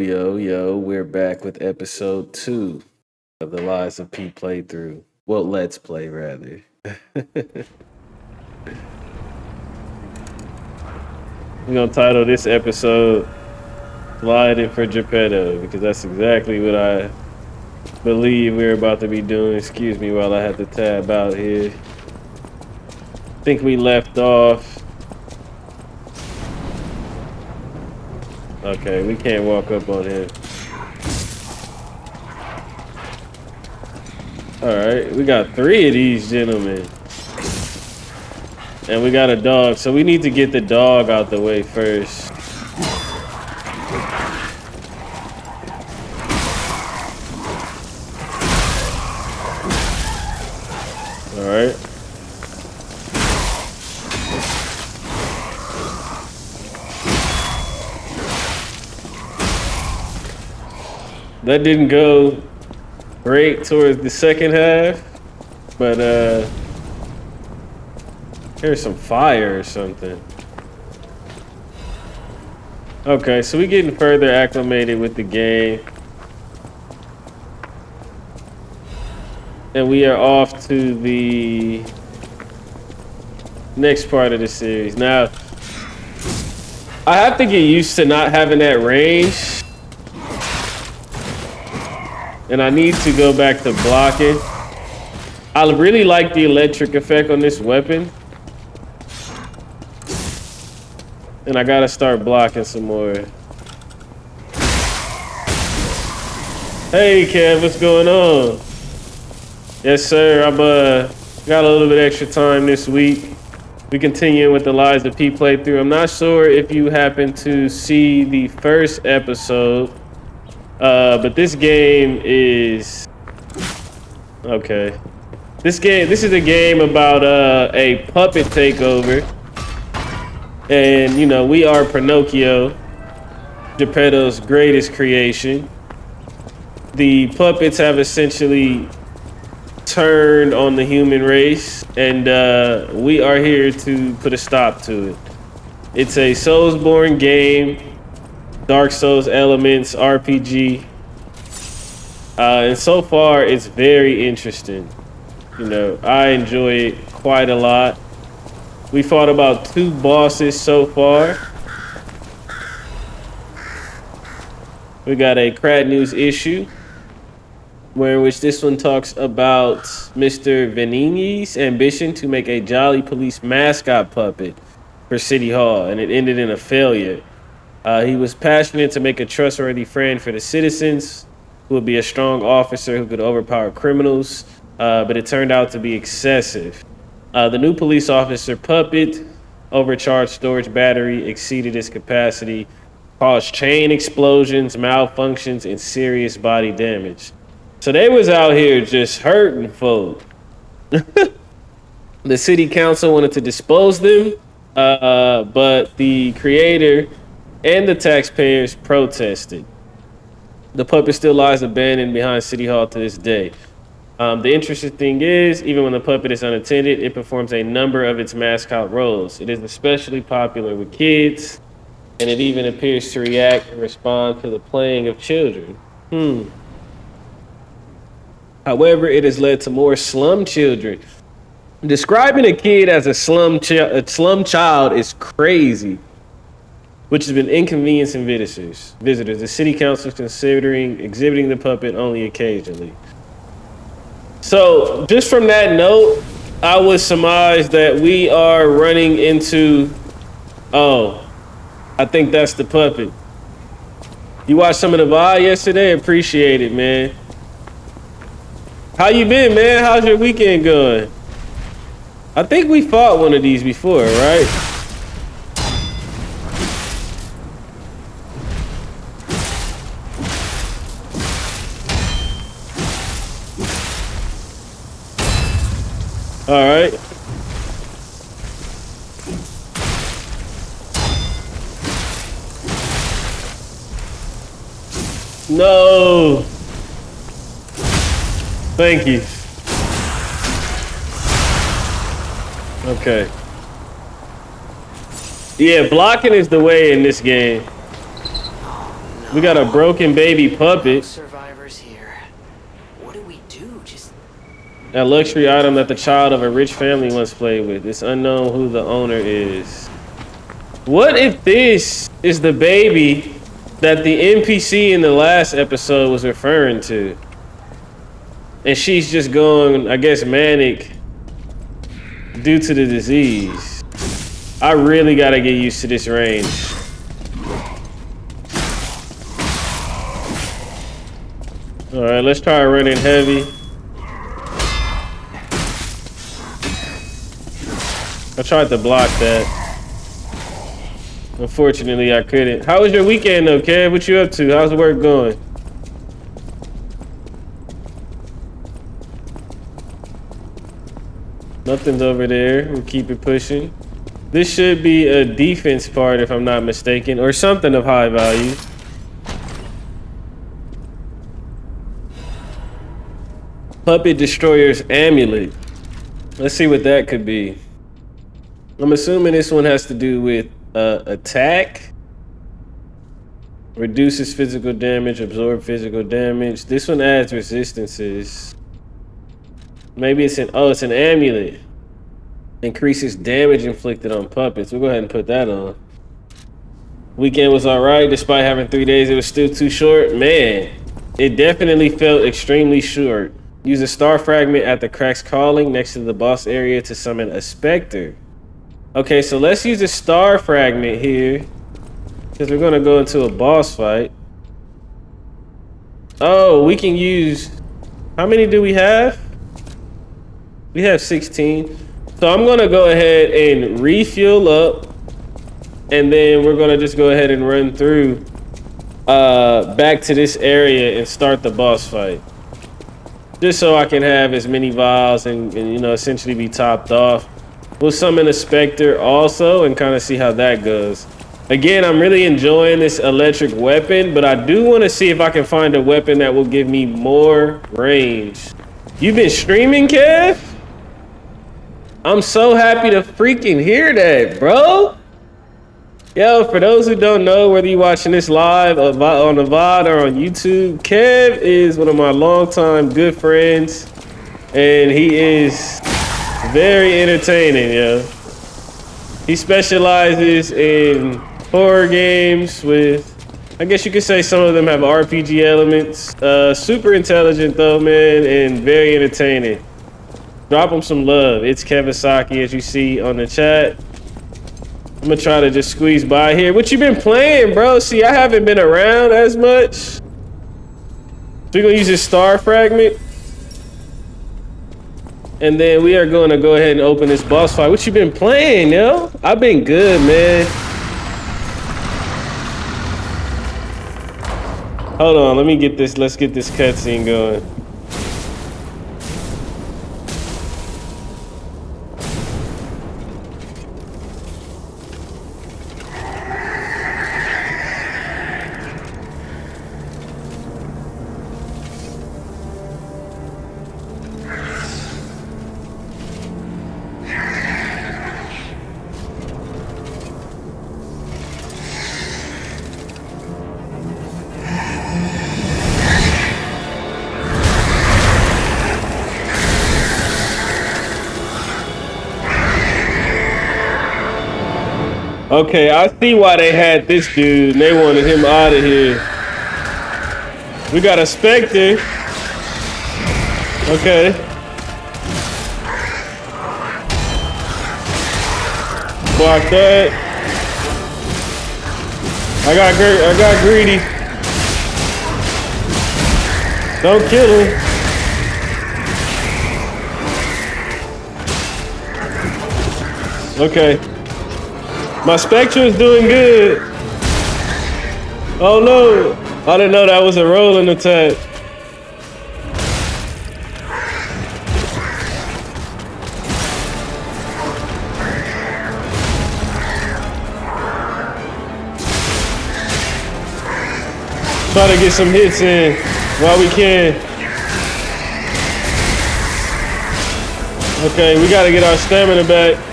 Yo, we're back with episode 2 of the Lies of P playthrough. Well, let's play rather. We're gonna title this episode Sliding for Geppetto because that's exactly what I believe we're about to be doing. Excuse me while I have to tab out here. I think we left off. Okay, we can't walk up on him. Alright, we got 3 of these gentlemen. And we got a dog, so we need to get the dog out the way first. Alright. That didn't go great towards the second half, but there's some fire or something. Okay, so we're getting further acclimated with the game. And we are off to the next part of the series. Now, I have to get used to not having that range. And I need to go back to blocking. I really like the electric effect on this weapon. And I gotta start blocking some more. Hey Kev, what's going on? Yes sir, I'm got a little bit extra time this week. We continue with the Lies of P playthrough. I'm not sure if you happen to see the first episode. But this game is okay. This is a game about a puppet takeover, and you know we are Pinocchio, Geppetto's greatest creation. The puppets have essentially turned on the human race, and we are here to put a stop to it. It's a Soulsborne game. Dark Souls elements, RPG, and so far it's very interesting. You know, I enjoy it quite a lot. We fought about 2 bosses so far. We got a Crad News issue, in which this one talks about Mr. Venigni's ambition to make a jolly police mascot puppet for City Hall, and it ended in a failure. He was passionate to make a trustworthy friend for the citizens, who would be a strong officer who could overpower criminals, but it turned out to be excessive. The new police officer puppet overcharged storage battery, exceeded its capacity, caused chain explosions, malfunctions, and serious body damage. So they was out here just hurting folk. The city council wanted to dispose them, but the creator and the taxpayers protested. The puppet still lies abandoned behind City Hall to this day. The interesting thing is, even when the puppet is unattended, it performs a number of its mascot roles. It is especially popular with kids, and it even appears to react and respond to the playing of children. However, it has led to more slum children. Describing a kid as a slum child is crazy, which has been inconveniencing visitors. The city council is considering exhibiting the puppet only occasionally. So, just from that note, I would surmise that we are running into... Oh, I think that's the puppet. You watched some of the VOD yesterday? Appreciate it, man. How you been, man? How's your weekend going? I think we fought one of these before, right? All right. No. Thank you. Okay. Yeah, blocking is the way in this game. We got a broken baby puppet. Survivors here. What do we do? Just A luxury item that the child of a rich family once played with. It's unknown who the owner is. What if this is the baby that the NPC in the last episode was referring to? And she's just going, I guess, manic due to the disease. I really gotta get used to this range. All right, let's try running heavy. I tried to block that. Unfortunately, I couldn't. How was your weekend though, Kev? What you up to? How's the work going? Nothing's over there. We'll keep it pushing. This should be a defense part if I'm not mistaken, or something of high value. Puppet Destroyer's Amulet. Let's see what that could be. I'm assuming this one has to do with attack. Reduces physical damage, absorb physical damage. This one adds resistances. Maybe it's it's an amulet. Increases damage inflicted on puppets. We'll go ahead and put that on. Weekend was alright, despite having 3 days, it was still too short. Man, it definitely felt extremely short. Use a star fragment at the Crack's Calling next to the boss area to summon a specter. Okay, so let's use a star fragment here, because we're gonna go into a boss fight. Oh, we can use, how many do we have? We have 16. So I'm gonna go ahead and refuel up, and then we're gonna just go ahead and run through back to this area and start the boss fight. Just so I can have as many vials and you know, essentially be topped off. We'll summon a specter also and kind of see how that goes. Again, I'm really enjoying this electric weapon, but I do want to see if I can find a weapon that will give me more range. You've been streaming, Kev? I'm so happy to freaking hear that, bro. Yo, for those who don't know, whether you're watching this live on the VOD or on YouTube, Kev is one of my longtime good friends, and he is very entertaining, yo. He specializes in horror games with, I guess you could say some of them have RPG elements. Super intelligent though, man, and very entertaining. Drop him some love. It's Kevasaki, as you see on the chat. I'm gonna try to just squeeze by here. What you been playing, bro? See, I haven't been around as much. So we're gonna use this star fragment. And then we are gonna go ahead and open this boss fight. What you been playing, yo? I've been good, man. Hold on, let me get this, let's get this cutscene going. Okay, I see why they had this dude and they wanted him out of here. We got a specter. Okay. Block that. I got greedy. Don't kill him. Okay. My Spectre is doing good. Oh no, I didn't know that was a rolling attack. Try to get some hits in while we can. Okay, we gotta get our stamina back.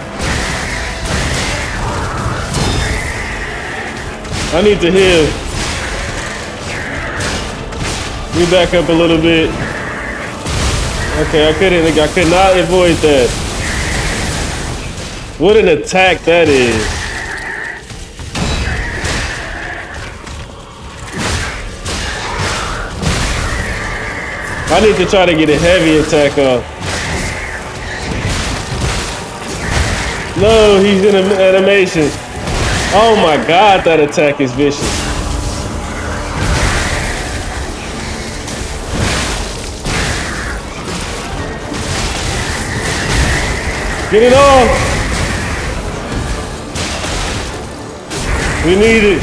I need to heal. We back up a little bit. Okay, I could not avoid that. What an attack that is. I need to try to get a heavy attack off. No, he's in animation. Oh my god, that attack is vicious. Get it off. We need it.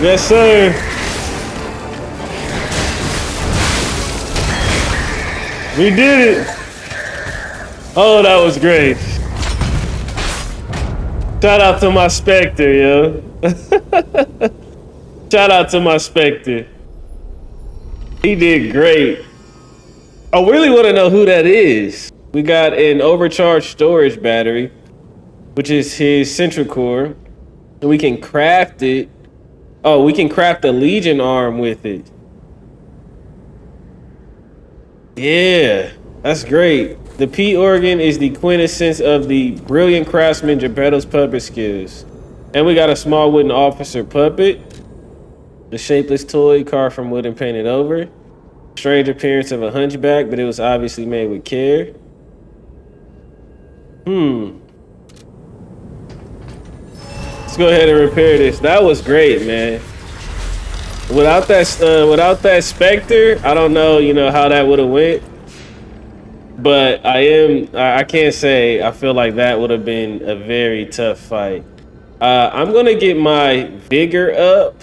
Yes, sir. We did it. Oh, that was great. Shout out to my Spectre, yo. Shout out to my Spectre. He did great. I really want to know who that is. We got an overcharged storage battery, which is his central core. And we can craft it. Oh, we can craft a Legion arm with it. Yeah, that's great. The P organ is the quintessence of the brilliant craftsman Geppetto's puppet skills. And we got a small wooden officer puppet. The shapeless toy carved from wood and painted over. Strange appearance of a hunchback, but it was obviously made with care. Let's go ahead and repair this. That was great, man. Without that Spectre, I don't know, how that would have went. But I can't say I feel like that would have been a very tough fight. I'm gonna get my vigor up.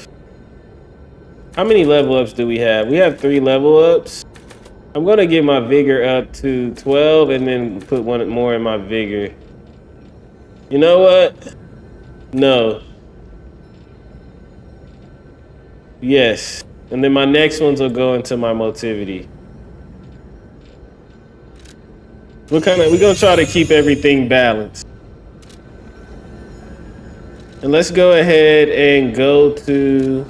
How many level ups do we have? We have 3 level ups. I'm gonna get my vigor up to 12 and then put one more in my vigor. You know what? No. Yes. And then my next ones will go into my motivity. We're gonna try to keep everything balanced. And let's go ahead and go to...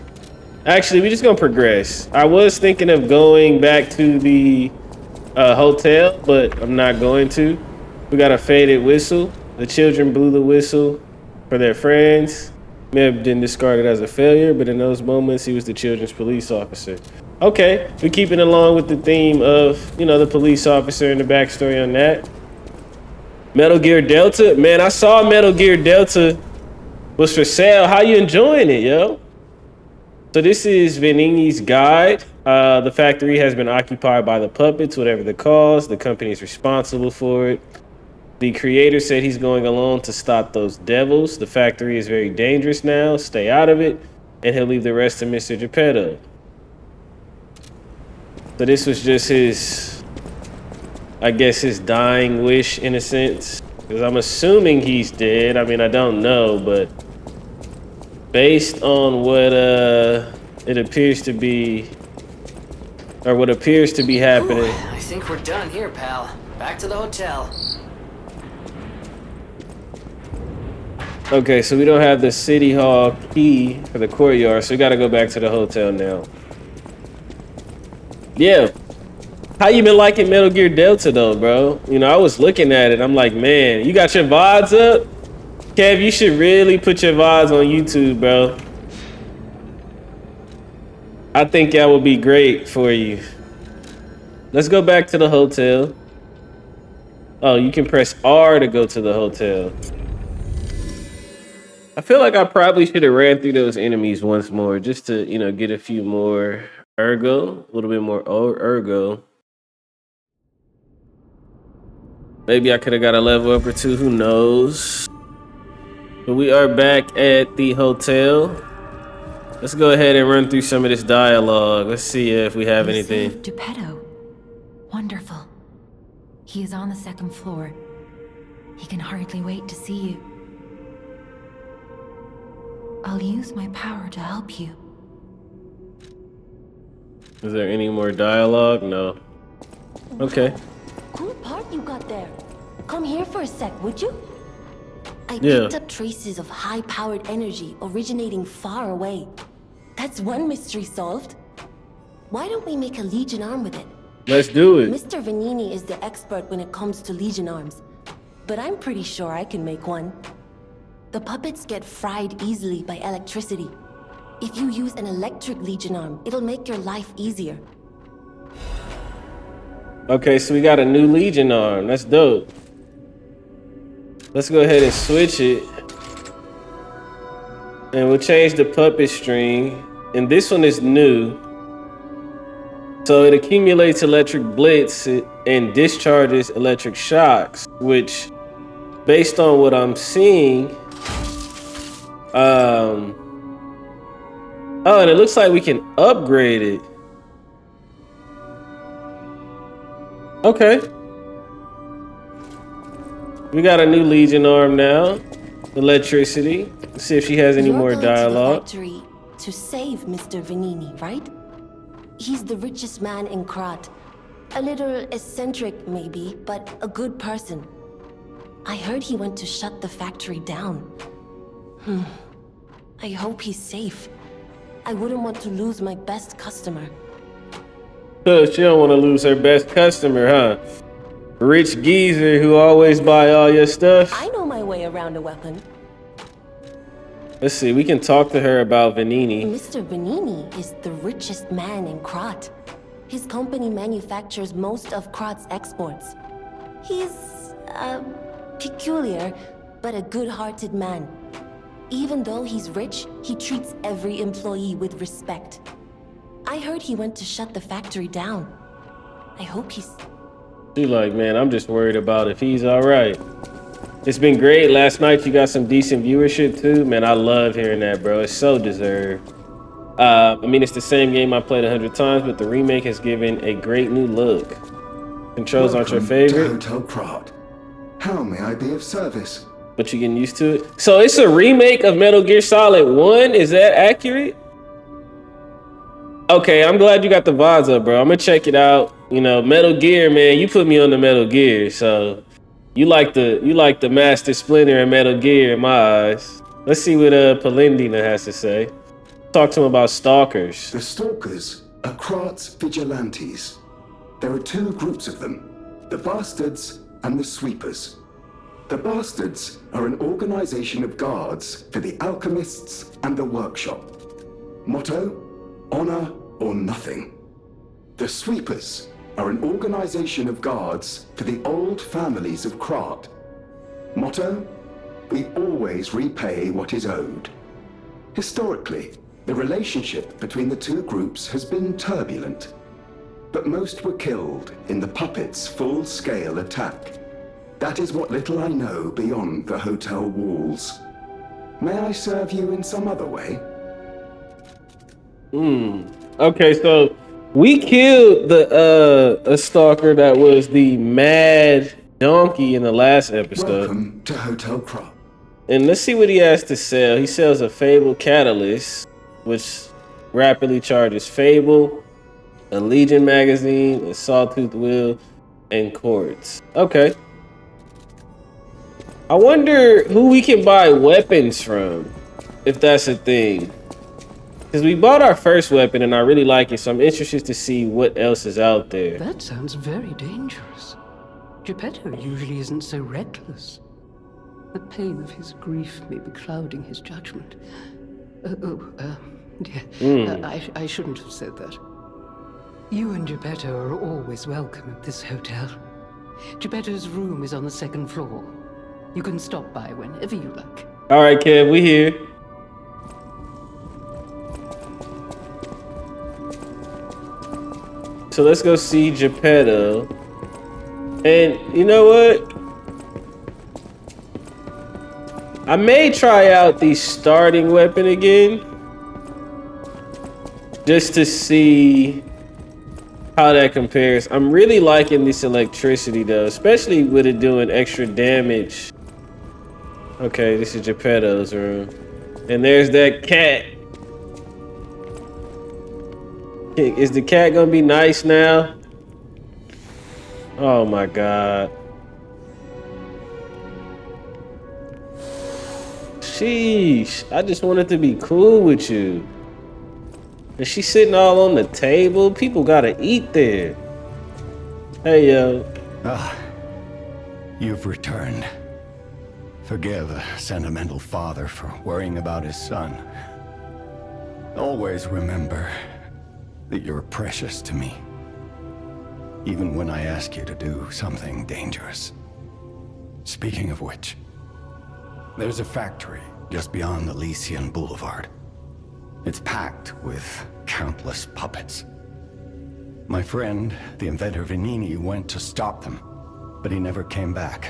Actually, we're just gonna progress. I was thinking of going back to the hotel, but I'm not going to. We got a faded whistle. The children blew the whistle for their friends. May have been discarded as a failure, but in those moments, he was the children's police officer. Okay, we're keeping along with the theme of, the police officer and the backstory on that. Metal Gear Delta. Man, I saw Metal Gear Delta was for sale. How you enjoying it, yo? So this is Venigni's guide. The factory has been occupied by the puppets, whatever the cause. The company is responsible for it. The creator said he's going alone to stop those devils. The factory is very dangerous now. Stay out of it. And he'll leave the rest to Mr. Geppetto. So this was just his, I guess, his dying wish in a sense. Because I'm assuming he's dead. I mean, I don't know, but based on what it appears to be, or what appears to be happening. Ooh, I think we're done here, pal. Back to the hotel. Okay, so we don't have the city hall key for the courtyard, so we gotta go back to the hotel now. Yeah. How you been liking Metal Gear Delta though, bro? I was looking at it, I'm like, man, you got your VODs up? Kev, you should really put your VODs on YouTube, bro. I think that would be great for you. Let's go back to the hotel. Oh, you can press R to go to the hotel. I feel like I probably should have ran through those enemies once more just to, get a few more ergo, a little bit more ergo. Maybe I could have got a level up or 2, who knows? But we are back at the hotel. Let's go ahead and run through some of this dialogue. Let's see if we have anything. Saved Geppetto. Wonderful. He is on the 2nd floor. He can hardly wait to see you. I'll use my power to help you. Is there any more dialogue? No. Okay. Cool part you got there. Come here for a sec, would you? I Yeah. picked up traces of high-powered energy originating far away. That's one mystery solved. Why don't we make a Legion arm with it? Let's do it. Mr. Vanini is the expert when it comes to Legion arms, but I'm pretty sure I can make one. The puppets get fried easily by electricity. If you use an electric Legion arm, it'll make your life easier. Okay, so we got a new Legion arm. That's dope. Let's go ahead and switch it. And we'll change the puppet string. And this one is new. So it accumulates electric blitz and discharges electric shocks, which, based on what I'm seeing, oh, and it looks like we can upgrade it. Okay. We got a new Legion arm now. Electricity. Let's see if she has any more dialogue. You're going to the factory to save Mr. Vanini, right? He's the richest man in Krat. A little eccentric, maybe, but a good person. I heard he went to shut the factory down. I hope he's safe. I wouldn't want to lose my best customer. She don't want to lose her best customer, huh? Rich geezer who always buy all your stuff. I know my way around a weapon. Let's see, we can talk to her about Vanini. Mr. Vanini is the richest man in Krat. His company manufactures most of Krat's exports. He's, peculiar, but a good-hearted man. Even though he's rich, he treats every employee with respect. I heard he went to shut the factory down. I hope he's... She like, man, I'm just worried about if he's all right. It's been great. Last night you got some decent viewership too. Man, I love hearing that, bro. It's so deserved. I mean, it's the same game I played 100 times, but the remake has given a great new look. Controls aren't your favorite. Hotel Krat. How may I be of service? But you're getting used to it. So it's a remake of Metal Gear Solid 1. Is that accurate? Okay, I'm glad you got the VODs up, bro. I'm gonna check it out. You know, Metal Gear, man, you put me on the Metal Gear, so you like the Master Splinter and Metal Gear in my eyes. Let's see what Polendina has to say. Talk to him about stalkers. The Stalkers are Krat's vigilantes. There are two groups of them, the Bastards and the Sweepers. The Bastards are an organization of guards for the alchemists and the workshop. Motto: honor or nothing. The Sweepers are an organization of guards for the old families of Krat. Motto: we always repay what is owed. Historically, the relationship between the two groups has been turbulent, but most were killed in the puppets' full-scale attack. That is what little I know beyond the hotel walls. May I serve you in some other way? Okay, so we killed a stalker that was the mad donkey in the last episode. Welcome to Hotel Krat. And let's see what he has to sell. He sells a Fable Catalyst, which rapidly charges Fable, a Legion magazine, a Sawtooth wheel, and quartz. Okay. I wonder who we can buy weapons from, if that's a thing. Because we bought our first weapon and I really like it, so I'm interested to see what else is out there. That sounds very dangerous. Geppetto usually isn't so reckless. The pain of his grief may be clouding his judgment. I shouldn't have said that. You and Geppetto are always welcome at this hotel. Geppetto's room is on the second floor. You can stop by whenever you like. All right, Kev, we here. So let's go see Geppetto. And you know what? I may try out the starting weapon again. Just to see how that compares. I'm really liking this electricity though, especially with it doing extra damage. Okay, this is Geppetto's room. And there's that cat. Is the cat gonna be nice now? Oh my God. Sheesh, I just wanted to be cool with you. And she's sitting all on the table. People gotta eat there. Hey, yo. Ah, you've returned. Forgive a sentimental father for worrying about his son. Always remember that you're precious to me. Even when I ask you to do something dangerous. Speaking of which, there's a factory just beyond Elysian Boulevard. It's packed with countless puppets. My friend, the inventor Vanini, went to stop them, but he never came back.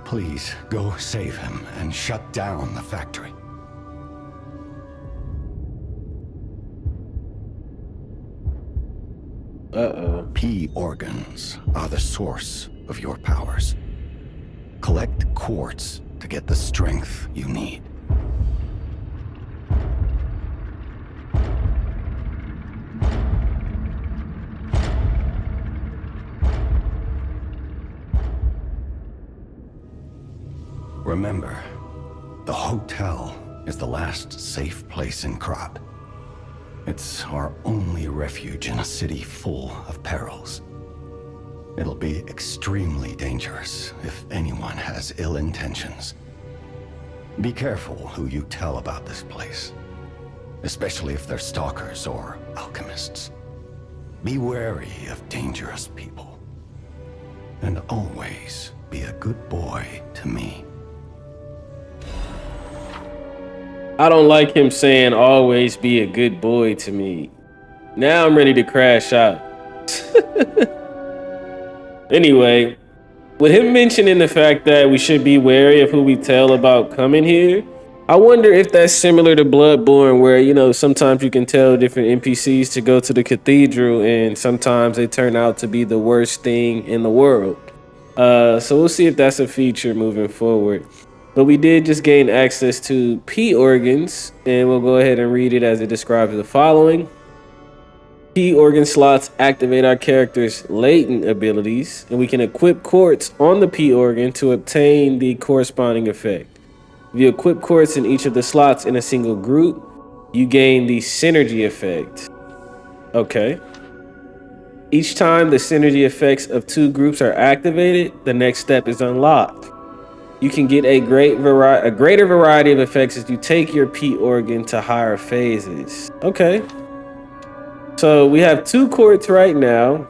Please, go save him and shut down the factory. Uh-oh. P organs are the source of your powers. Collect quartz to get the strength you need. Remember, the hotel is the last safe place in Krat. It's our only refuge in a city full of perils. It'll be extremely dangerous if anyone has ill intentions. Be careful who you tell about this place, especially if they're stalkers or alchemists. Be wary of dangerous people. And always be a good boy to me. I don't like him saying always be a good boy to me. Now I'm ready to crash out. Anyway, with him mentioning the fact that we should be wary of who we tell about coming here, I wonder if that's similar to Bloodborne, where, you know, sometimes you can tell different NPCs to go to the cathedral and sometimes they turn out to be the worst thing in the world. So we'll see if that's a feature moving forward. But we did just gain access to P organs, and we'll go ahead and read it as it describes the following. P organ slots activate our character's latent abilities, and we can equip quartz on the P organ to obtain the corresponding effect. If you equip quartz in each of the slots in a single group, you gain the synergy effect. Okay. Each time the synergy effects of two groups are activated, the next step is unlocked. You can get a greater variety of effects as you take your P organ to higher phases. Okay. So we have 2 quartz right now.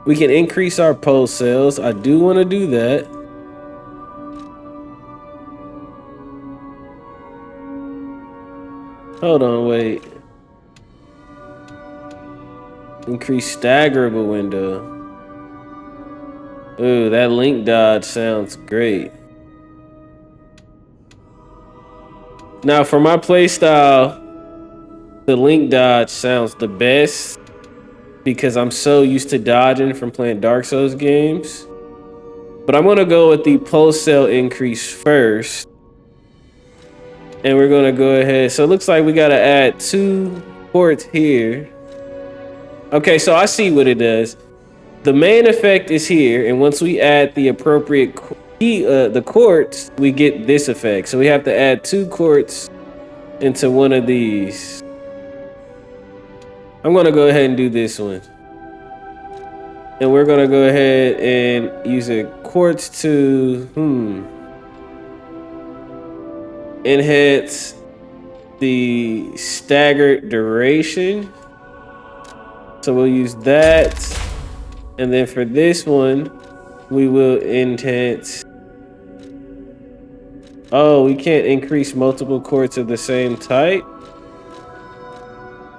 We can increase our pulse cells. I do want to do that. Hold on, wait. Increase staggerable window. Ooh, that link dodge sounds great. Now, for my playstyle, the link dodge sounds the best because I'm so used to dodging from playing Dark Souls games. But I'm gonna go with the pulse cell increase first. And we're gonna go ahead. So it looks like we gotta add 2 quartz here. Okay, so I see what it does. The main effect is here, and once we add the appropriate the quartz, we get this effect. So we have to add 2 quartz into one of these. I'm gonna go ahead and do this one. And we're gonna go ahead and use a quartz to enhance the staggered duration. So we'll use that. And then for this one, we will enhance. Oh, we can't increase multiple quartz of the same type.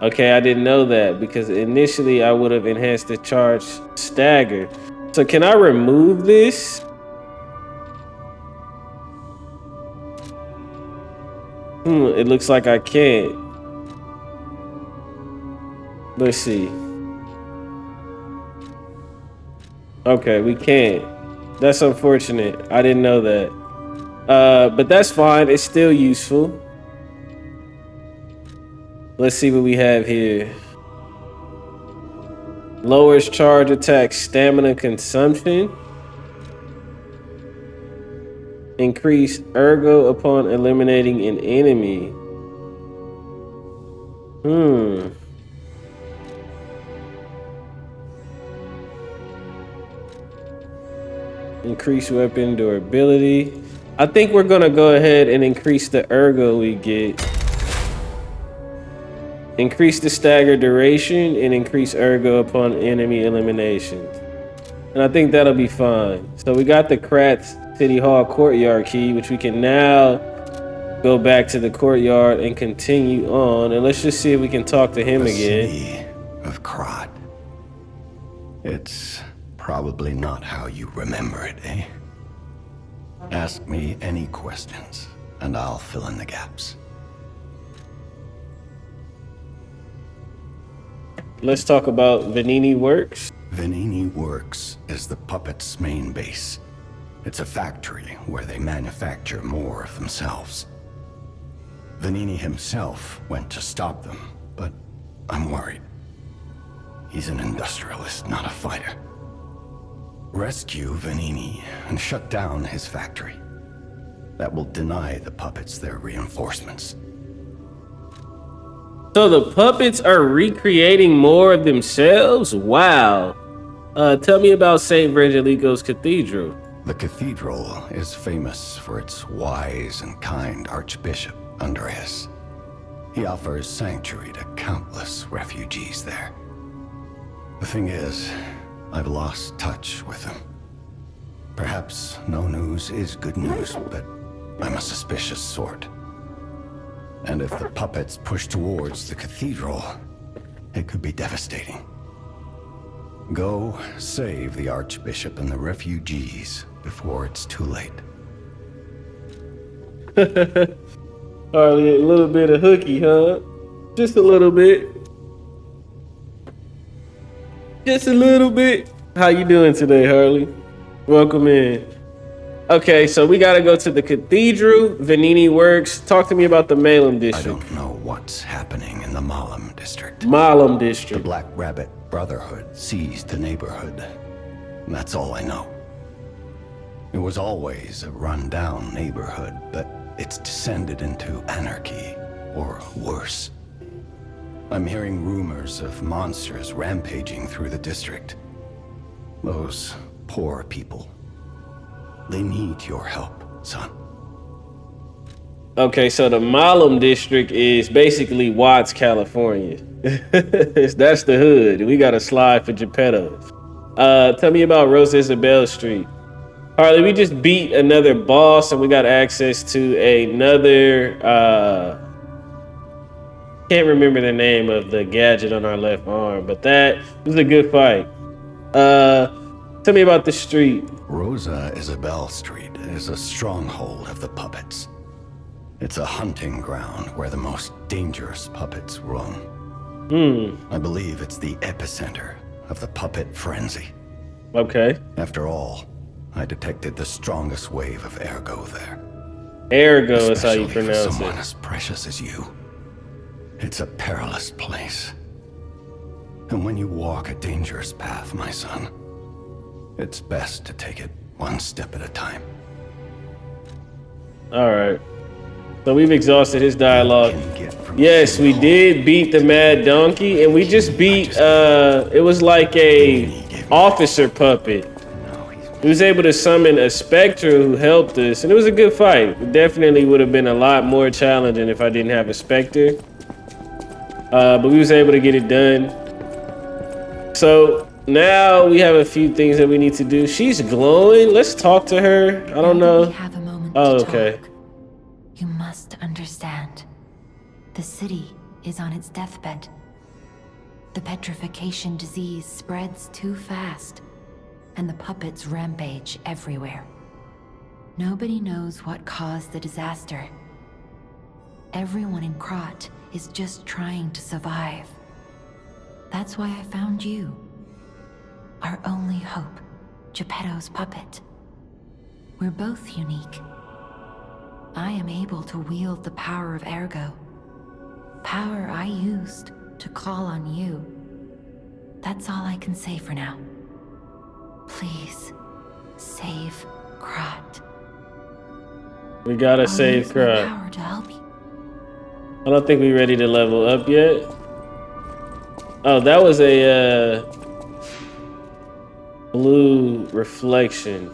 Okay, I didn't know that because initially I would have enhanced the charge stagger. So can I remove this? It looks like I can't. Let's see. Okay, we can't. That's unfortunate. I didn't know that. But that's fine. It's still useful. Let's see what we have here. Lowers charge attack stamina consumption. Increase ergo upon eliminating an enemy. Increase weapon durability. I think we're gonna go ahead and increase the ergo we get. Increase the stagger duration and increase ergo upon enemy elimination. And I think that'll be fine. So we got the Kratz City Hall courtyard key, which we can now go back to the courtyard and continue on. And let's just see if we can talk to him again. City of Krat. It's probably not how you remember it, eh? Ask me any questions, and I'll fill in the gaps. Let's talk about Vanini Works. Vanini Works is the puppet's main base. It's a factory where they manufacture more of themselves. Vanini himself went to stop them, but I'm worried. He's an industrialist, not a fighter. Rescue Vanini and shut down his factory. That will deny the puppets their reinforcements. So the puppets are recreating more of themselves? Wow. Tell me about St. Virgilico's Cathedral. The cathedral is famous for its wise and kind Archbishop, Andreas. He offers sanctuary to countless refugees there. The thing is, I've lost touch with him. Perhaps no news is good news, but I'm a suspicious sort. And if the puppets push towards the cathedral, it could be devastating. Go save the Archbishop and the refugees before it's too late. Harley, a little bit of hooky, huh? Just a little bit. Just a little bit. How you doing today, Harley? Welcome in. Okay, so we gotta go to the cathedral. Vanini Works. Talk to me about the Malum I district. don't know what's happening in the Malum district. Malum The district. Black Rabbit Brotherhood seized the neighborhood. That's all I know. It was always a run-down neighborhood, but it's descended into anarchy, or worse. I'm hearing rumors of monsters rampaging through the district. Those poor people. They need your help, son. Okay, so the Malum district is basically Watts, California. That's the hood. We got a slide for Geppetto. Tell me about Rosa Isabel Street. Harley, we just beat another boss and we got access to another, can't remember the name of the gadget on our left arm, but that was a good fight. Tell me about the street. Rosa Isabel Street is a stronghold of the puppets. It's a hunting ground where the most dangerous puppets roam. I believe it's the epicenter of the puppet frenzy. Okay. After all, I detected the strongest wave of ergo there. Ergo is how you Especially for pronounce someone it. as precious as you. It's a perilous place. And when you walk a dangerous path, my son, it's best to take it one step at a time. All right. So we've exhausted his dialogue. Can get from Yes, City we Hall. did beat the Mad Donkey, and we just beat, it was like a officer puppet. No, he's We was able to summon a Spectre who helped us, and it was a good fight. It definitely would have been a lot more challenging if I didn't have a Spectre. But we was able to get it done. So now we have a few things that we need to do. She's glowing. Let's talk to her. I don't Now that know. we have a moment Oh, to okay. talk, you must understand. The city is on its deathbed. The petrification disease spreads too fast, and the puppets rampage everywhere. Nobody knows what caused the disaster. Everyone in Krat is just trying to survive. That's why I found you. Our only hope, Geppetto's puppet. We're both unique. I am able to wield the power of Ergo. Power I used to call on you. That's all I can say for now. Please, save Krat. We gotta I'll save use my Krat. power to help you. I don't think we're ready to level up yet. Oh, that was a blue reflection.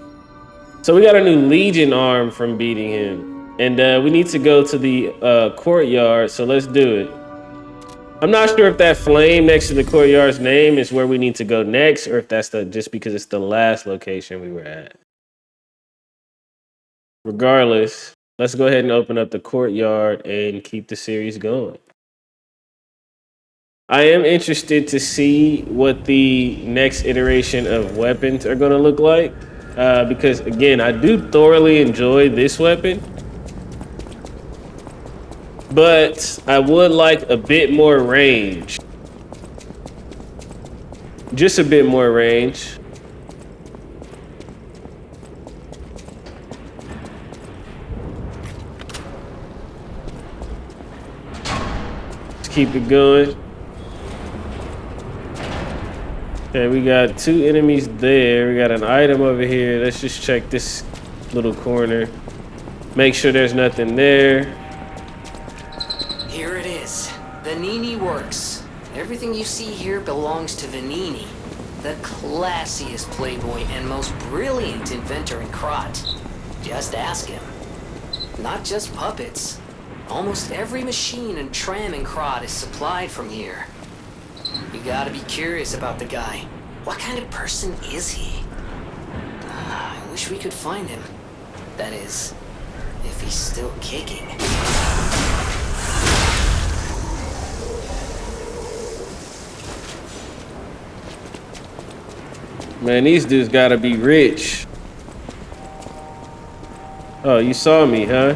So we got a new Legion arm from beating him. And we need to go to the courtyard, so let's do it. I'm not sure if that flame next to the courtyard's name is where we need to go next, or if that's just because it's the last location we were at. Regardless, let's go ahead and open up the courtyard and keep the series going. I am interested to see what the next iteration of weapons are going to look like. Because, again, I do thoroughly enjoy this weapon. But I would like a bit more range. Just a bit more range. Let's keep it going. Okay, we got 2 enemies there. We got an item over here. Let's just check this little corner. Make sure there's nothing there. Here it is. Vanini Works. Everything you see here belongs to Vanini, the classiest playboy and most brilliant inventor in Krat. Just ask him. Not just puppets. Almost every machine and tram in Krat is supplied from here. You gotta be curious about the guy. What kind of person is he? I wish we could find him. That is, if he's still kicking. Man, these dudes gotta be rich. Oh, you saw me, huh?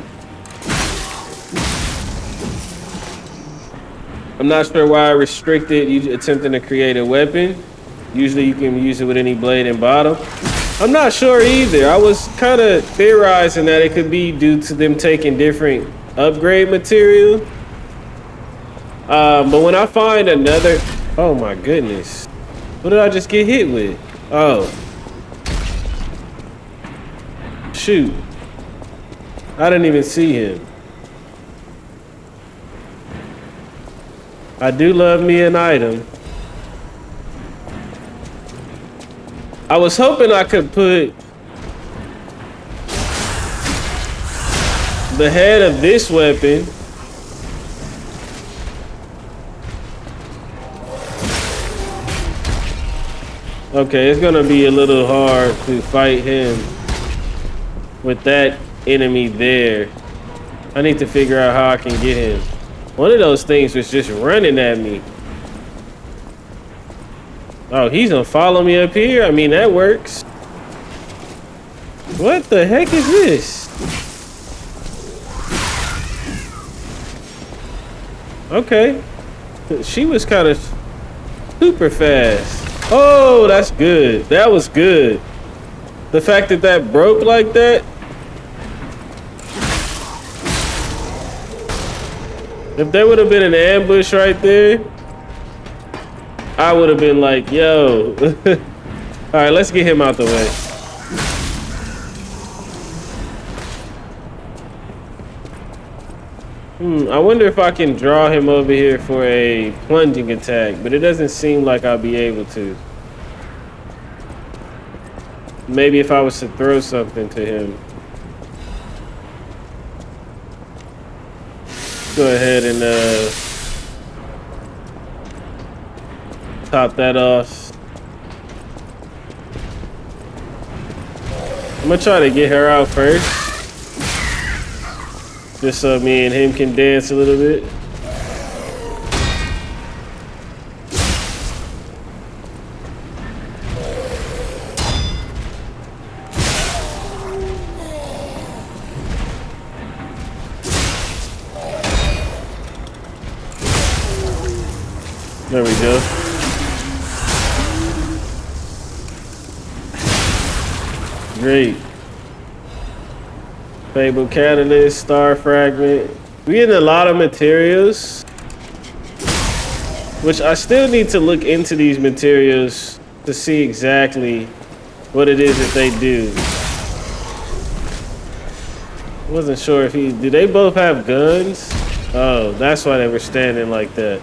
I'm not sure why I restricted you attempting to create a weapon. Usually you can use it with any blade and bottom. I'm not sure either. I was kind of theorizing that it could be due to them taking different upgrade material. But when I find another... Oh my goodness. What did I just get hit with? Oh. Shoot. I didn't even see him. I do love me an item. I was hoping I could put the head of this weapon okay, it's gonna be a little hard to fight him with that enemy there. I need to figure out how I can get him. One of those things was just running at me. Oh, he's gonna follow me up here? I mean, that works. What the heck is this? Okay. She was kind of super fast. Oh, that's good. That was good. The fact that that broke like that. If there would have been an ambush right there, I would have been like, yo. All right, let's get him out the way. I wonder if I can draw him over here for a plunging attack, but it doesn't seem like I'll be able to. Maybe if I was to throw something to him. Go ahead and top that off. I'm gonna try to get her out first, just so me and him can dance a little bit. There we go. Great. Fable Catalyst, Star Fragment. We getting a lot of materials, which I still need to look into these materials to see exactly what it is that they do. Wasn't sure if do they both have guns? Oh, that's why they were standing like that.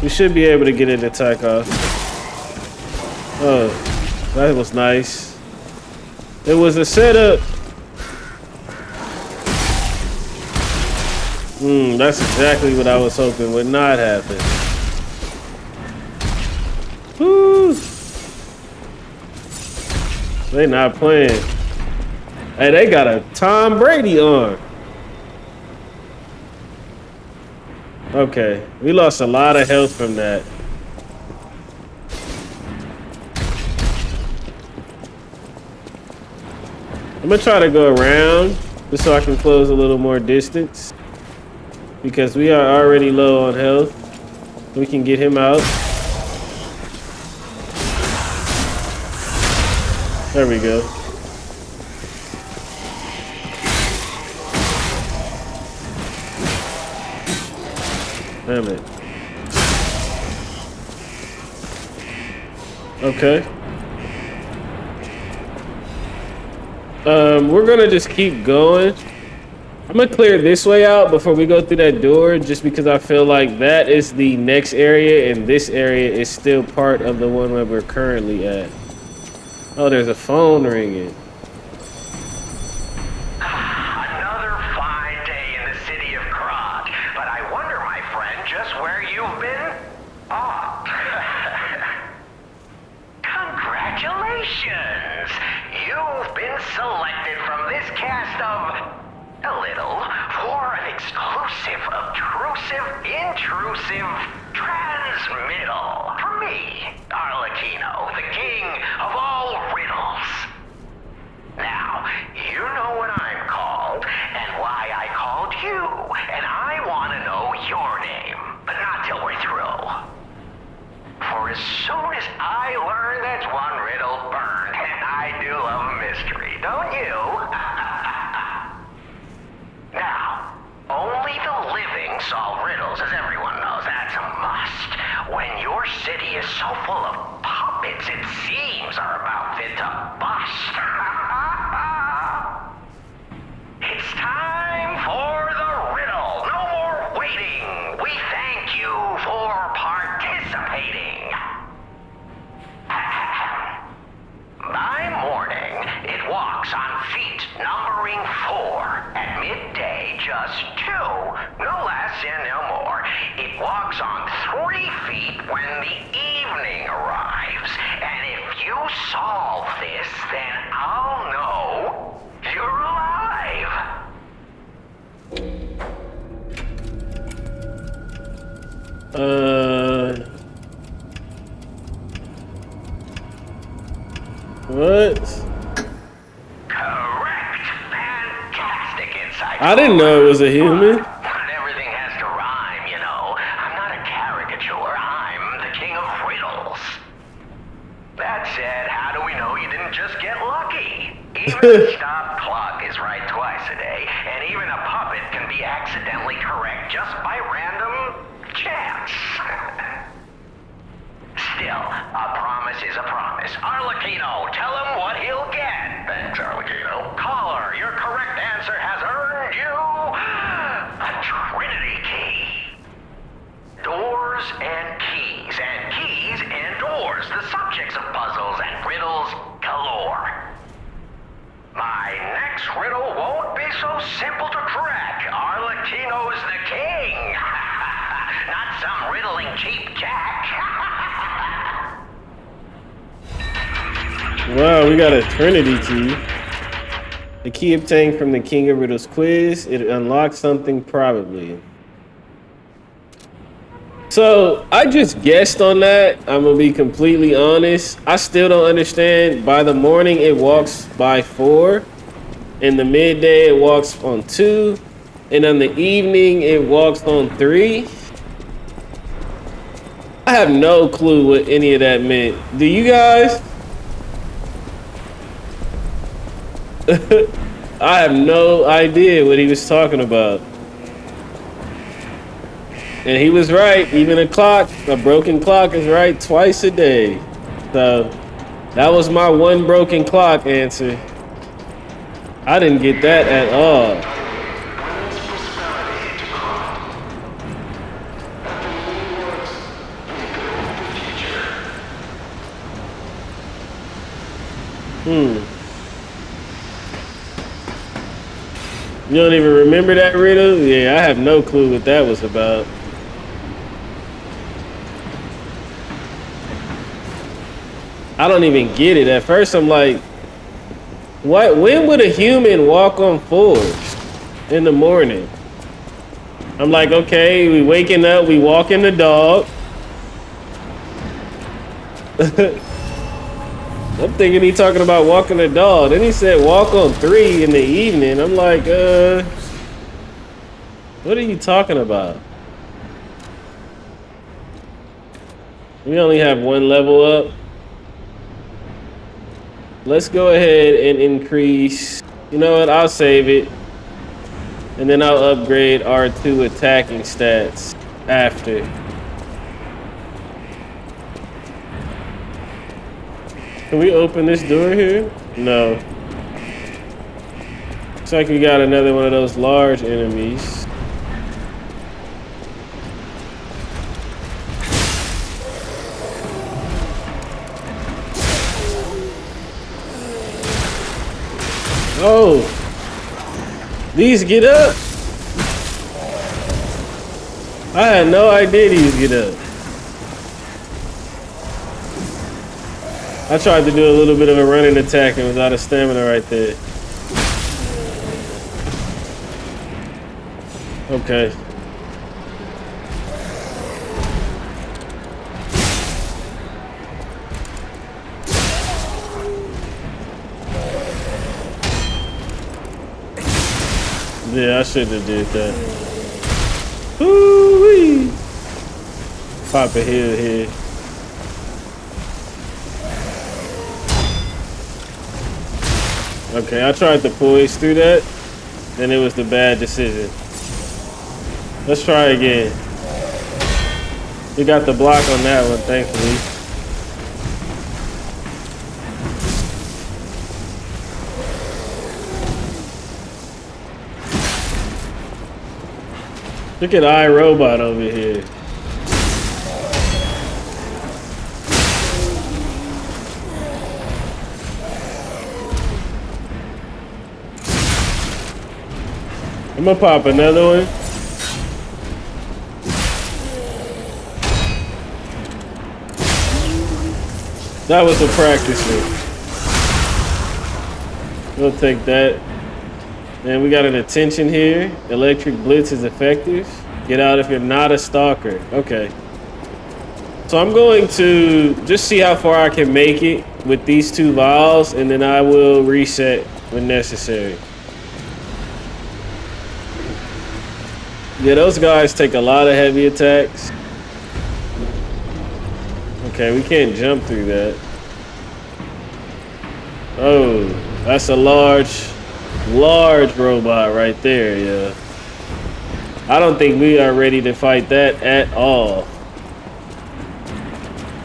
We should be able to get an attack off. Oh, that was nice. It was a setup. That's exactly what I was hoping would not happen. Woo! They not playing. Hey, they got a Tom Brady arm. Okay, we lost a lot of health from that. I'm gonna try to go around just so I can close a little more distance because we are already low on health. We can get him out. There we go. Damn it. Okay. We're gonna just keep going. I'm gonna clear this way out before we go through that door, just because I feel like that is the next area and this area is still part of the one where we're currently at. Oh, there's a phone ringing. Another fine day in the city of Krog, but I wonder, my friend, just where you've been? Ah. Congratulations! You've been selected from this cast of a little for an exclusive, obtrusive, intrusive transmittal from me, Arlecchino, the king of all riddles. Now, you know what I'm called and why I called you, and I want to know your name, but not till we're through. For as soon as I learn there's one riddle burned, and I do love a mystery, don't you? Now, only the living solve riddles, as everyone knows. That's a must. When your city is so full of puppets, it seems are about fit to bust. It's time for the riddle. No more waiting. We thank you for participating. By morning, it walks on feet numbering 4. At midday, just 2. No less and no more. It walks on 3 feet when the evening arrives. And if you solve this, then I'll know you're alive. What? Correct. Fantastic insight. I didn't know it was a human. Not everything has to rhyme, you know. I'm not a caricature. I'm the king of riddles. That said, how do we know you didn't just get lucky? Even a stop clock is right twice a day, and even a puppet can be accidentally correct just by random chance. Still, a promise is a promise. Arlecchino, tell him what he'll get. Thanks, Arlecchino. Caller, your correct answer has earned you a Trinity key. Doors and keys and doors, the subjects of puzzles and riddles galore. My next riddle won't be so simple to crack. Arlecchino's the king. Not some riddling cheap jack. Wow, we got a Trinity key. The key obtained from the King of Riddles quiz. It unlocks something probably. So I just guessed on that. I'm gonna be completely honest. I still don't understand. By the morning it walks by 4. In the midday it walks on 2. And in the evening it walks on 3. I have no clue what any of that meant. Do you guys? I have no idea what he was talking about. And he was right. Even a broken clock is right twice a day. So that was my one broken clock answer. I didn't get that at all. You don't even remember that riddle? Yeah, I have no clue what that was about. I don't even get it. At first, I'm like, what? When would a human walk on fours in the morning? I'm like, okay, we waking up, we walking the dog. I'm thinking he talking about walking the dog. Then he said walk on 3 in the evening. I'm like, what are you talking about? We only have 1 level up. Let's go ahead and increase. You know what? I'll save it. And then I'll upgrade our 2 attacking stats after. Can we open this door here? No. Looks like we got another one of those large enemies. Oh, these get up. I had no idea these get up. I tried to do a little bit of a running attack and was out of stamina right there. Okay. Yeah, I shouldn't have did that. Ooh-wee. Pop a heal here. Okay, I tried to poise through that, then it was the bad decision. Let's try again. We got the block on that one, thankfully. Look at iRobot over here. I'm gonna pop another one. That was a practice one. We'll take that. And we got an attention here. Electric Blitz is effective. Get out if you're not a stalker. Okay. So I'm going to just see how far I can make it with these 2 vials, and then I will reset when necessary. Yeah, those guys take a lot of heavy attacks. Okay, we can't jump through that. Oh, that's a large robot right there, yeah. I don't think we are ready to fight that at all.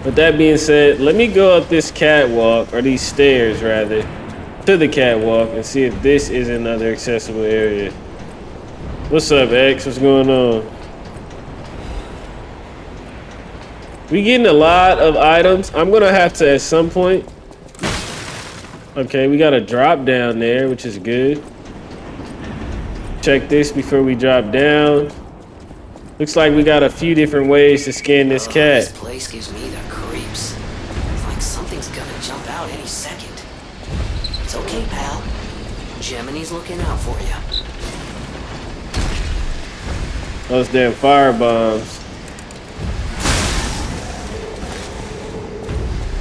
With that being said, let me go up this catwalk, or these stairs rather, to the catwalk and see if this is another accessible area. What's up, X? What's going on? We getting a lot of items. I'm gonna have to at some point. Okay, we got a drop down there, which is good. Check this before we drop down. Looks like we got a few different ways to scan this cat. This place gives me the creeps. It's like something's gonna jump out any second. It's okay, pal. Gemini's looking out for you. Those damn fire bombs.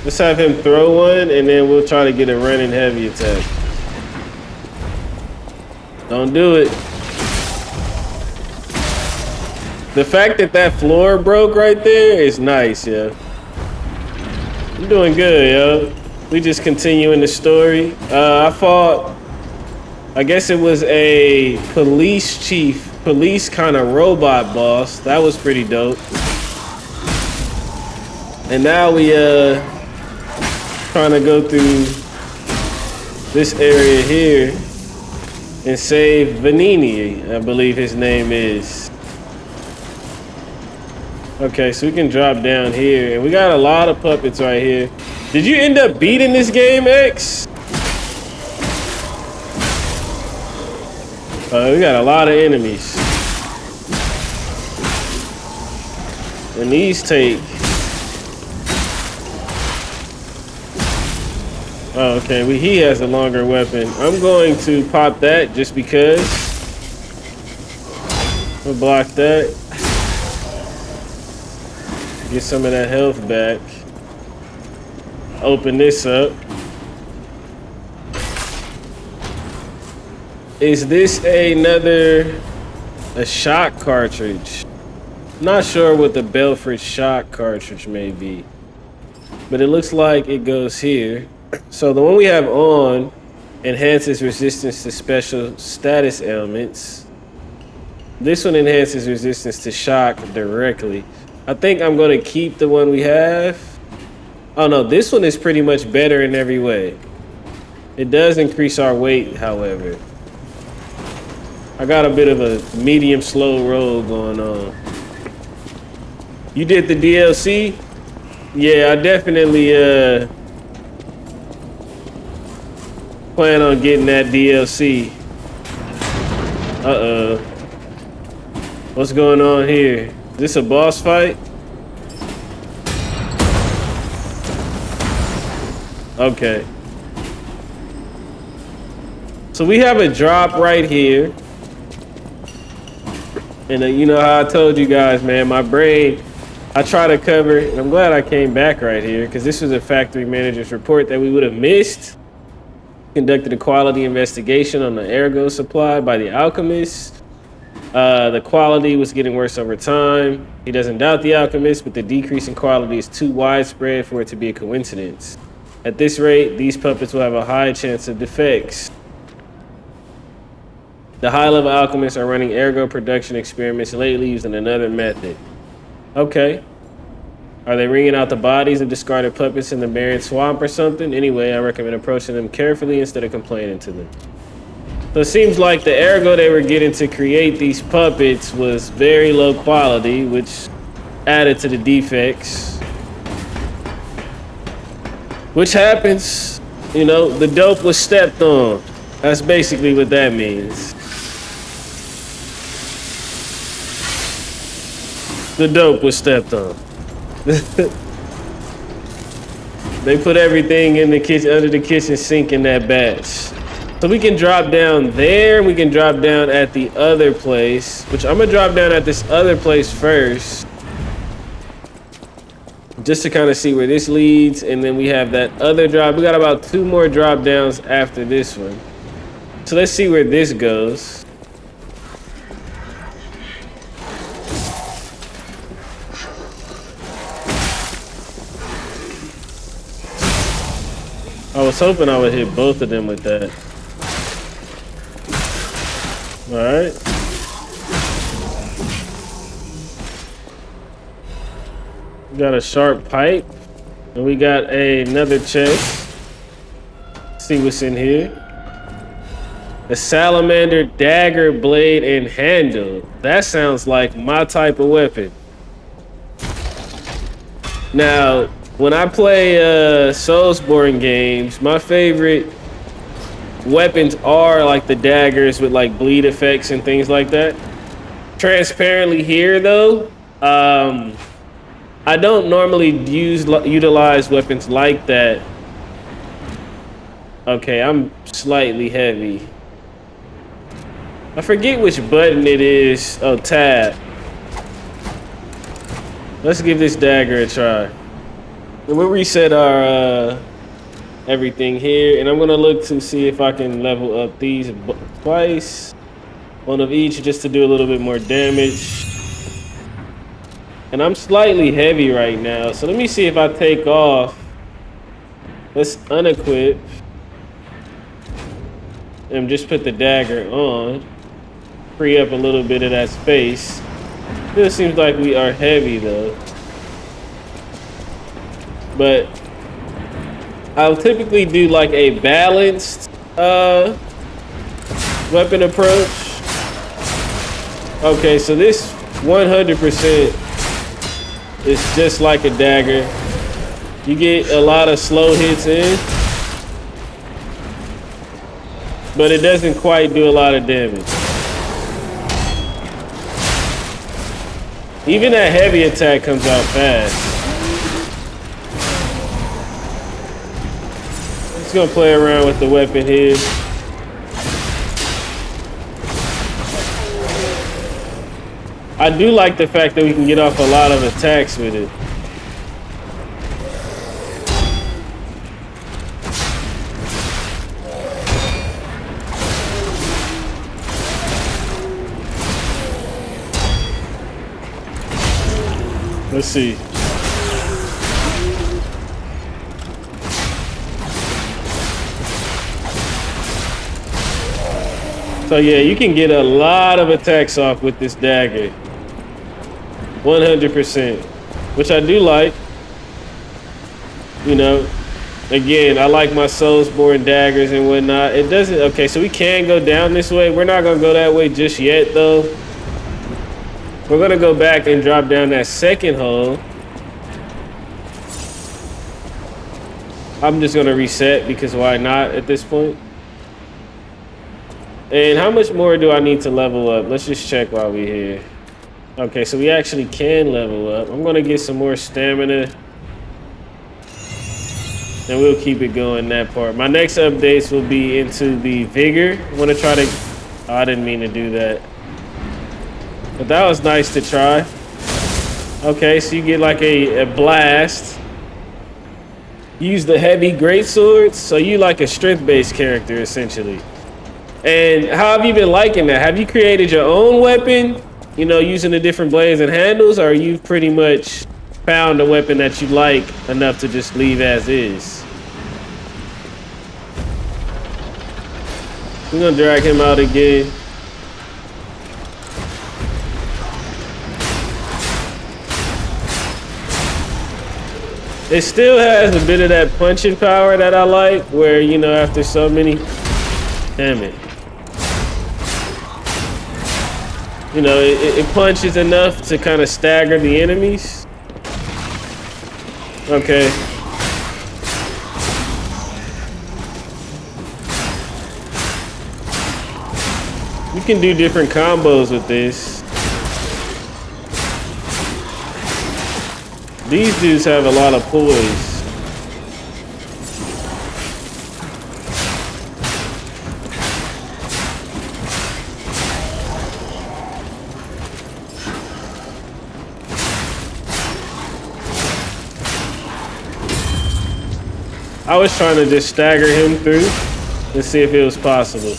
Let's have him throw one, and then we'll try to get a running heavy attack. Don't do it. The fact that that floor broke right there is nice, yo. I'm doing good, yo. We just continuing the story. I fought, I guess it was a police chief, police kind of robot boss. That was pretty dope. And now we trying to go through this area here and save Vanini, I believe his name is. Okay, so we can drop down here, and we got a lot of puppets right here. Did you end up beating this game, X? We got a lot of enemies. And these take... Oh, okay, he has a longer weapon. I'm going to pop that just because. We'll block that. Get some of that health back. Open this up. Is this a shock cartridge? Not sure what the Belford shock cartridge may be, but it looks like it goes here. So the one we have on enhances resistance to special status ailments. This one enhances resistance to shock directly. I think I'm going to keep the one we have. Oh no, this one is pretty much better in every way. It does increase our weight, however. I got a bit of a medium slow roll going on. You did the DLC? Yeah, I definitely plan on getting that DLC. Uh-oh. What's going on here? Is this a boss fight? Okay. So we have a drop right here. And you know how I told you guys, man, my brain, I try to cover, and I'm glad I came back right here because this was a factory manager's report that we would have missed. Conducted a quality investigation on the ergo supply by the alchemist. The quality was getting worse over time. He doesn't doubt the alchemist, but the decrease in quality is too widespread for it to be a coincidence. At this rate, these puppets will have a high chance of defects. The high-level alchemists are running ergo production experiments lately using another method. Okay. Are they wringing out the bodies of discarded puppets in the barren swamp or something? Anyway, I recommend approaching them carefully instead of complaining to them. So it seems like the ergo they were getting to create these puppets was very low quality, which added to the defects. Which happens, you know, the dope was stepped on. That's basically what that means. The dope was stepped on. They put everything in the kitchen, under the kitchen sink in that batch. So we can drop down there. We can drop down at the other place, which I'm gonna drop down at this other place first. Just to kind of see where this leads. And then we have that other drop. We got about 2 more drop downs after this one. So let's see where this goes. I was hoping I would hit both of them with that. Alright. We got a sharp pipe. And we got another chest. Let's see what's in here. A salamander dagger, blade, and handle. That sounds like my type of weapon. Now, when I play Soulsborne games, my favorite weapons are like the daggers with like bleed effects and things like that. Transparently here though, I don't normally utilize weapons like that. Okay, I'm slightly heavy. I forget which button it is. Oh, tab. Let's give this dagger a try. And we'll reset our everything here, and I'm gonna look to see if I can level up these twice, one of each, just to do a little bit more damage. And I'm slightly heavy right now, so let me see if I take off. Let's unequip and just put the dagger on, free up a little bit of that space. Still seems like we are heavy though. But I'll typically do like a balanced weapon approach. Okay, so this 100% is just like a dagger. You get a lot of slow hits in, but it doesn't quite do a lot of damage. Even that heavy attack comes out fast. Just gonna play around with the weapon here. I do like the fact that we can get off a lot of attacks with it. Let's see. So yeah, you can get a lot of attacks off with this dagger. 100%, which I do like. You know, again, I like my Soulsborne daggers and whatnot. It doesn't, okay, so we can go down this way. We're not gonna go that way just yet though. We're gonna go back and drop down that second hole. I'm just gonna reset because why not at this point? And how much more do I need to level up? Let's just check while we're here. Okay, so we actually can level up. I'm gonna get some more stamina. And we'll keep it going that part. My next updates will be into the vigor. I wanna try to, oh, I didn't mean to do that. But that was nice to try. Okay, so you get like a blast. Use the heavy greatswords, so you like a strength-based character essentially. And how have you been liking that? Have you created your own weapon? You know, using the different blades and handles, or you've pretty much found a weapon that you like enough to just leave as is? We're gonna drag him out again. It still has a bit of that punching power that I like, where, you know, after so many, damn it. You know, it punches enough to kind of stagger the enemies. Okay. You can do different combos with this. These dudes have a lot of poise. I was trying to just stagger him through and see if it was possible.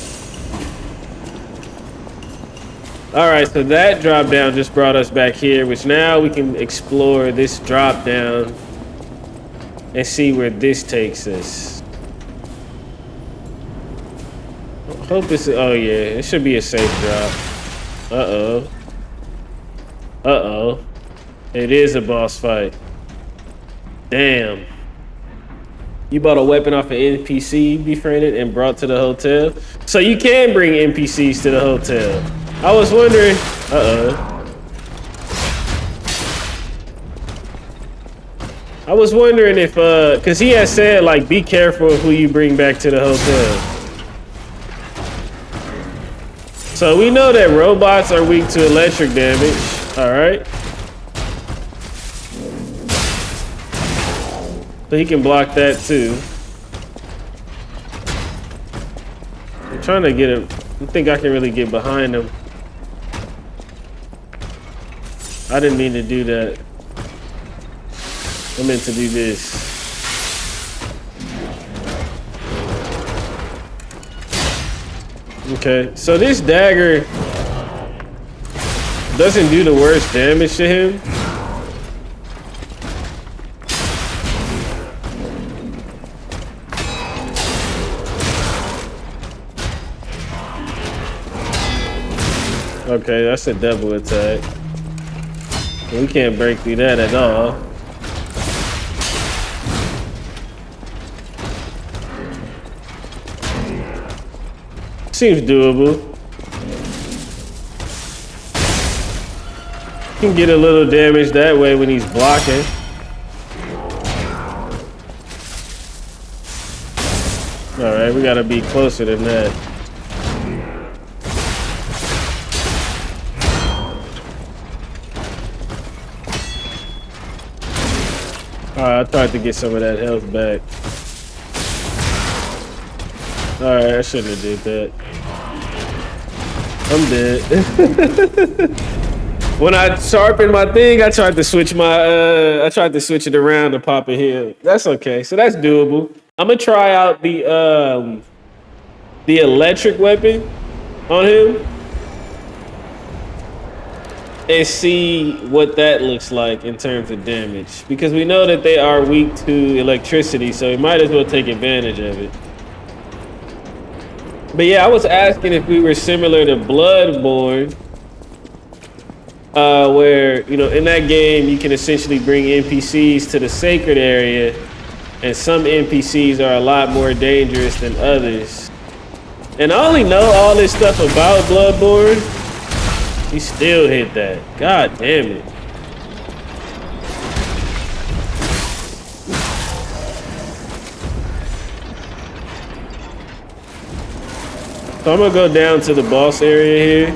All right, so that drop down just brought us back here, which now we can explore this drop down and see where this takes us. Hope it's, oh yeah, it should be a safe drop. Uh-oh. Uh-oh. It is a boss fight. Damn. You bought a weapon off an NPC befriended and brought to the hotel? So you can bring NPCs to the hotel. I was wondering, I was wondering if, cause he had said like, be careful of who you bring back to the hotel. So we know that robots are weak to electric damage, all right? So he can block that too. I'm trying to get him, I think I can really get behind him. I didn't mean to do that. I meant to do this. Okay, so this dagger doesn't do the worst damage to him. Okay, that's a double attack. We can't break through that at all. Seems doable. Can get a little damage that way when he's blocking. All right, we gotta be closer than that. Alright, I tried to get some of that health back. Alright, I shouldn't have did that. I'm dead. When I sharpened my thing, I tried to switch it around to pop a heal. That's okay. So that's doable. I'm gonna try out the electric weapon on him and see what that looks like in terms of damage. Because we know that they are weak to electricity, so we might as well take advantage of it. But yeah, I was asking if we were similar to Bloodborne, where, you know, in that game, you can essentially bring NPCs to the sacred area, and some NPCs are a lot more dangerous than others. And I only know all this stuff about Bloodborne. He still hit that. God damn it. So I'm gonna go down to the boss area here.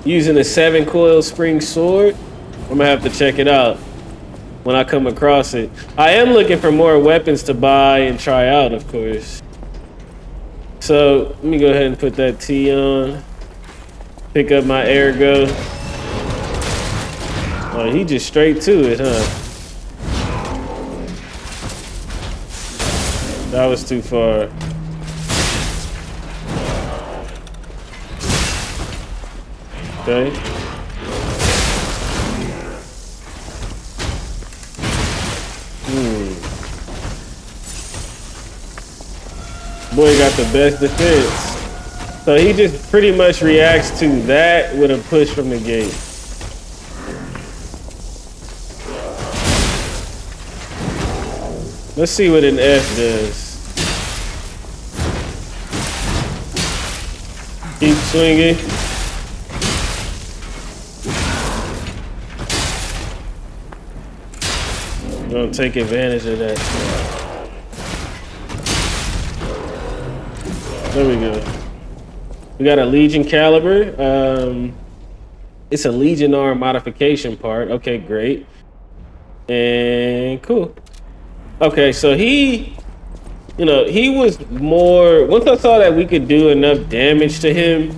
Using a 7-coil spring sword. I'm gonna have to check it out when I come across it. I am looking for more weapons to buy and try out, of course. So let me go ahead and put that T on. Pick up my ergo. Oh, he just straight to it, huh? That was too far. Okay. Boy got the best defense. So he just pretty much reacts to that with a push from the gate. Let's see what an F does. Keep swinging. We're gonna take advantage of that. There we go. We got a Legion caliber. It's a Legion arm modification part. Okay, great. And cool. Okay, so he was more, once I saw that we could do enough damage to him,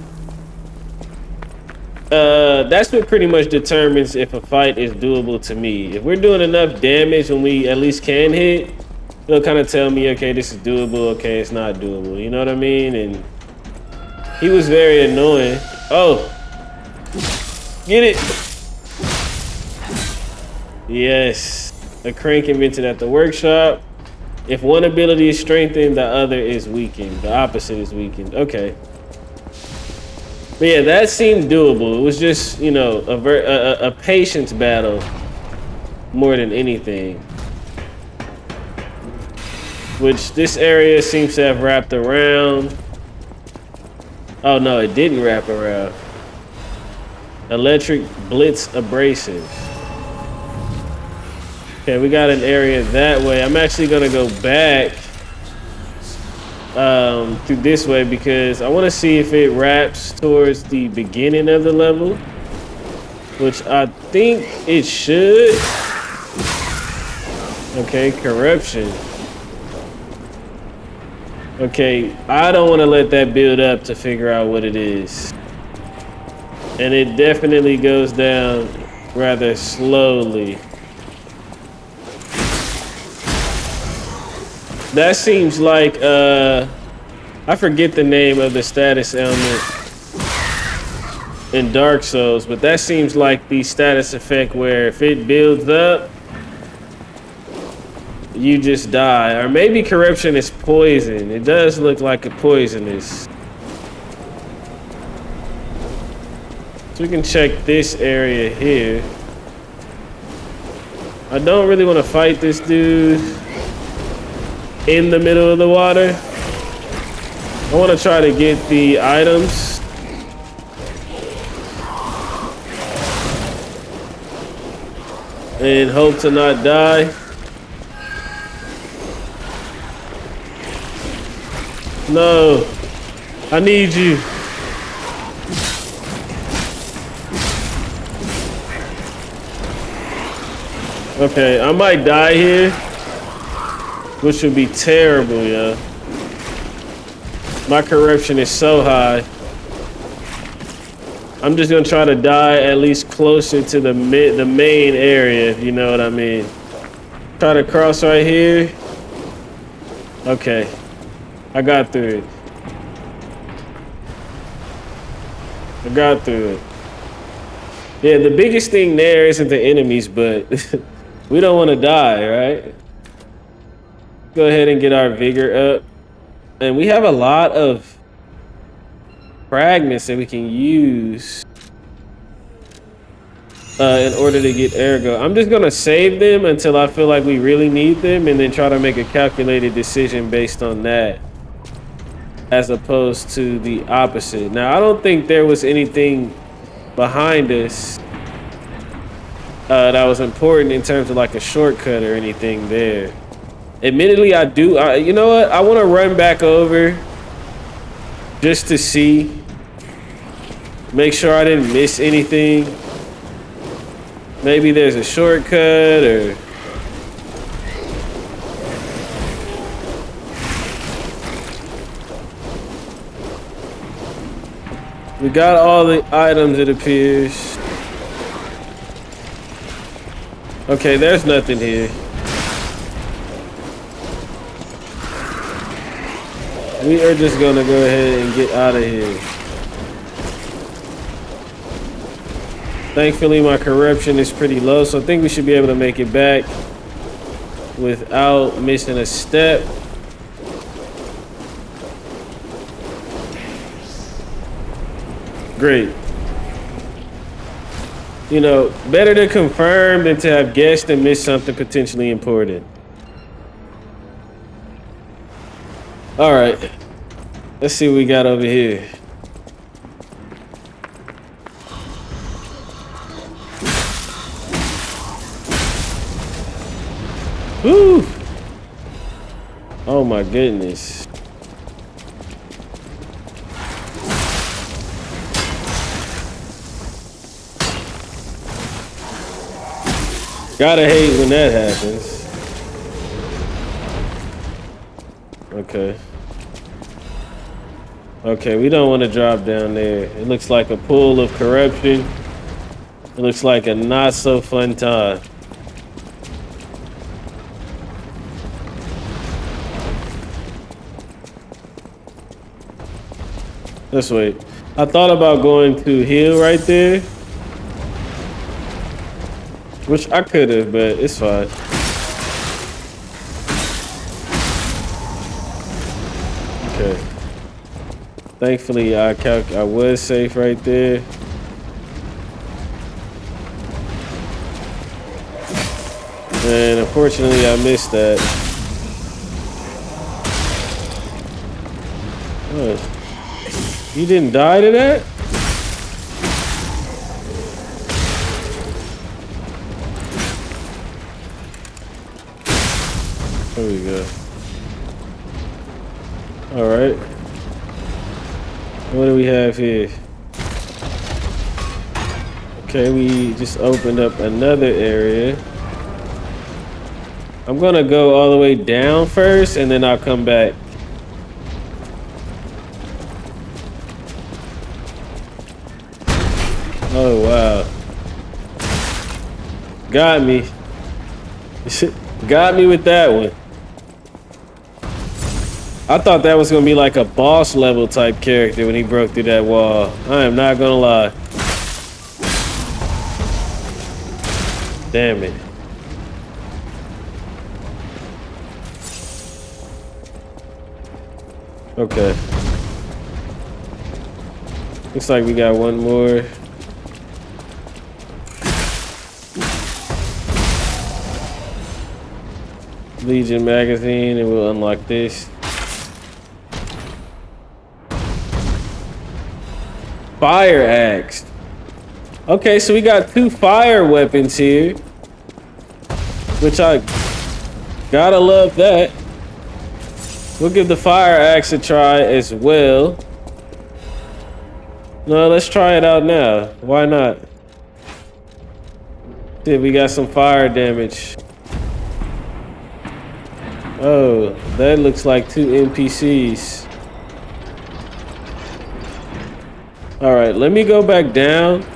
that's what pretty much determines if a fight is doable to me. If we're doing enough damage when we at least can hit, it'll kind of tell me, okay, this is doable, okay, it's not doable. You know what I mean? And he was very annoying. Oh, get it. Yes. A crank invented at the workshop. If one ability is strengthened, the other is weakened. The opposite is weakened. Okay. But yeah, that seemed doable. It was just, you know, a patience battle more than anything. Which this area seems to have wrapped around. Oh no, it didn't wrap around. Electric Blitz Abrasive. Okay, we got an area that way. I'm actually gonna go back through this way because I want to see if it wraps towards the beginning of the level, which I think it should. Okay, corruption. Okay, I don't want to let that build up to figure out what it is. And it definitely goes down rather slowly. That seems like, I forget the name of the status element in Dark Souls, but that seems like the status effect where if it builds up, you just die. Or maybe corruption is poison. It does look like a poisonous. So we can check this area here. I don't really want to fight this dude in the middle of the water. I want to try to get the items. And hope to not die. No, I need you. Okay, I might die here, which would be terrible, yeah. My corruption is so high. I'm just gonna try to die at least closer to the main area, if you know what I mean. Try to cross right here. Okay, I got through it. I got through it. Yeah, the biggest thing there isn't the enemies, but we don't want to die, right? Go ahead and get our vigor up. And we have a lot of fragments that we can use in order to get ergo. I'm just gonna save them until I feel like we really need them, and then try to make a calculated decision based on that, as opposed to the opposite. Now, I don't think there was anything behind us that was important in terms of like a shortcut or anything there. Admittedly, I do. You know what? I want to run back over just to see. Make sure I didn't miss anything. Maybe there's a shortcut or... We got all the items, it appears. Okay, there's nothing here. We are just gonna go ahead and get out of here. Thankfully, my corruption is pretty low, so I think we should be able to make it back without missing a step. Great. You know, better to confirm than to have guessed and missed something potentially important. All right. Let's see what we got over here. Woo! Oh my goodness. Gotta hate when that happens. Okay. Okay, we don't want to drop down there. It looks like a pool of corruption. It looks like a not so fun time. Let's wait. I thought about going to heal right there, which I could have, but it's fine. Okay. Thankfully, I was safe right there. And unfortunately, I missed that. What? You didn't die to that? There we go. All right. What do we have here? Okay, we just opened up another area. I'm gonna go all the way down first, and then I'll come back. Oh, wow. Got me. Got me with that one. I thought that was going to be like a boss level type character when he broke through that wall. I am not going to lie. Damn it. Okay. Looks like we got one more. Legion magazine, and we'll unlock this. Fire axe. Okay, so we got 2 fire weapons here, which I gotta love that. We'll give the fire axe a try as well. No, let's try it out now. Why not? See, we got some fire damage. Oh, that looks like 2 NPCs. All right, let me go back down.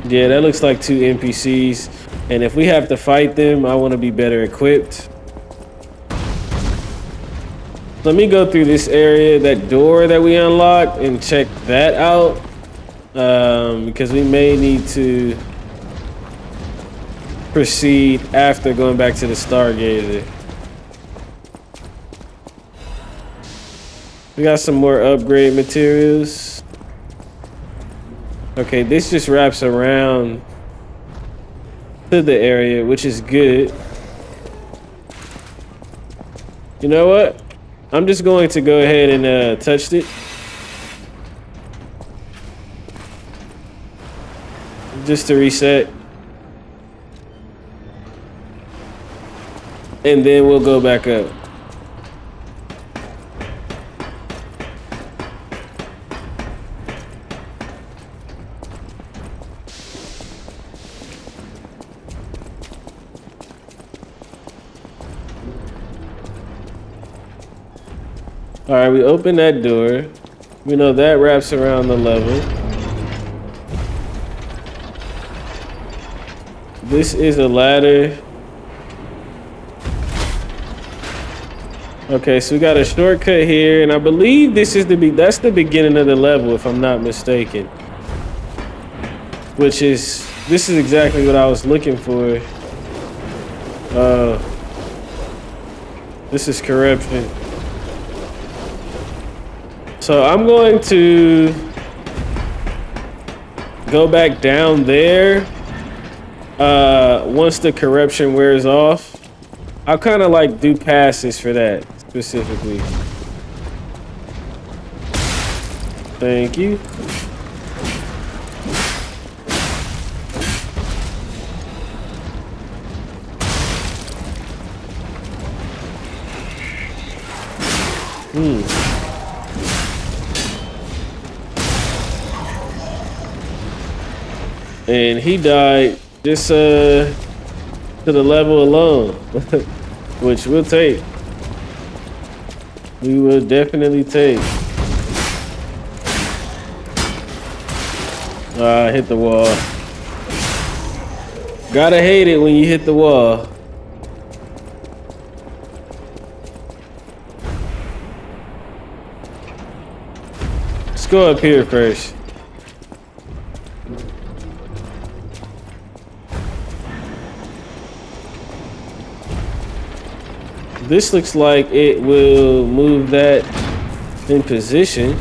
Yeah, that looks like 2 NPCs. And if we have to fight them, I want to be better equipped. Let me go through this area, that door that we unlocked, and check that out. Because we may need to proceed after going back to the Stargazer. We got some more upgrade materials. Okay, this just wraps around to the area, which is good. You know what? I'm just going to go ahead and touch it. Just to reset. And then we'll go back up. All right, we open that door. We know that wraps around the level. This is a ladder. Okay, so we got a shortcut here, and I believe this is that's the beginning of the level, if I'm not mistaken. This is exactly what I was looking for. This is corruption. So I'm going to go back down there once the corruption wears off. I'll kind of like do passes for that specifically. Thank you. And he died just to the level alone, which we'll take. We will definitely take. I hit the wall. Gotta hate it when you hit the wall. Let's go up here first. This looks like it will move that in position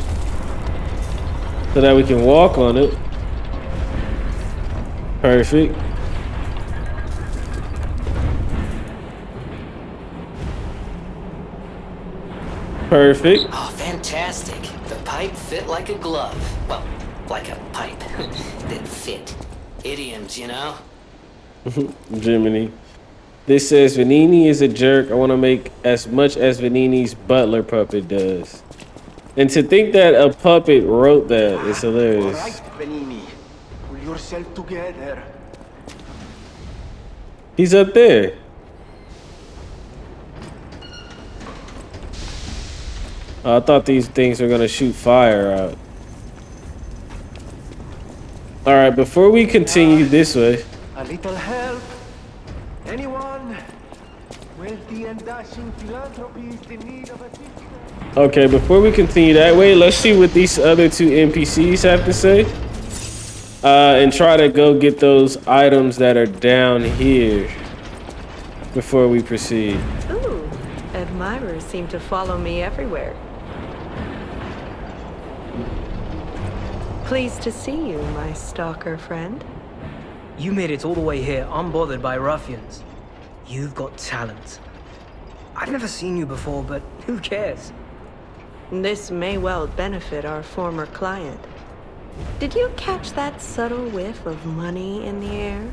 so that we can walk on it. Perfect. Perfect. Oh, fantastic. The pipe fit like a glove. Well, like a pipe that fit. Idioms, you know? Jiminy. This says Vanini is a jerk. I want to make as much as Vanini's butler puppet does. And to think that a puppet wrote that is hilarious. All right, Vanini. Pull yourself together. He's up there. I thought these things were gonna shoot fire out. All right, before we continue this way. A little help. Anyone? Wealthy and dashing philanthropy is in need of assistance. Okay, before we continue that way, let's see what these other 2 NPCs have to say. And try to go get those items that are down here before we proceed. Ooh, admirers seem to follow me everywhere. Pleased to see you, my stalker friend. You made it all the way here unbothered by ruffians. You've got talent. I've never seen you before, but who cares? This may well benefit our former client. Did you catch that subtle whiff of money in the air?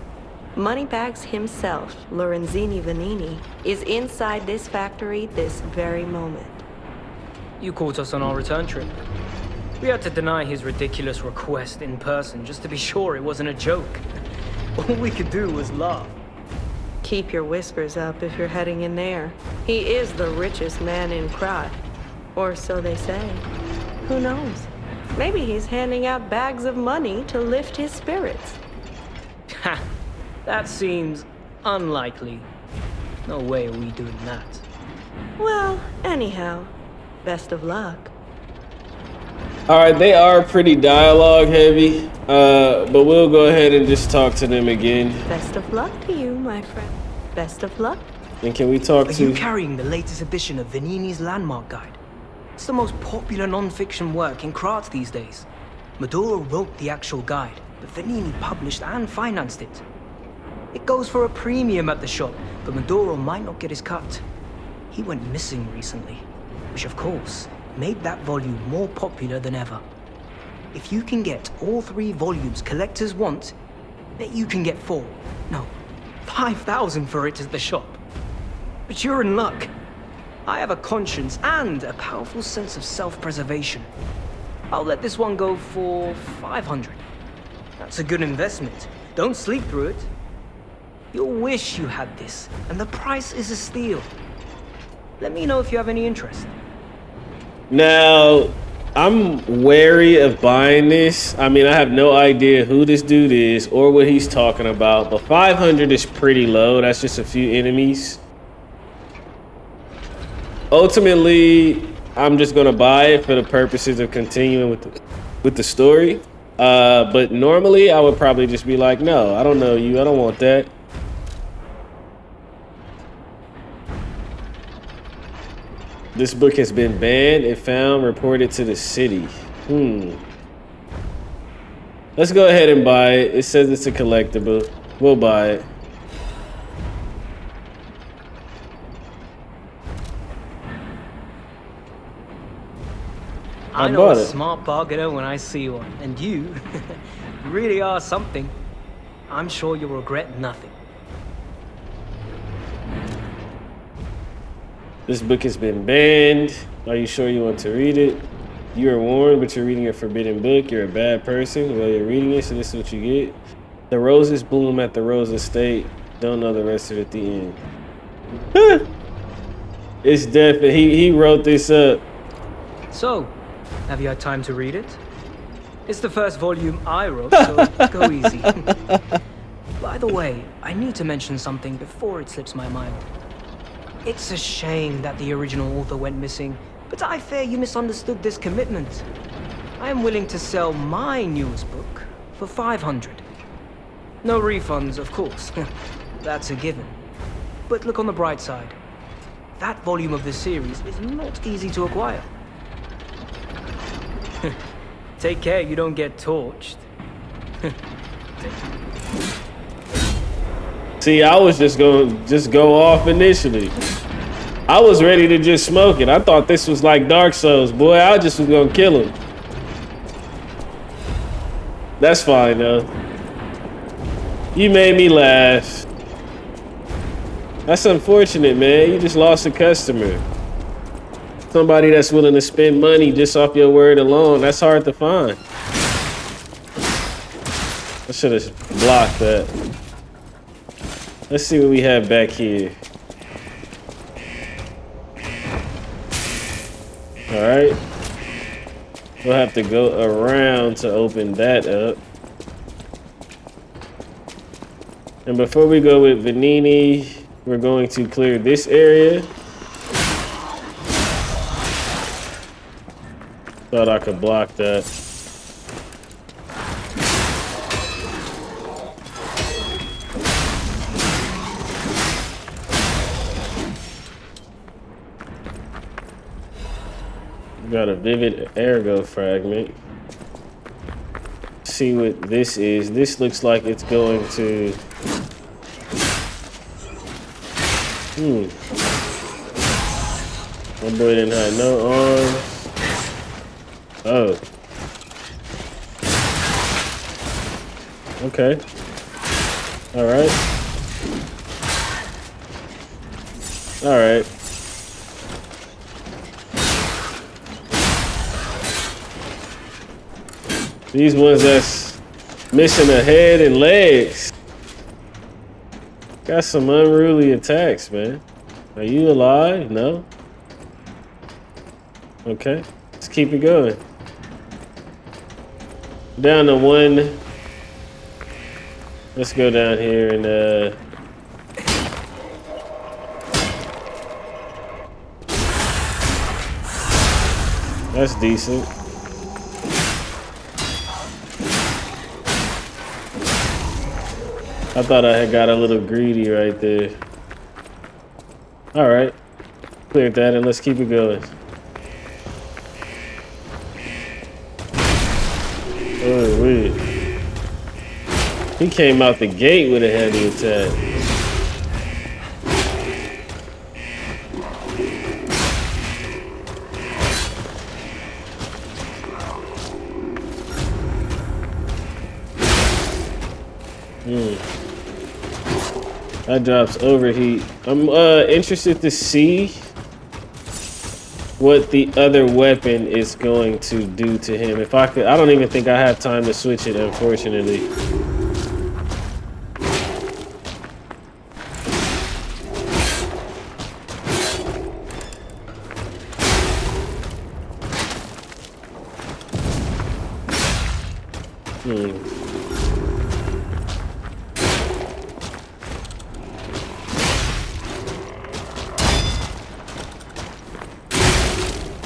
Moneybags himself, Lorenzini Vanini, is inside this factory this very moment. You caught us on our return trip. We had to deny his ridiculous request in person just to be sure it wasn't a joke. All we could do was laugh. Keep your whiskers up if you're heading in there. He is the richest man in Krat. Or so they say. Who knows? Maybe he's handing out bags of money to lift his spirits. Ha! That seems unlikely. No way are we doing that. Well, anyhow, best of luck. All right, they are pretty dialogue heavy, but we'll go ahead and just talk to them again. Best of luck to you, my friend. Best of luck. And can we talk Are to... you carrying the latest edition of Venini's Landmark Guide? It's the most popular non-fiction work in Krat these days. Maduro wrote the actual guide, but Venini published and financed it. It goes for a premium at the shop, but Maduro might not get his cut. He went missing recently, which of course made that volume more popular than ever. If you can get all 3 volumes collectors want, bet you can get 4. No, 5,000 for it at the shop. But you're in luck. I have a conscience and a powerful sense of self-preservation. I'll let this one go for 500. That's a good investment. Don't sleep through it. You'll wish you had this, and the price is a steal. Let me know if you have any interest. Now, I'm wary of buying this. I mean, I have no idea who this dude is or what he's talking about, but 500 is pretty low. That's just a few enemies. Ultimately, I'm just gonna buy it for the purposes of continuing with the story. But normally, I would probably just be like, no, I don't know you. I don't want that. This book has been banned and found reported to the city. Let's go ahead and buy it. It says it's a collectible. We'll buy it. I know a smart bargainer when I see one, and you really are something. I'm sure you'll regret nothing. This book has been banned. Are you sure you want to read it? You are warned, but you're reading a forbidden book. You're a bad person. Well, you're reading it, so this is what you get. The roses bloom at the Rose Estate. Don't know the rest of it at the end. It's definitely, he wrote this up. So, have you had time to read it? It's the first volume I wrote, so go easy. By the way, I need to mention something before it slips my mind. It's a shame that the original author went missing, but I fear you misunderstood this commitment. I am willing to sell my newest book for 500. No refunds, of course. That's a given. But look on the bright side. That volume of the series is not easy to acquire. Take care you don't get torched. See, I was just going to go off initially. I was ready to just smoke it. I thought this was like Dark Souls. Boy, I just was going to kill him. That's fine, though. You made me laugh. That's unfortunate, man. You just lost a customer. Somebody that's willing to spend money just off your word alone. That's hard to find. I should have blocked that. Let's see what we have back here. All right. We'll have to go around to open that up. And before we go with Venini, we're going to clear this area. Thought I could block that. Got a vivid ergo fragment. See what this is. This looks like it's going to... My boy didn't have no arms. Oh. Okay. All right. All right. These ones that's missing a head and legs. Got some unruly attacks, man. Are you alive? No? Okay. Let's keep it going. Down to one. Let's go down here and that's decent. I thought I had got a little greedy right there. All right. Cleared that and let's keep it going. Oh, wait. He came out the gate with a heavy attack. That drops overheat. I'm interested to see what the other weapon is going to do to him. If I could, I don't even think I have time to switch it, unfortunately.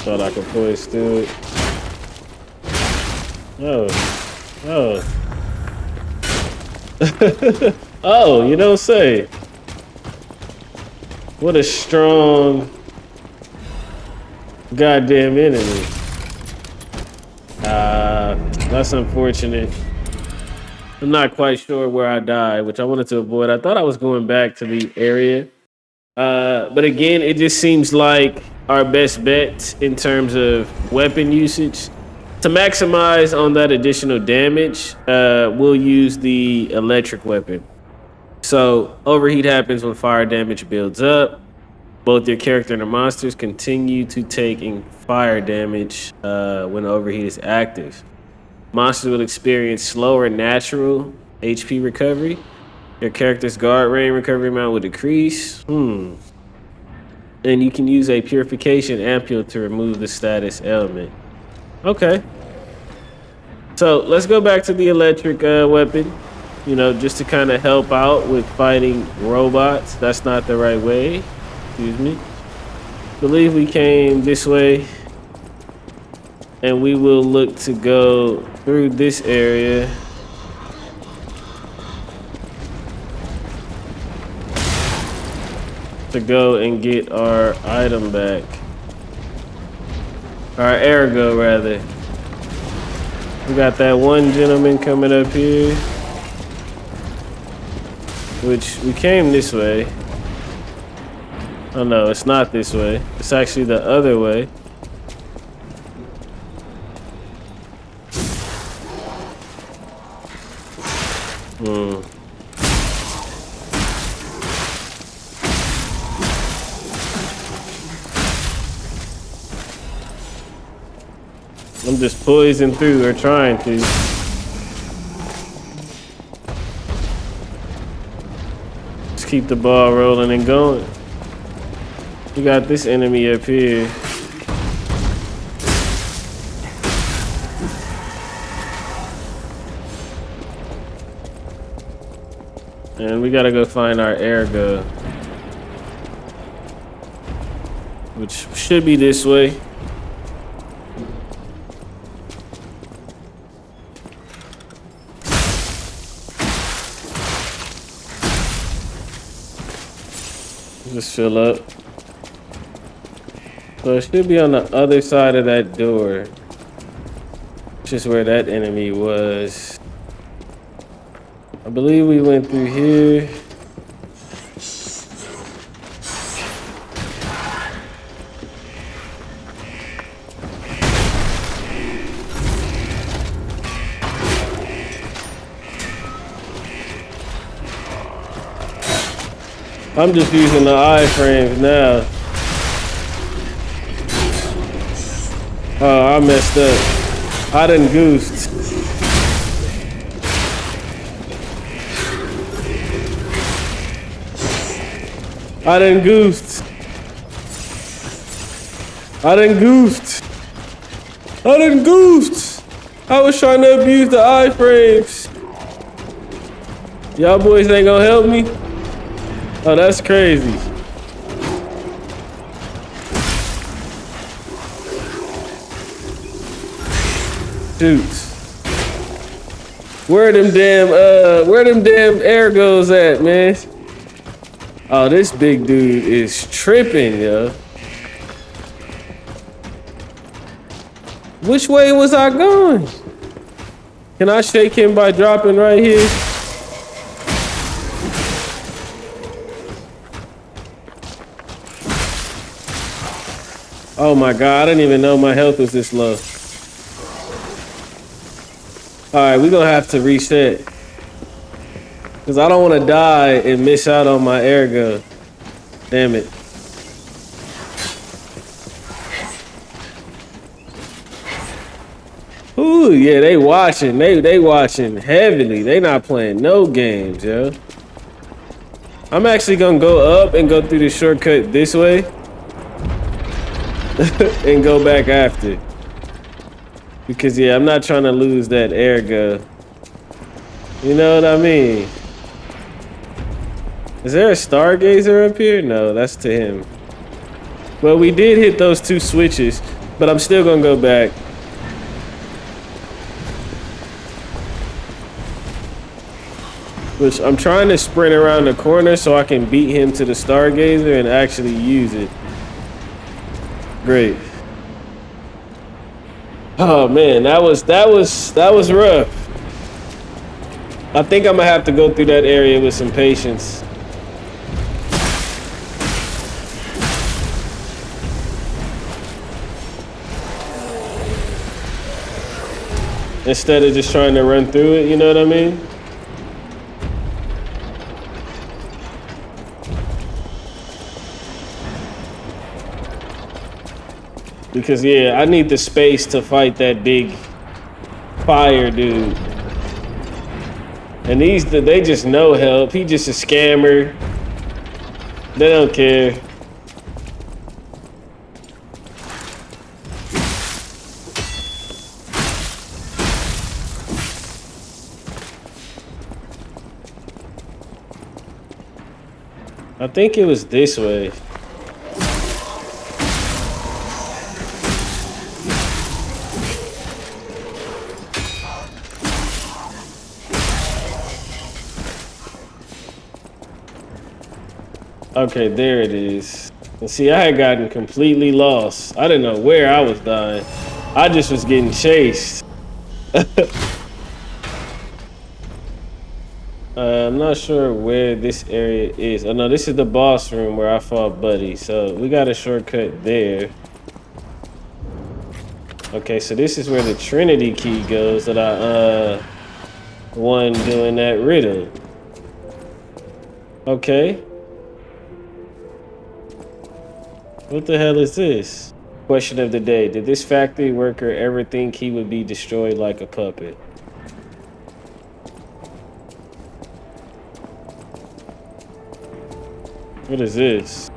Thought I could push through it. Oh. Oh, you don't say. What a strong goddamn enemy. That's unfortunate. I'm not quite sure where I died, which I wanted to avoid. I thought I was going back to the area. But again, it just seems like our best bet in terms of weapon usage. To maximize on that additional damage, we'll use the electric weapon. So overheat happens when fire damage builds up. Both your character and the monsters continue to take fire damage when overheat is active. Monsters will experience slower natural HP recovery. Your character's guard range recovery amount will decrease. And you can use a purification ampule to remove the status element. Okay. So let's go back to the electric weapon. You know, just to kind of help out with fighting robots. That's not the right way. Excuse me. Believe we came this way. And we will look to go through this area. To go and get our item back. Our ergo, rather. We got that one gentleman coming up here. Which we came this way. Oh no, it's not this way. It's actually the other way. I'm just poising through, or trying to. Just keep the ball rolling and going. We got this enemy up here. And we gotta go find our ergo. Which should be this way. Just fill up. So it should be on the other side of that door. Which is where that enemy was. I believe we went through here. I'm just using the iframes now. Oh, I messed up. I done goosed. I done goofed. I done goofed. I done goofed. I was trying to abuse the iframes. Y'all boys ain't gonna help me? Oh, that's crazy. Shoot. Where them damn ergos at, man? Oh, this big dude is tripping, yo. Which way was I going? Can I shake him by dropping right here? Oh my God, I didn't even know my health was this low. All right, we're gonna have to reset. Cause I don't wanna die and miss out on my ergo. Damn it. Ooh, yeah, they watching. They watching heavily. They not playing no games, yo. I'm actually gonna go up and go through the shortcut this way. And go back after. Because yeah, I'm not trying to lose that ergo. You know what I mean? Is there a stargazer up here? No, that's to him. Well, we did hit those 2 switches, but I'm still gonna go back. Which I'm trying to sprint around the corner so I can beat him to the stargazer and actually use it. Great. Oh man, that was rough. I think I'm gonna have to go through that area with some patience. Instead of just trying to run through it, you know what I mean? Because yeah, I need the space to fight that big fire dude. And they just no help. He just a scammer. They don't care. I think it was this way. Okay, there it is. And see, I had gotten completely lost. I didn't know where I was dying. I just was getting chased. I'm not sure where this area is. Oh no, this is the boss room where I fought Buddy. So we got a shortcut there. Okay, so this is where the Trinity key goes that I won doing that riddle. Okay. What the hell is this? Question of the day. Did this factory worker ever think he would be destroyed like a puppet? What is this?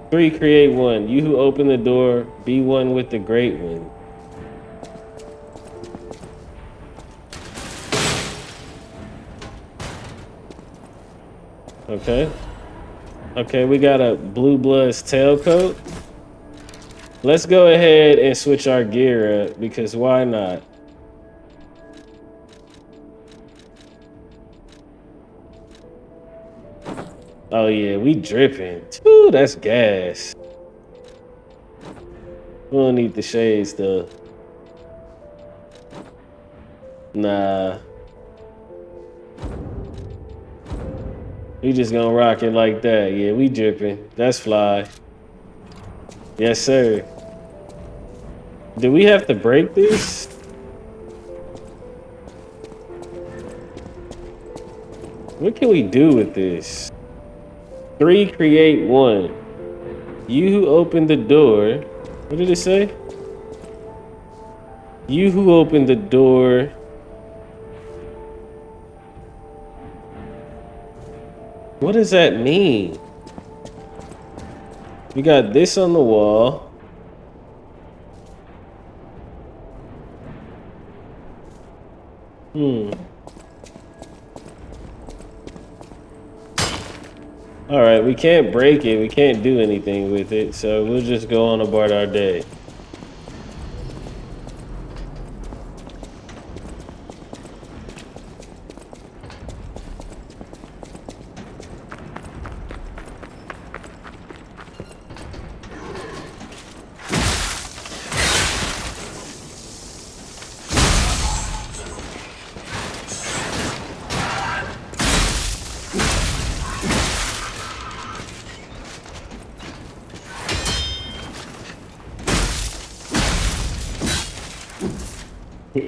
3 create 1. You who open the door, be one with the great one. Okay. Okay, we got a Blue Blood's tailcoat. Let's go ahead and switch our gear up because why not? Oh yeah, we dripping. Ooh, that's gas. We don't need the shades though. Nah. We just gonna rock it like that. Yeah, we dripping. That's fly. Yes, sir. Do we have to break this? What can we do with this? 3 create 1. You who opened the door. What did it say? You who opened the door. What does that mean? We got this on the wall. All right, we can't break it. We can't do anything with it. So we'll just go on about our day.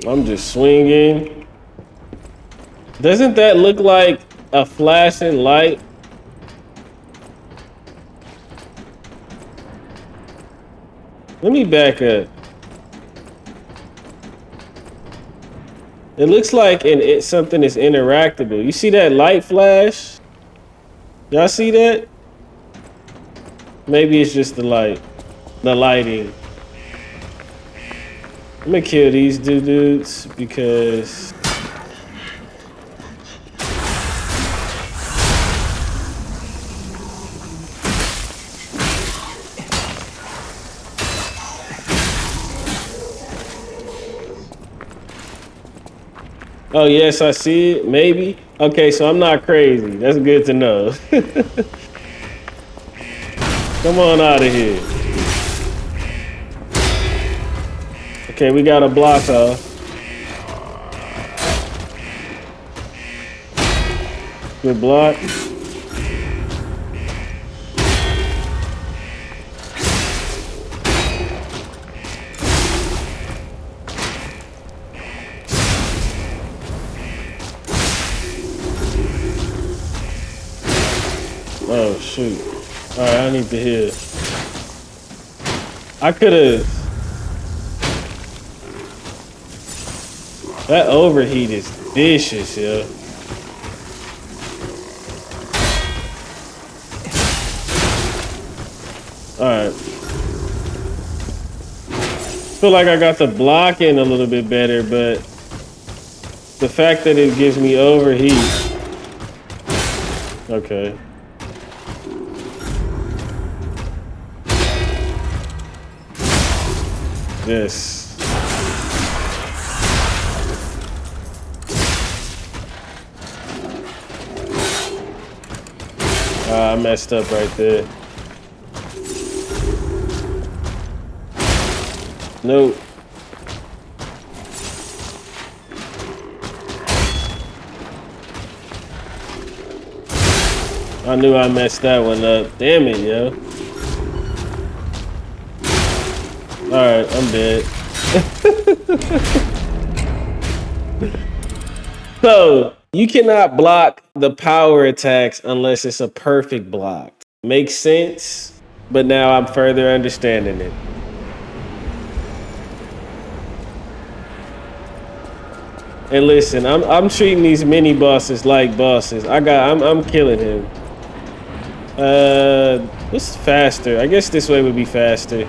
I'm just swinging. Doesn't that look like a flashing light? Let me back up. It looks like something is interactable. You see that light flash? Y'all see that? Maybe it's just the lighting. I'm gonna kill these dudes because oh yes, I see it. Maybe. Okay, so I'm not crazy. That's good to know. Come on out of here. Okay, we got a block off. Good block. Oh shoot. Alright, I need to heal. I could've. That overheat is vicious, yo. Alright. Feel like I got the block in a little bit better, but the fact that it gives me overheat. Okay. Yes. I messed up right there. Nope. I knew I messed that one up. Damn it, yo. Alright, I'm dead. So, you cannot block the power attacks unless it's a perfect block. Makes sense, but now I'm further understanding it. And listen, I'm treating these mini bosses like bosses. I'm killing him. What's faster? I guess this way would be faster.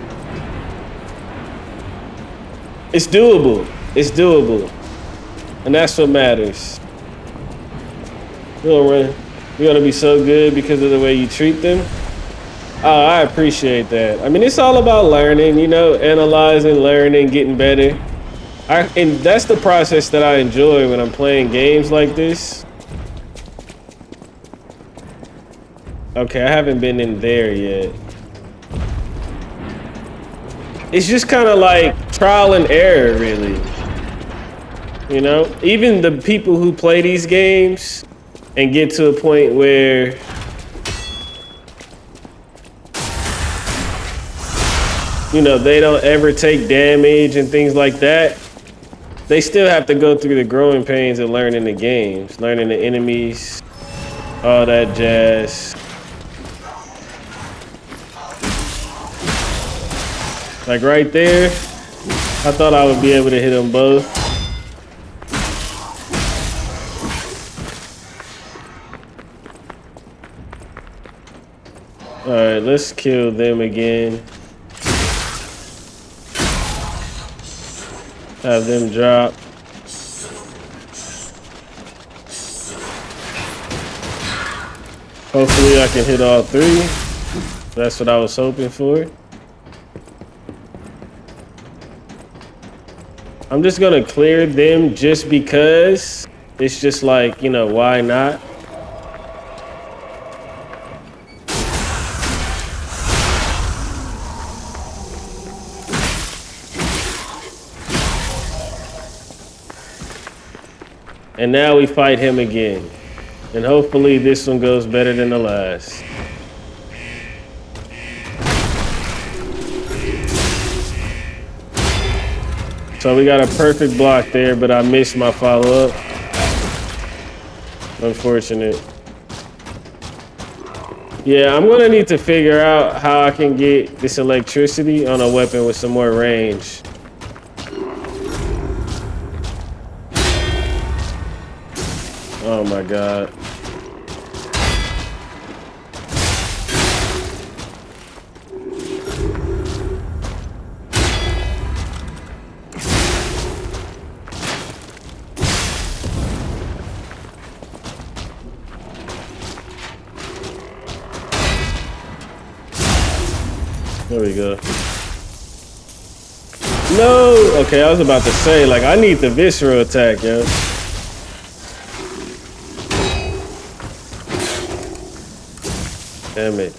It's doable. It's doable. And that's what matters. You're gonna be so good because of the way you treat them. Oh, I appreciate that. I mean, it's all about learning, you know, analyzing, learning, getting better. And that's the process that I enjoy when I'm playing games like this. Okay, I haven't been in there yet. It's just kind of like trial and error, really. You know, even the people who play these games and get to a point where you know, they don't ever take damage and things like that. They still have to go through the growing pains of learning the games, learning the enemies, all that jazz. Like right there, I thought I would be able to hit them both. All right, let's kill them again. Have them drop. Hopefully I can hit all three. That's what I was hoping for. I'm just gonna clear them just because it's just like, you know, why not? And now we fight him again. And hopefully this one goes better than the last. So we got a perfect block there, but I missed my follow-up. Unfortunate. Yeah, I'm gonna need to figure out how I can get this electricity on a weapon with some more range. Oh my God. There we go. No! Okay, I was about to say, like, I need the visceral attack, yo. Damn it.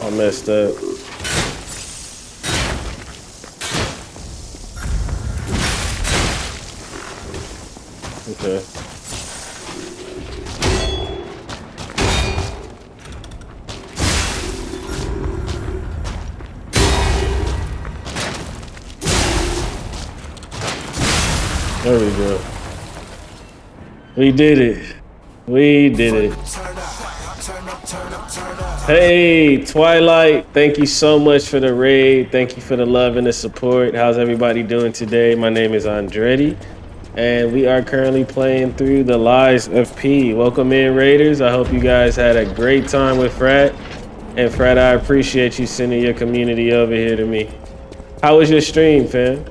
I messed up. Okay. There we go. We did it. We did it. Hey, Twilight, thank you so much for the raid. Thank you for the love and the support. How's everybody doing today? My name is Andretti, and we are currently playing through The Lies of P. Welcome in, Raiders. I hope you guys had a great time with Frat. And Frat, I appreciate you sending your community over here to me. How was your stream, fam?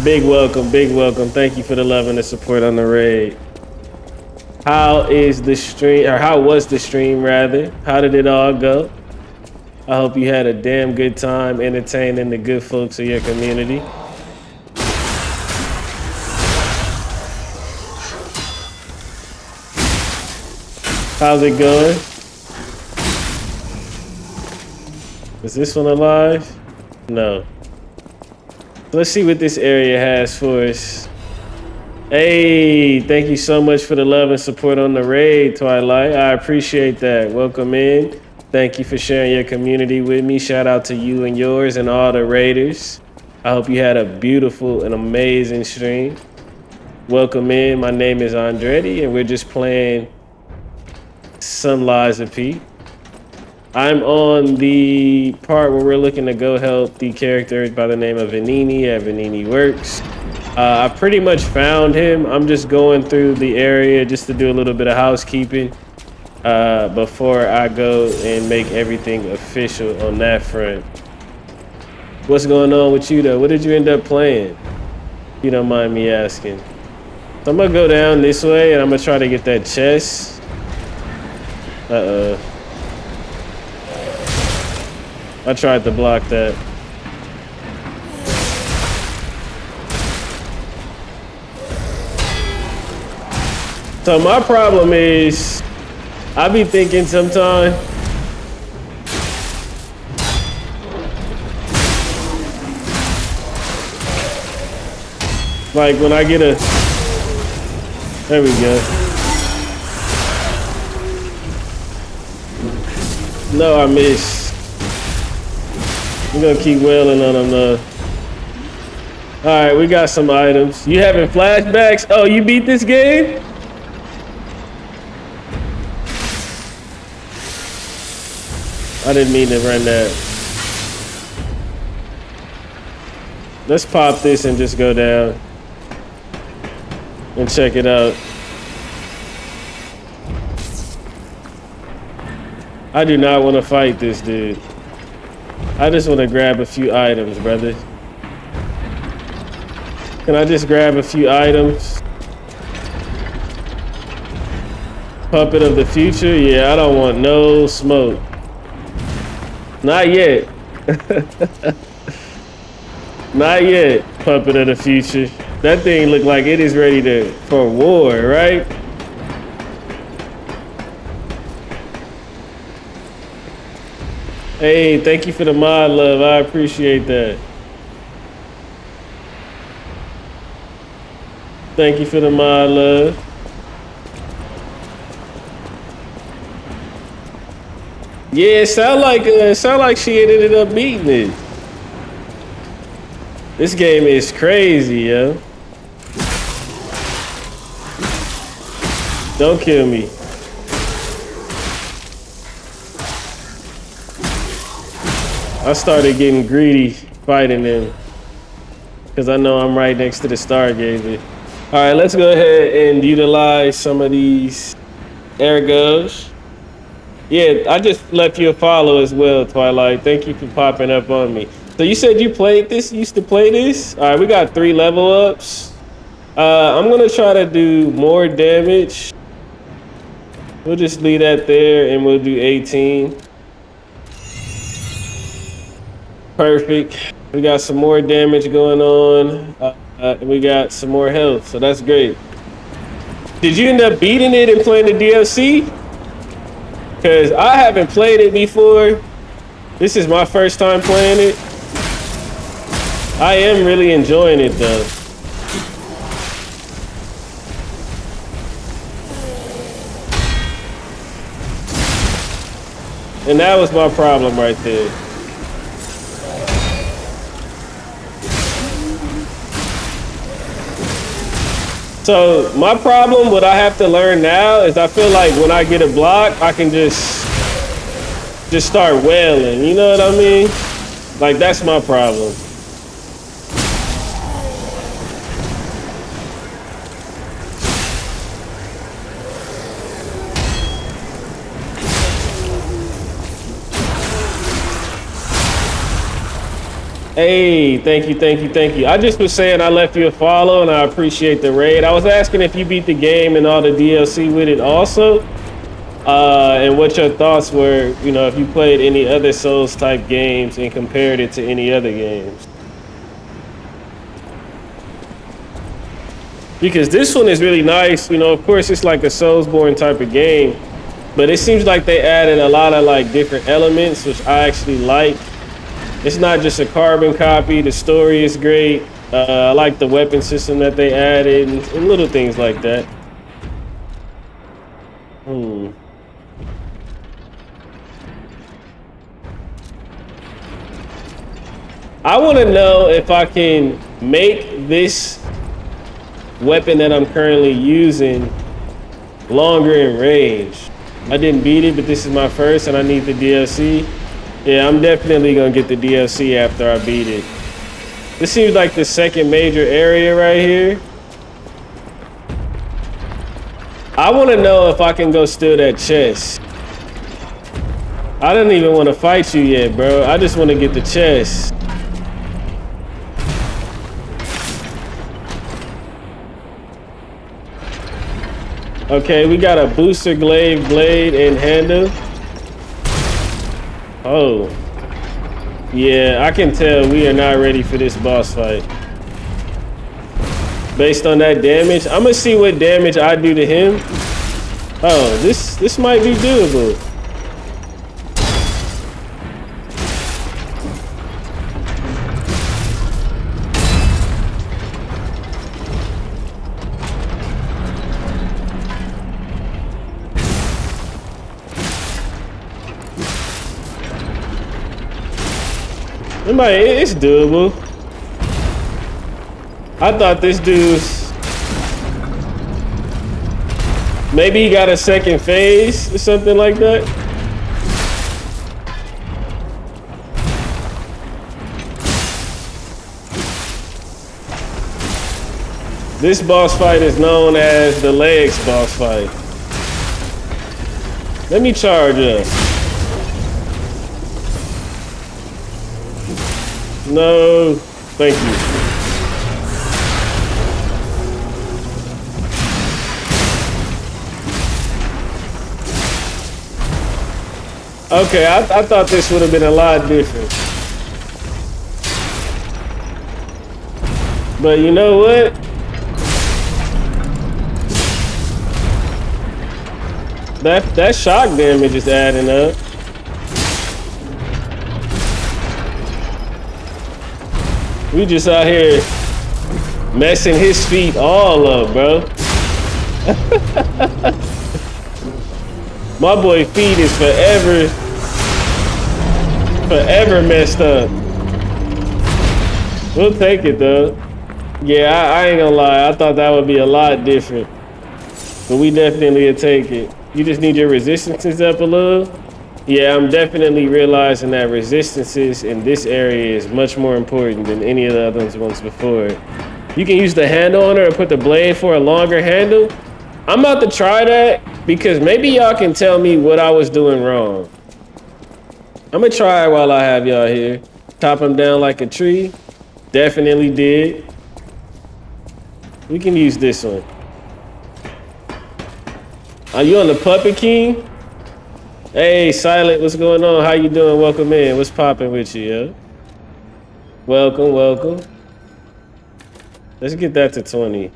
Big welcome, big welcome. Thank you for the love and the support on the raid. How is the stream, or how was the stream rather? How did it all go? I hope you had a damn good time entertaining the good folks of your community. How's it going? Is this one alive? No. Let's see what this area has for us. Hey, thank you so much for the love and support on the raid, Twilight. I appreciate that. Welcome in. Thank you for sharing your community with me. Shout out to you and yours and all the raiders. I hope you had a beautiful and amazing stream. Welcome in. My name is Andretti, and we're just playing some Lies of P. I'm on the part where we're looking to go help the character by the name of Vanini at Vanini Works. I pretty much found him. I'm just going through the area just to do a little bit of housekeeping before I go and make everything official on that front. What's going on with you though? What did you end up playing? If you don't mind me asking. So I'm gonna go down this way and I'm gonna try to get that chest. I tried to block that. So my problem is, I be thinking sometimes, like when I get a, there we go. No, I missed. We're gonna keep wailing on them though. All right, we got some items. You having flashbacks? Oh, you beat this game? I didn't mean to run that. Let's pop this and just go down and check it out. I do not want to fight this dude. I just want to grab a few items, brother. Can I just grab a few items? Puppet of the future? Yeah, I don't want no smoke. Not yet. Not yet, puppet of the future. That thing look like it is ready for war, right? Hey, thank you for the mod, love. I appreciate that. Thank you for the mod, love. Yeah, it sound like she ended up beating it. This game is crazy, yo. Don't kill me. I started getting greedy fighting them because I know I'm right next to the Stargazer. All right, let's go ahead and utilize some of these ergos. Yeah, I just left you a follow as well, Twilight. Thank you for popping up on me. So you said you played this, used to play this? All right, we got 3 level ups. I'm gonna try to do more damage. We'll just leave that there and we'll do 18. Perfect. We got some more damage going on. And we got some more health, so that's great. Did you end up beating it and playing the DLC? Because I haven't played it before. This is my first time playing it. I am really enjoying it though. And that was my problem right there. So my problem, what I have to learn now is I feel like when I get a block, I can just start wailing. You know what I mean? Like that's my problem. Hey, thank you, thank you, thank you. I just was saying I left you a follow and I appreciate the raid. I was asking if you beat the game and all the DLC with it also. And what your thoughts were, you know, if you played any other Souls type games and compared it to any other games. Because this one is really nice, you know, of course it's like a Soulsborne type of game, but it seems like they added a lot of like different elements, which I actually like. It's not just a carbon copy. The story is great. I like the weapon system that they added and little things like that. I want to know if I can make this weapon that I'm currently using longer in range. I didn't beat it, but this is my first and I need the DLC. Yeah, I'm definitely gonna get the DLC after I beat it. This seems like the second major area right here. I wanna know if I can go steal that chest. I don't even wanna fight you yet, bro. I just wanna get the chest. Okay, we got a booster glaive blade and handle. Oh, yeah, I can tell we are not ready for this boss fight. Based on that damage, I'm gonna see what damage I do to him. Oh, this might be doable. It's doable. I thought this dude's maybe he got a second phase or something like that. This boss fight is known as the legs boss fight. Let me charge up. No, thank you. Okay, I thought this would have been a lot different. But you know what? That shock damage is adding up. We just out here messing his feet all up, bro. My boy feet is forever messed up. We'll take it though. Yeah, I ain't gonna lie. I thought that would be a lot different. But we definitely will take it. You just need your resistances up a little. Yeah, I'm definitely realizing that resistances in this area is much more important than any of the other ones before. You can use the handle on her and put the blade for a longer handle. I'm about to try that because maybe y'all can tell me what I was doing wrong. I'm gonna try it while I have y'all here. Chop him down like a tree. Definitely did. We can use this one. Are you on the Puppet King? Hey, Silent, what's going on? How you doing? Welcome in. What's popping with you, yo? Welcome, welcome. Let's get that to 20.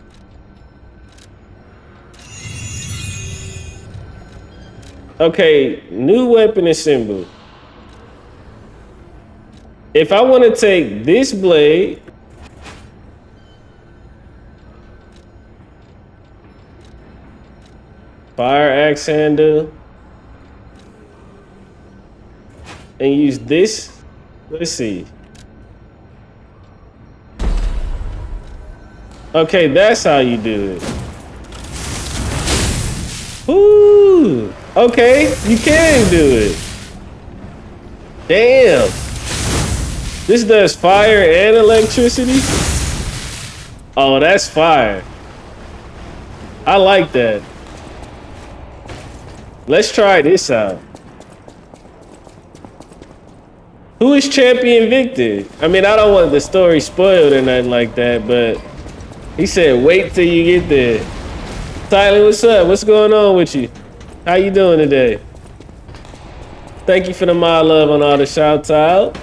Okay, new weapon assembled. If I want to take this blade, fire axe handle, and use this, let's see. Okay, that's how you do it. Ooh, okay, you can do it. Damn. This does fire and electricity? Oh, that's fire. I like that. Let's try this out. Who is Champion Victor? I mean, I don't want the story spoiled or nothing like that, but he said, wait till you get there. Tyler, what's up? What's going on with you? How you doing today? Thank you for the mod love on all the shouts out.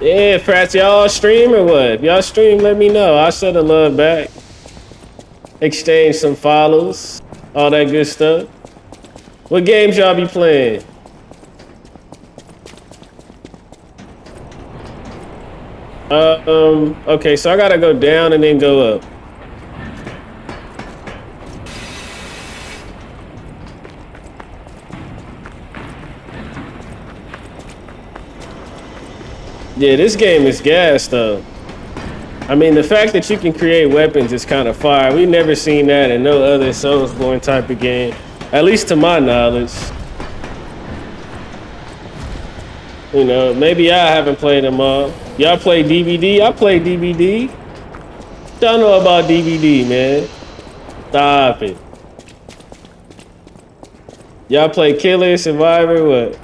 Yeah, Frats, y'all stream or what? If y'all stream, let me know. I'll send the love back. Exchange some follows, all that good stuff. What games y'all be playing? Okay, so I gotta go down and then go up. Yeah, this game is gas though. I mean, the fact that you can create weapons is kind of fire. We never seen that in no other Soulsborne type of game, at least to my knowledge. You know, maybe I haven't played them all. Y'all play DVD? I play DVD. Y'all know about DVD, man. Stop it. Y'all play Killer, Survivor, what?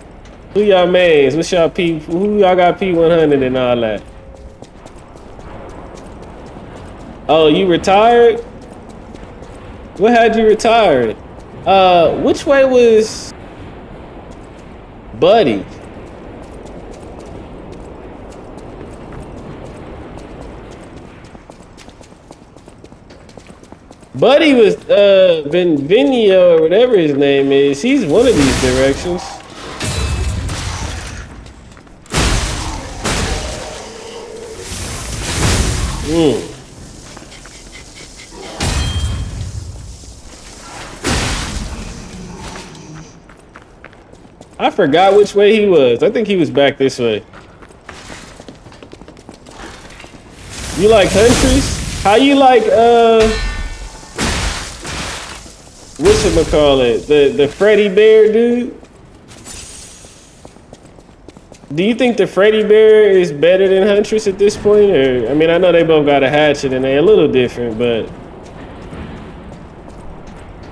Who y'all mains? What's y'all P? Who y'all got P100 and all that? Oh, you retired? What had you retired? Which way was Buddy? Buddy was Vinio or whatever his name is. He's one of these directions. I forgot which way he was. I think he was back this way. You like countries? How you like whatchamacallit? The Freddy Bear dude? Do you think the Freddy Bear is better than Huntress at this point? Or I mean, I know they both got a hatchet and they're a little different, but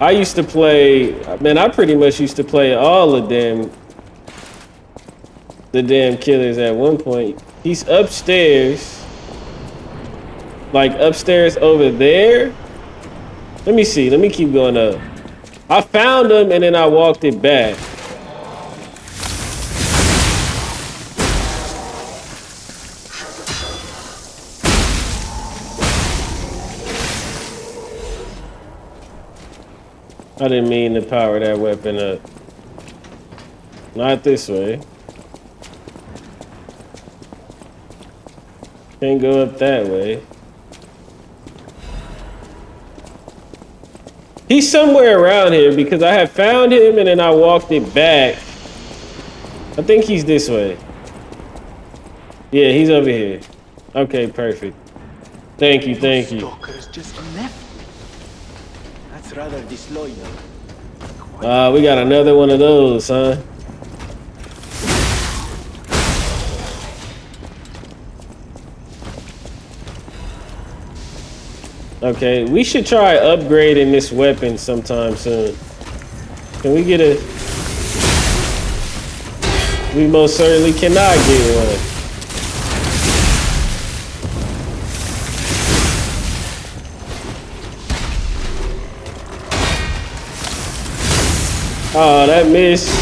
I used to play, man, I pretty much used to play all of them, the damn killers at one point. He's upstairs, like upstairs over there. Let me see, let me keep going up. I found him and then I walked it back. I didn't mean to power that weapon up. Not this way. Can't go up that way. He's somewhere around here because I have found him and then I walked it back. I think he's this way. Yeah, he's over here. Okay, perfect. Thank you, thank you. Stalkers just left me. That's rather disloyal. We got another one of those, huh? Okay, we should try upgrading this weapon sometime soon. Can we get a... We most certainly cannot get one. Oh, that missed.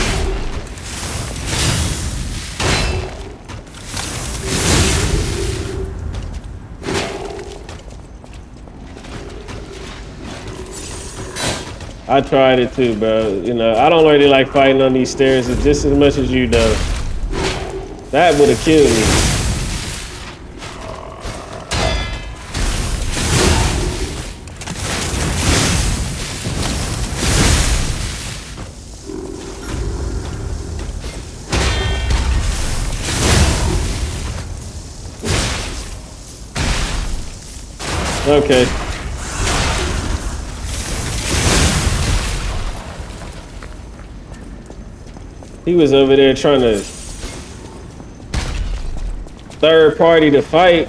I tried it too, bro. You know, I don't really like fighting on these stairs just as much as you do. That would have killed me. Okay. He was over there trying to third party to fight.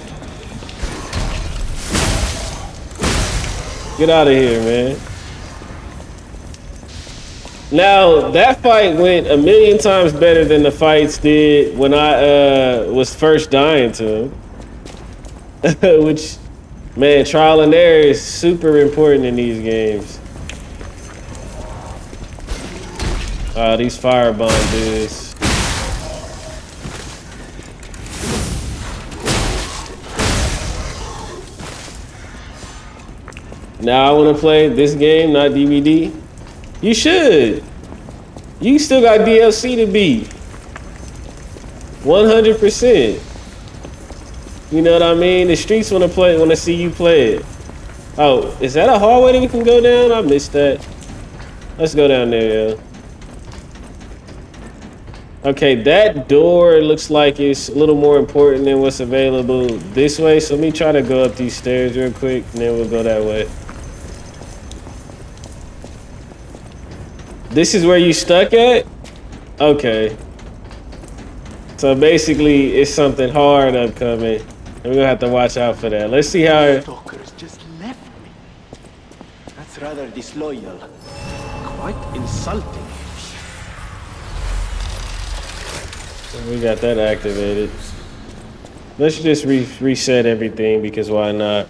Get out of here, man. Now, that fight went a million times better than the fights did when I was first dying to him. Which, man, trial and error is super important in these games. These firebomb dudes. Now I want to play this game, not DVD. You should. You still got DLC to beat. 100%. You know what I mean? The streets want to see you play it. Oh, is that a hallway that we can go down? I missed that. Let's go down there, yo. Okay, that door looks like it's a little more important than what's available this way. So let me try to go up these stairs real quick and then we'll go that way. This is where you stuck at? Okay. So basically it's something hard upcoming. And we're gonna have to watch out for that. Let's see how... Stalkers just left me. That's rather disloyal. Quite insulting. We got that activated. Let's just reset everything because why not?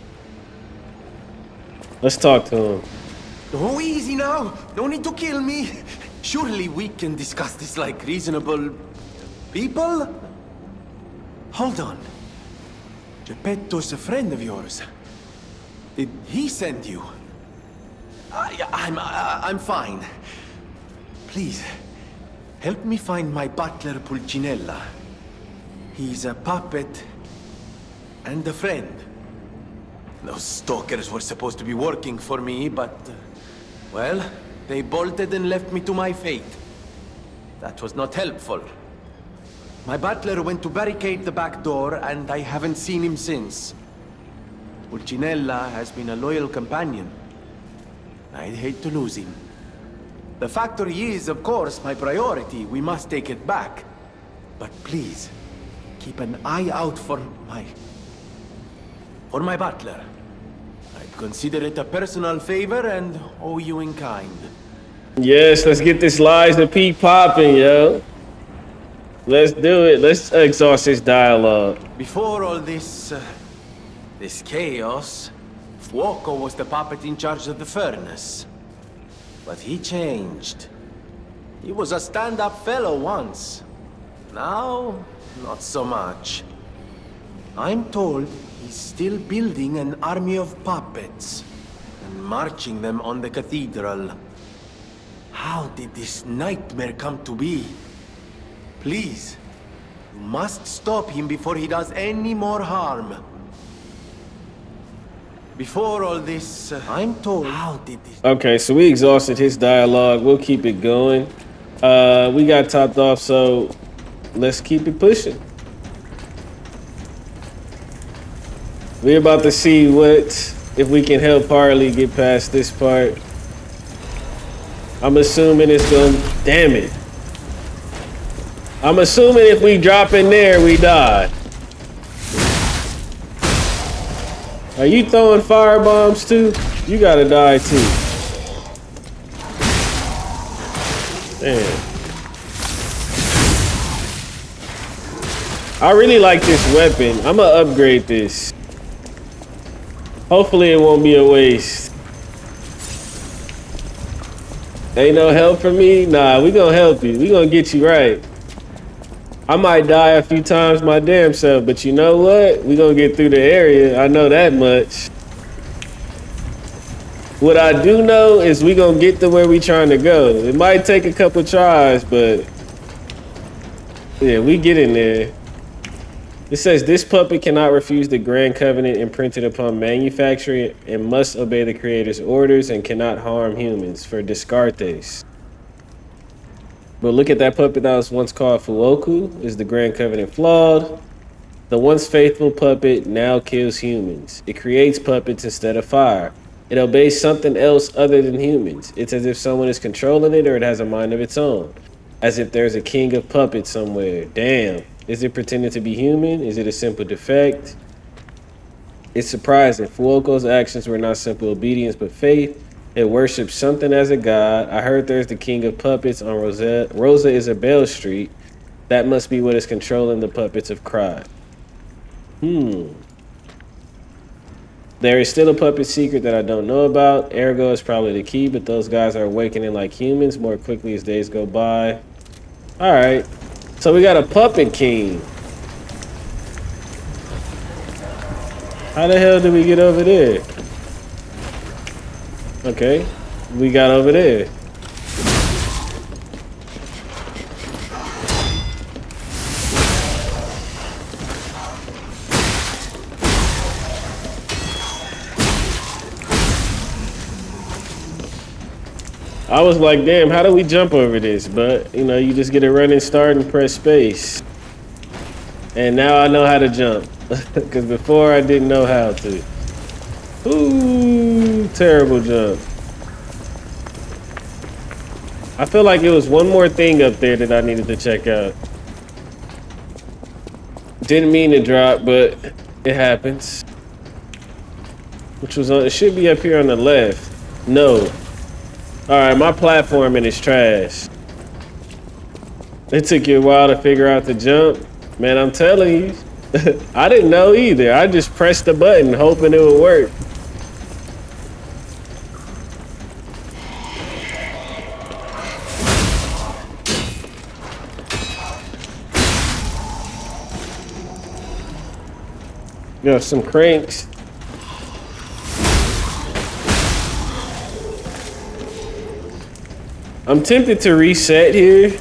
Let's talk to him. Oh, easy now. No need to kill me. Surely we can discuss this like reasonable people? Hold on. Geppetto's a friend of yours. Did he send you? I'm fine. Please. Help me find my butler, Pulcinella. He's a puppet and a friend. Those stalkers were supposed to be working for me, but... well, they bolted and left me to my fate. That was not helpful. My butler went to barricade the back door, and I haven't seen him since. Pulcinella has been a loyal companion. I'd hate to lose him. The factory is, of course, my priority. We must take it back. But please, keep an eye out for my butler. I'd consider it a personal favor and owe you in kind. Yes, let's get this Lies of P popping, yo. Let's do it. Let's exhaust this dialogue. Before all this chaos, Fuoco was the puppet in charge of the furnace. But he changed. He was a stand-up fellow once. Now, not so much. I'm told he's still building an army of puppets and marching them on the cathedral. How did this nightmare come to be? Please, you must stop him before he does any more harm. Before all this, I'm told, how did this... Okay, so we exhausted his dialogue. We'll keep it going. We got topped off, so let's keep it pushing. We're about to see if we can help Harley get past this part. I'm assuming it's gonna... Damn it. I'm assuming if we drop in there, we die. Are you throwing firebombs too? You gotta die too. Damn. I really like this weapon. I'm gonna upgrade this. Hopefully it won't be a waste. Ain't no help for me? Nah, we gonna help you. We gonna get you right. I might die a few times my damn self, but you know what? We gonna get through the area. I know that much. What I do know is we gonna get to where we trying to go. It might take a couple tries, but yeah, we get in there. It says this puppet cannot refuse the Grand Covenant imprinted upon manufacturing and must obey the creator's orders and cannot harm humans for Descartes. But look at that puppet that was once called Fuoku. Is the Grand Covenant flawed? The once faithful puppet now kills humans. It creates puppets instead of fire. It obeys something else other than humans. It's as if someone is controlling it or it has a mind of its own. As if there's a king of puppets somewhere. Damn. Is it pretending to be human? Is it a simple defect? It's surprising. Fuoco's actions were not simple obedience but faith. It worships something as a god. I heard there's the king of puppets on Rosa Isabel Street. That must be what is controlling the puppets of Krot. There is still a puppet secret that I don't know about. Ergo is probably the key, but those guys are awakening like humans more quickly as days go by. Alright. So we got a puppet king. How the hell did we get over there? Okay, we got over there. I was like, damn, how do we jump over this? But, you know, you just get a running start and press space. And now I know how to jump. Because before I didn't know how to. Ooh, terrible jump. I feel like it was one more thing up there that I needed to check out. Didn't mean to drop, but it happens. Which was on, it should be up here on the left. No. Alright, my platforming is trash. It took you a while to figure out the jump. Man, I'm telling you. I didn't know either. I just pressed the button hoping it would work. Got some cranks. I'm tempted to reset here.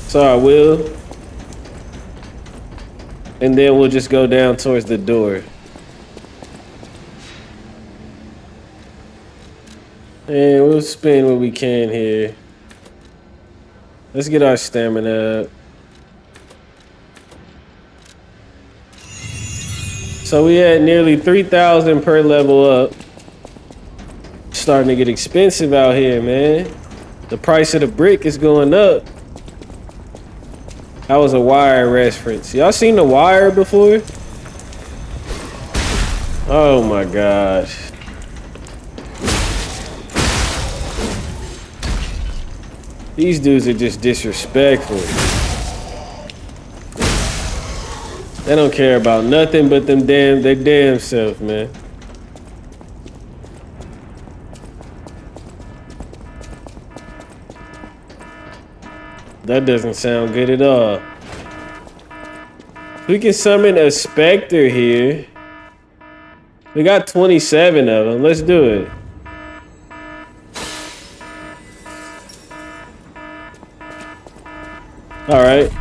So I will. And then we'll just go down towards the door. And we'll spin what we can here. Let's get our stamina up. So we had nearly 3,000 per level up. Starting to get expensive out here, man. The price of the brick is going up. That was a Wire reference. Y'all seen The Wire before? Oh my gosh. These dudes are just disrespectful. They don't care about nothing but their damn self, man. That doesn't sound good at all. We can summon a Spectre here. We got 27 of them. Let's do it. All right.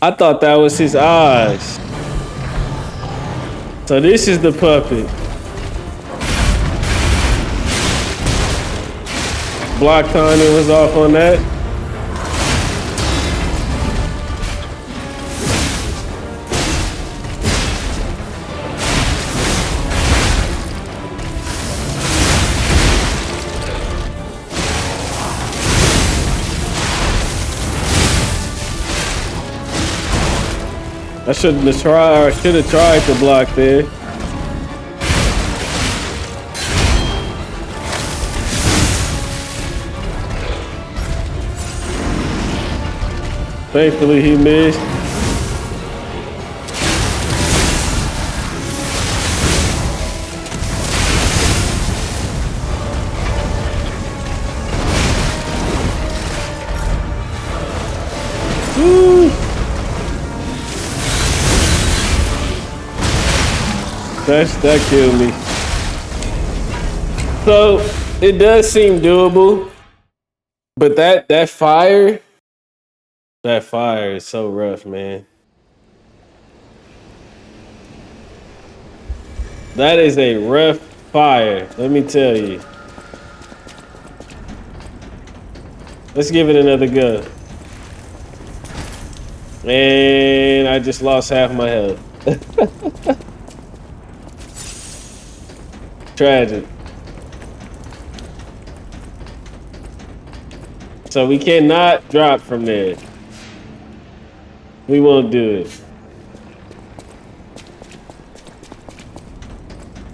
I thought that was his eyes. So this is the puppet. Block timing was off on that. I should have tried to block there. Thankfully he missed. Woo. That killed me. So it does seem doable, but that fire is so rough, man. That is a rough fire, let me tell you. Let's give it another go. And I just lost half my health. Tragic. So we cannot drop from there. We won't do it.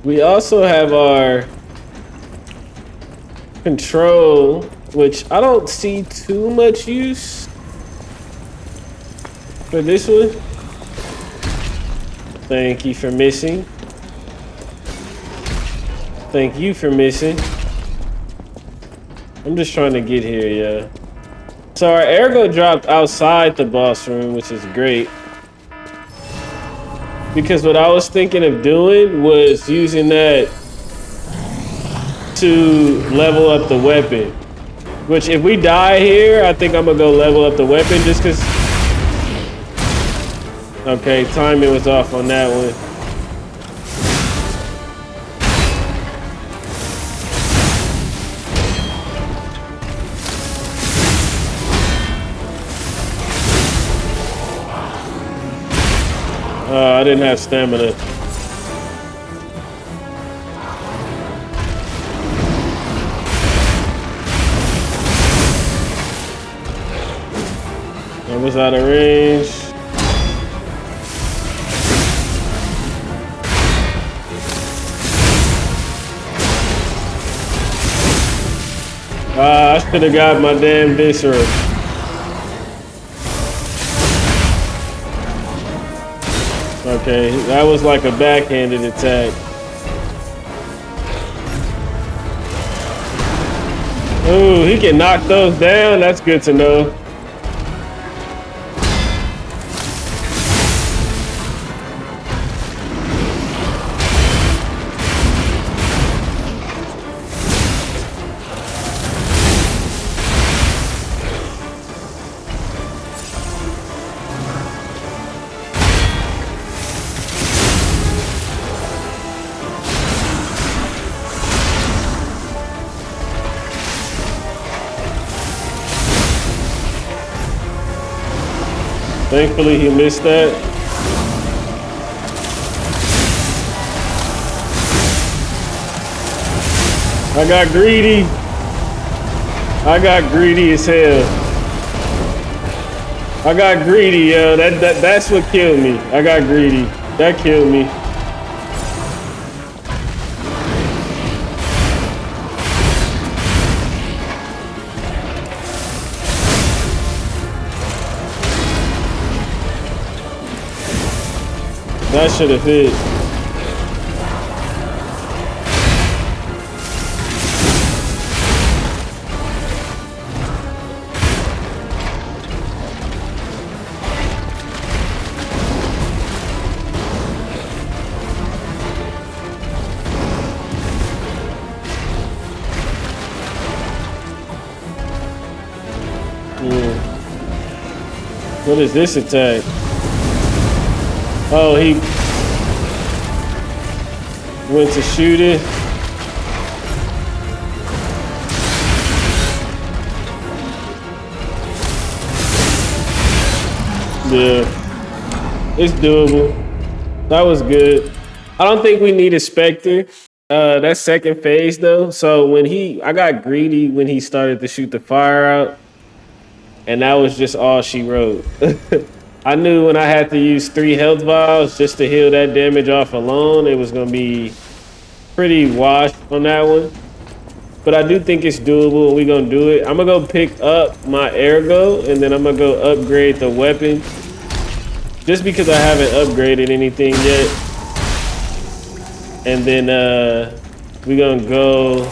We also have our control, which I don't see too much use for this one. Thank you for missing. Thank you for missing. I'm just trying to get here, yeah. So our ergo dropped outside the boss room, which is great. Because what I was thinking of doing was using that to level up the weapon. Which if we die here, I think I'm gonna go level up the weapon just cause... Okay, timing was off on that one. I didn't have stamina. I was out of range. I should have got my damn viscera. Okay, that was like a backhanded attack. Ooh, he can knock those down. That's good to know. Thankfully, he missed that. I got greedy. I got greedy as hell. I got greedy, yo. That's what killed me. I got greedy. That killed me. That should have hit. What is this attack? Oh, he went to shoot it. Yeah, it's doable. That was good. I don't think we need a Spectre. That second phase though. So when I got greedy when he started to shoot the fire out, and that was just all she wrote. I knew when I had to use 3 health vials just to heal that damage off alone, it was gonna be pretty washed on that one. But I do think it's doable and we're gonna do it. I'm gonna go pick up my Ergo and then I'm gonna go upgrade the weapon. Just because I haven't upgraded anything yet. And then we're gonna go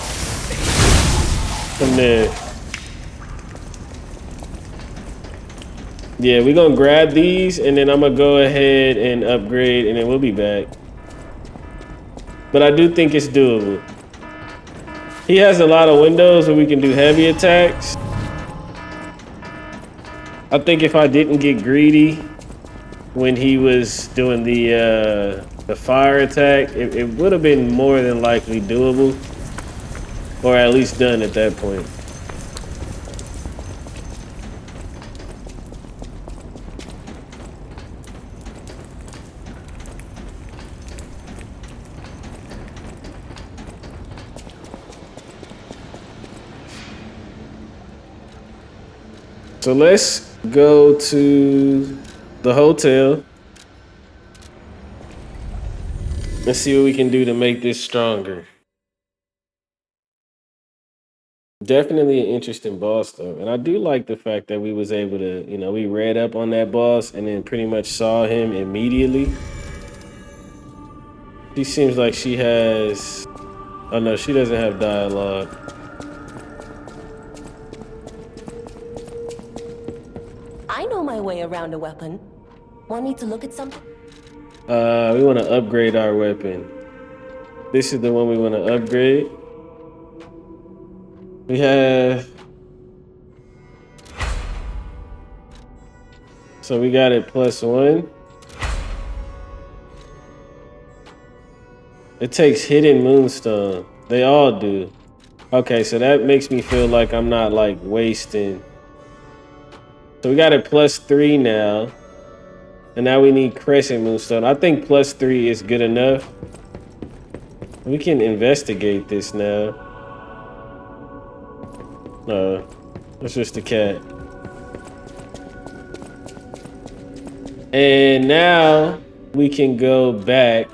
from there. Yeah, we're gonna grab these and then I'm gonna go ahead and upgrade and then we'll be back. But I do think it's doable. He has a lot of windows where we can do heavy attacks. I think if I didn't get greedy when he was doing the fire attack, it would have been more than likely doable. Or at least done at that point. So let's go to the hotel. Let's see what we can do to make this stronger. Definitely an interesting boss though. And I do like the fact that we was able to, we read up on that boss and then pretty much saw him immediately. She seems like she has, oh no, she doesn't have dialogue. I know my way around a weapon. Want me to look at something? We want to upgrade our weapon. This is the one we want to upgrade. We have... So we got it +1. It takes hidden moonstone. They all do. Okay, so that makes me feel like I'm not like wasting. So we got it +3 now. And now we need crescent moonstone. I think +3 is good enough. We can investigate this now. No, it's just a cat. And now we can go back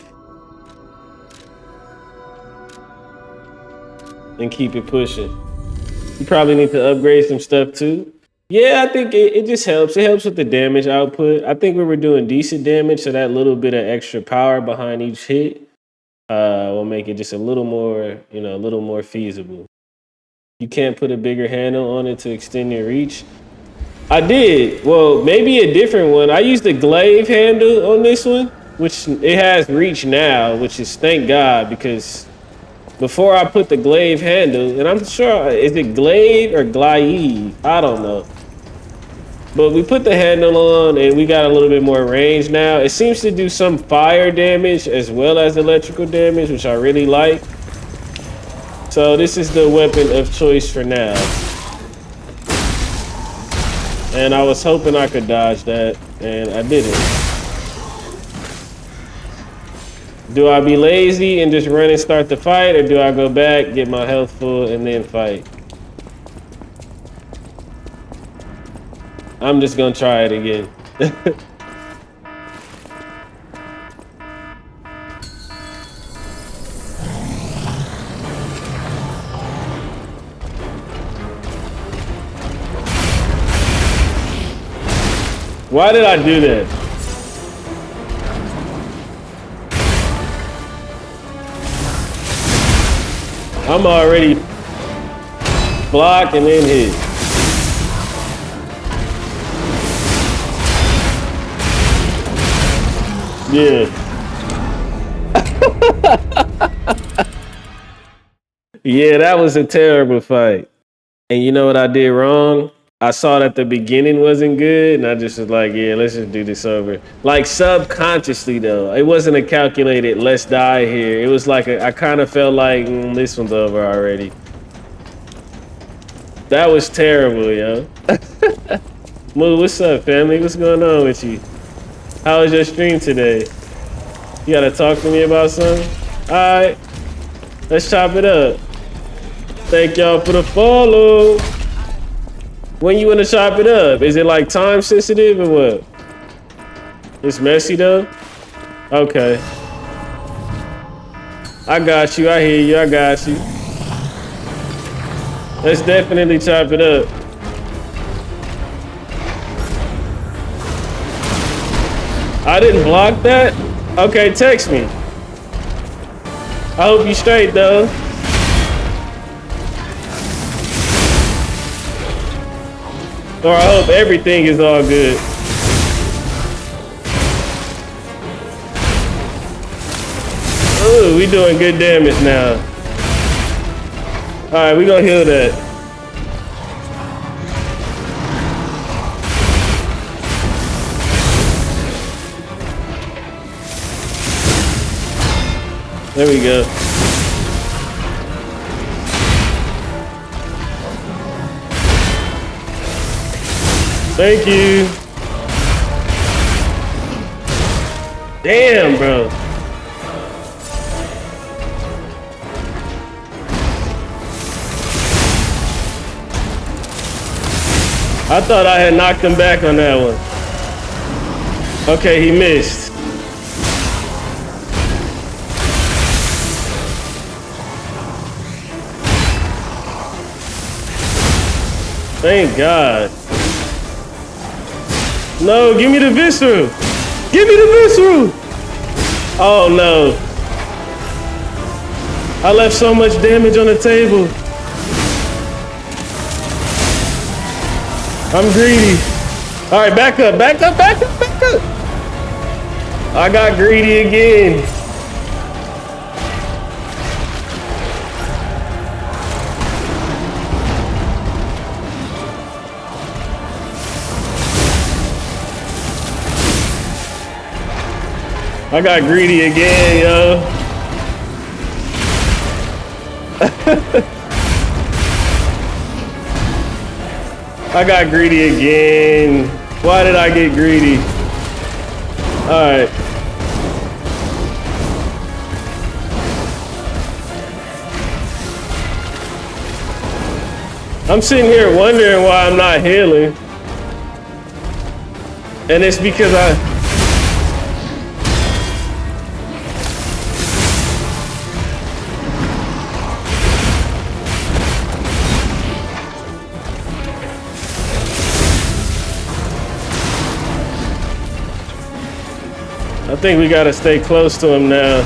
and keep it pushing. You probably need to upgrade some stuff too. Yeah, I think it just helps. It helps with the damage output. I think we were doing decent damage, so that little bit of extra power behind each hit will make it just a little more, a little more feasible. You can't put a bigger handle on it to extend your reach. I did. Well, maybe a different one. I used the glaive handle on this one, which it has reach now, which is thank God, because before I put the glaive handle, and I'm sure, is it glaive or glaive? I don't know. But we put the handle on and we got a little bit more range now. It seems to do some fire damage as well as electrical damage, which I really like. So this is the weapon of choice for now. And I was hoping I could dodge that. and I didn't. Do I be lazy and just run and start the fight, or do I go back, get my health full, and then fight? I'm just gonna try it again. Why did I do that? I'm already blocked and then hit. Yeah. Yeah, that was a terrible fight. And you know what I did wrong? I saw that the beginning wasn't good, and I just was like, yeah, let's just do this over. Like subconsciously though, it wasn't a calculated let's die here. It was like I kind of felt like this one's over already. That was terrible, yo. Moo, what's up, family? What's going on with you? How was your stream today? You gotta talk to me about something? Alright, let's chop it up. Thank y'all for the follow. When you wanna chop it up? Is it like time sensitive or what? It's messy though? Okay. I got you, I hear you, I got you. Let's definitely chop it up. I didn't block that? Okay, text me. I hope you straight though. Or I hope everything is all good. Ooh, we doing good damage now. Alright, we gonna heal that. There we go. Thank you. Damn, bro. I thought I had knocked him back on that one. Okay, he missed. Thank God. No, give me the visceral. Give me the visceral. Oh no. I left so much damage on the table. I'm greedy. All right, back up, back up, back up, back up. I got greedy again. I got greedy again, yo. I got greedy again. Why did I get greedy? All right. I'm sitting here wondering why I'm not healing. And it's because I think we gotta stay close to him now.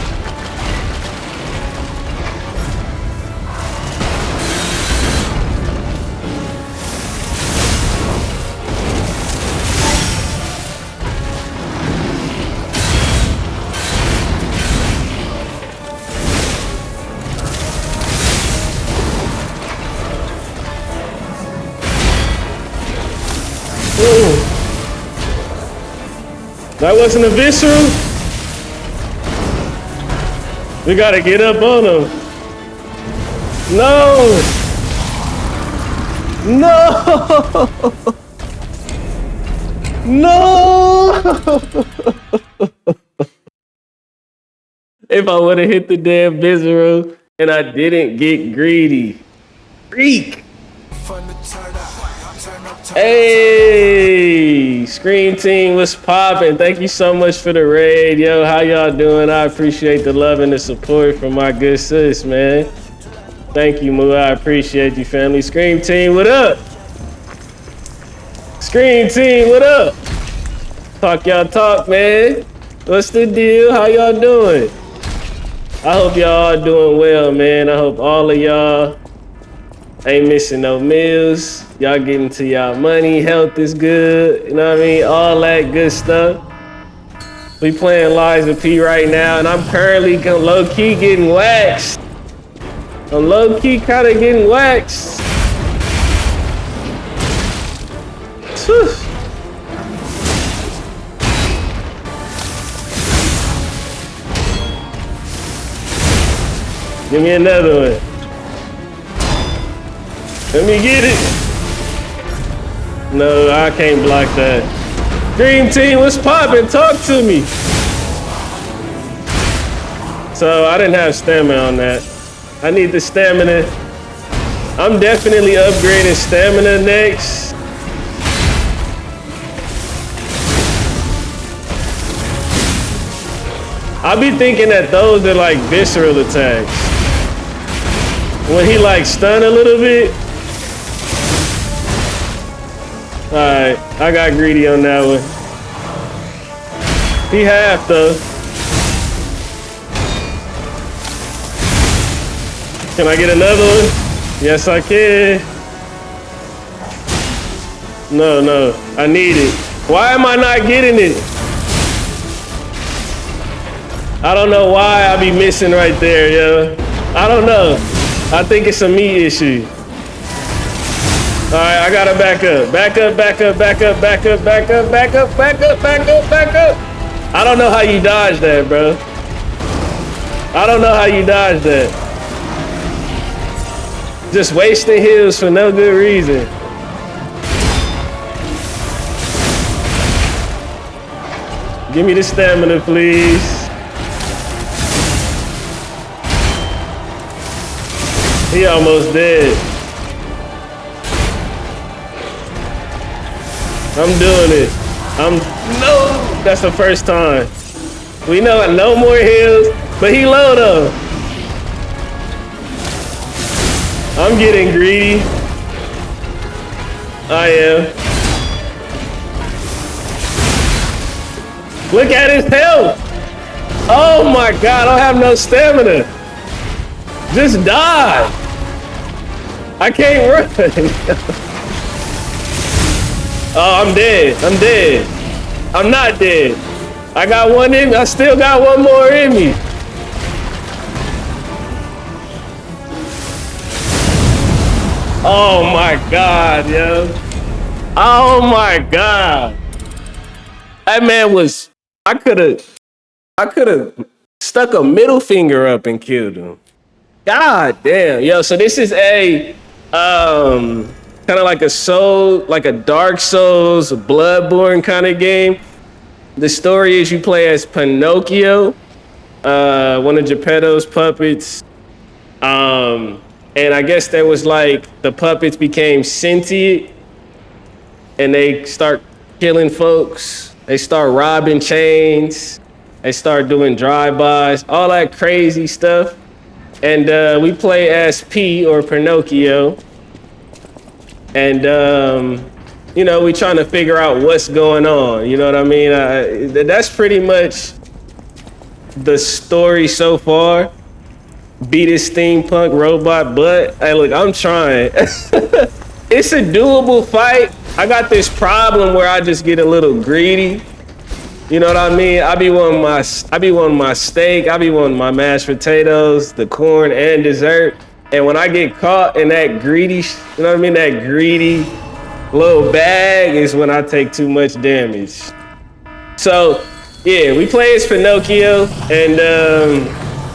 Ooh. That wasn't a visceral? We gotta get up on him. No! No! No! If I would have hit the damn Visceral and I didn't get greedy. Freak! Hey! Scream Team, what's poppin'? Thank you so much for the raid. Yo, how y'all doing? I appreciate the love and the support from my good sis, man. Thank you, Moo. I appreciate you, family. Scream Team, what up? Scream Team, what up? Talk y'all talk, man. What's the deal? How y'all doing? I hope y'all are doing well, man. I hope all of y'all ain't missing no meals. Y'all getting to y'all money. Health is good. You know what I mean? All that good stuff. We playing Liza P right now, and I'm currently low-key getting waxed. I'm low-key kind of getting waxed. Give me another one. Let me get it. No, I can't block that. Dream Team, what's poppin'? Talk to me. So I didn't have stamina on that. I need the stamina. I'm definitely upgrading stamina next. I be thinking that those are like visceral attacks. When he like stun a little bit. All right, I got greedy on that one. He half though. Can I get another one? Yes, I can. No, I need it. Why am I not getting it? I don't know why I be missing right there, yo. I don't know. I think it's a me issue. All right, I gotta back up. Back up. I don't know how you dodge that, bro. I don't know how you dodge that. Just wasting heals for no good reason. Give me the stamina, please. He almost dead. I'm doing it. No, that's the first time. We know no more heals, but he low though. I'm getting greedy. I am. Look at his health. Oh my God, I don't have no stamina. Just die. I can't run. Oh, I'm dead. I'm not dead. I got one in me. I still got one more in me. Oh my God, yo. Oh my God. That man was, I could have stuck a middle finger up and killed him. God damn, yo. So this is a kind of like a Dark Souls, Bloodborne kind of game. The story is you play as Pinocchio, one of Geppetto's puppets. And I guess there was like the puppets became sentient, and they start killing folks. They start robbing chains. They start doing drive-bys, all that crazy stuff. And we play as P, or Pinocchio. And, you know, we trying to figure out what's going on. You know what I mean? That's pretty much the story so far. Beat this steampunk robot, but hey, look, I'm trying. It's a doable fight. I got this problem where I just get a little greedy. You know what I mean? I be wanting my steak. I be wanting my mashed potatoes, the corn, and dessert. And when I get caught in that greedy, you know what I mean? That greedy little bag is when I take too much damage. So yeah, we play as Pinocchio, and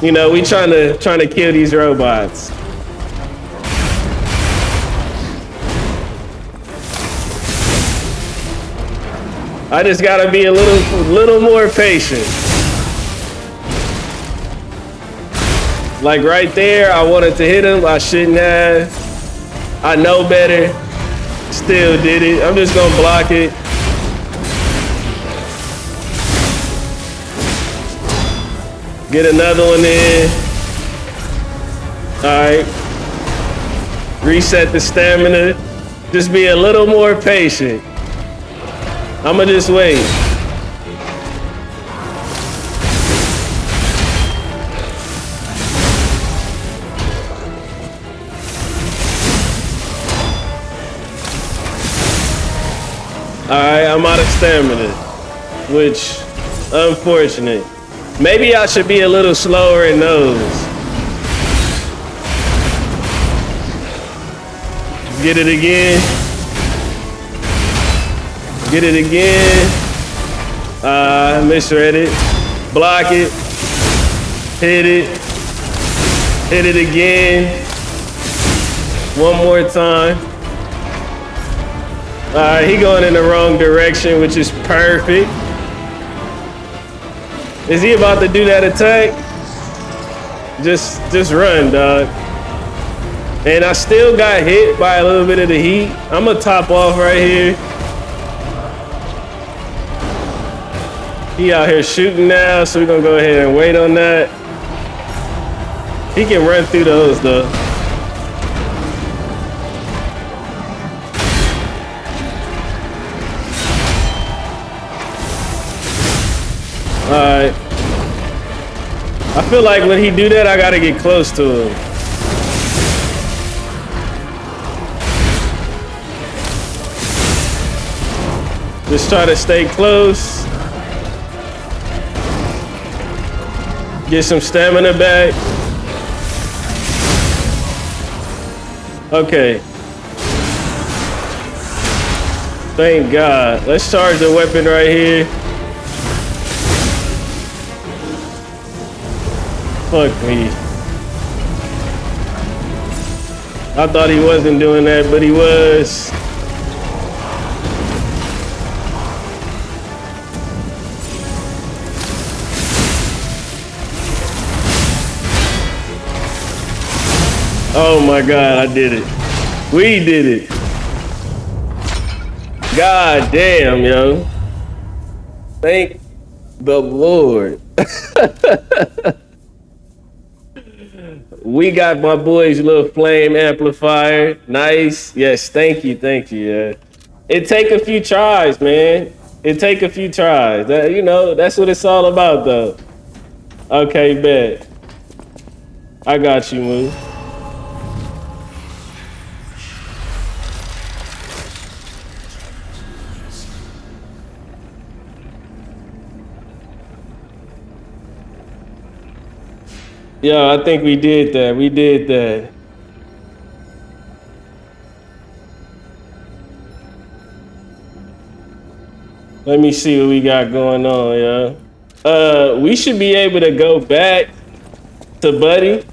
you know, we trying to kill these robots. I just gotta be a little more patient. Like right there, I wanted to hit him. I shouldn't have. I know better. Still did it. I'm just gonna block it. Get another one in. All right. Reset the stamina. Just be a little more patient. I'ma just wait. Alright, I'm out of stamina, which, unfortunate. Maybe I should be a little slower in those. Get it again. Get it again. Misread it. Block it. Hit it. Hit it again. One more time. He going in the wrong direction, which is perfect. Is he about to do that attack? Just run, dog. And I still got hit by a little bit of the heat. I'm gonna top off right here. He out here shooting now, so we're gonna go ahead and wait on that. He can run through those though. Alright. I feel like when he do that, I gotta get close to him. Just try to stay close. Get some stamina back. Okay. Thank God. Let's charge the weapon right here. Fuck me. I thought he wasn't doing that, but he was. Oh my God, I did it. We did it. God damn, yo. Thank the Lord. We got my boy's little flame amplifier. Nice. Yes, thank you, yeah. It take a few tries, man. It take a few tries. You know, that's what it's all about, though. Okay, bet. I got you, Moo. Yo, I think we did that. We did that. Let me see what we got going on, yo. We should be able to go back to Buddy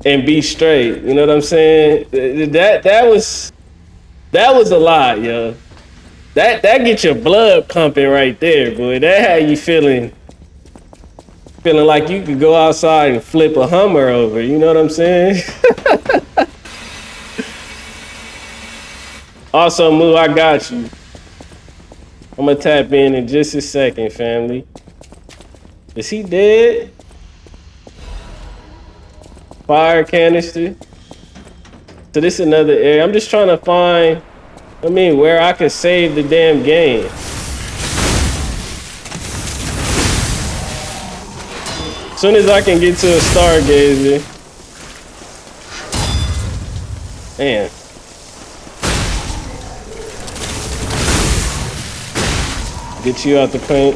and be straight. You know what I'm saying? That was a lot, yo. That gets your blood pumping right there, boy. That had you feeling like you could go outside and flip a Hummer over. You know what I'm saying? Also, Moo, I got you. I'm gonna tap in just a second, family. Is he dead? Fire canister. So this is another area. I'm just trying to find, where I could save the damn game. As soon as I can get to a stargazer. Man. Get you out the paint.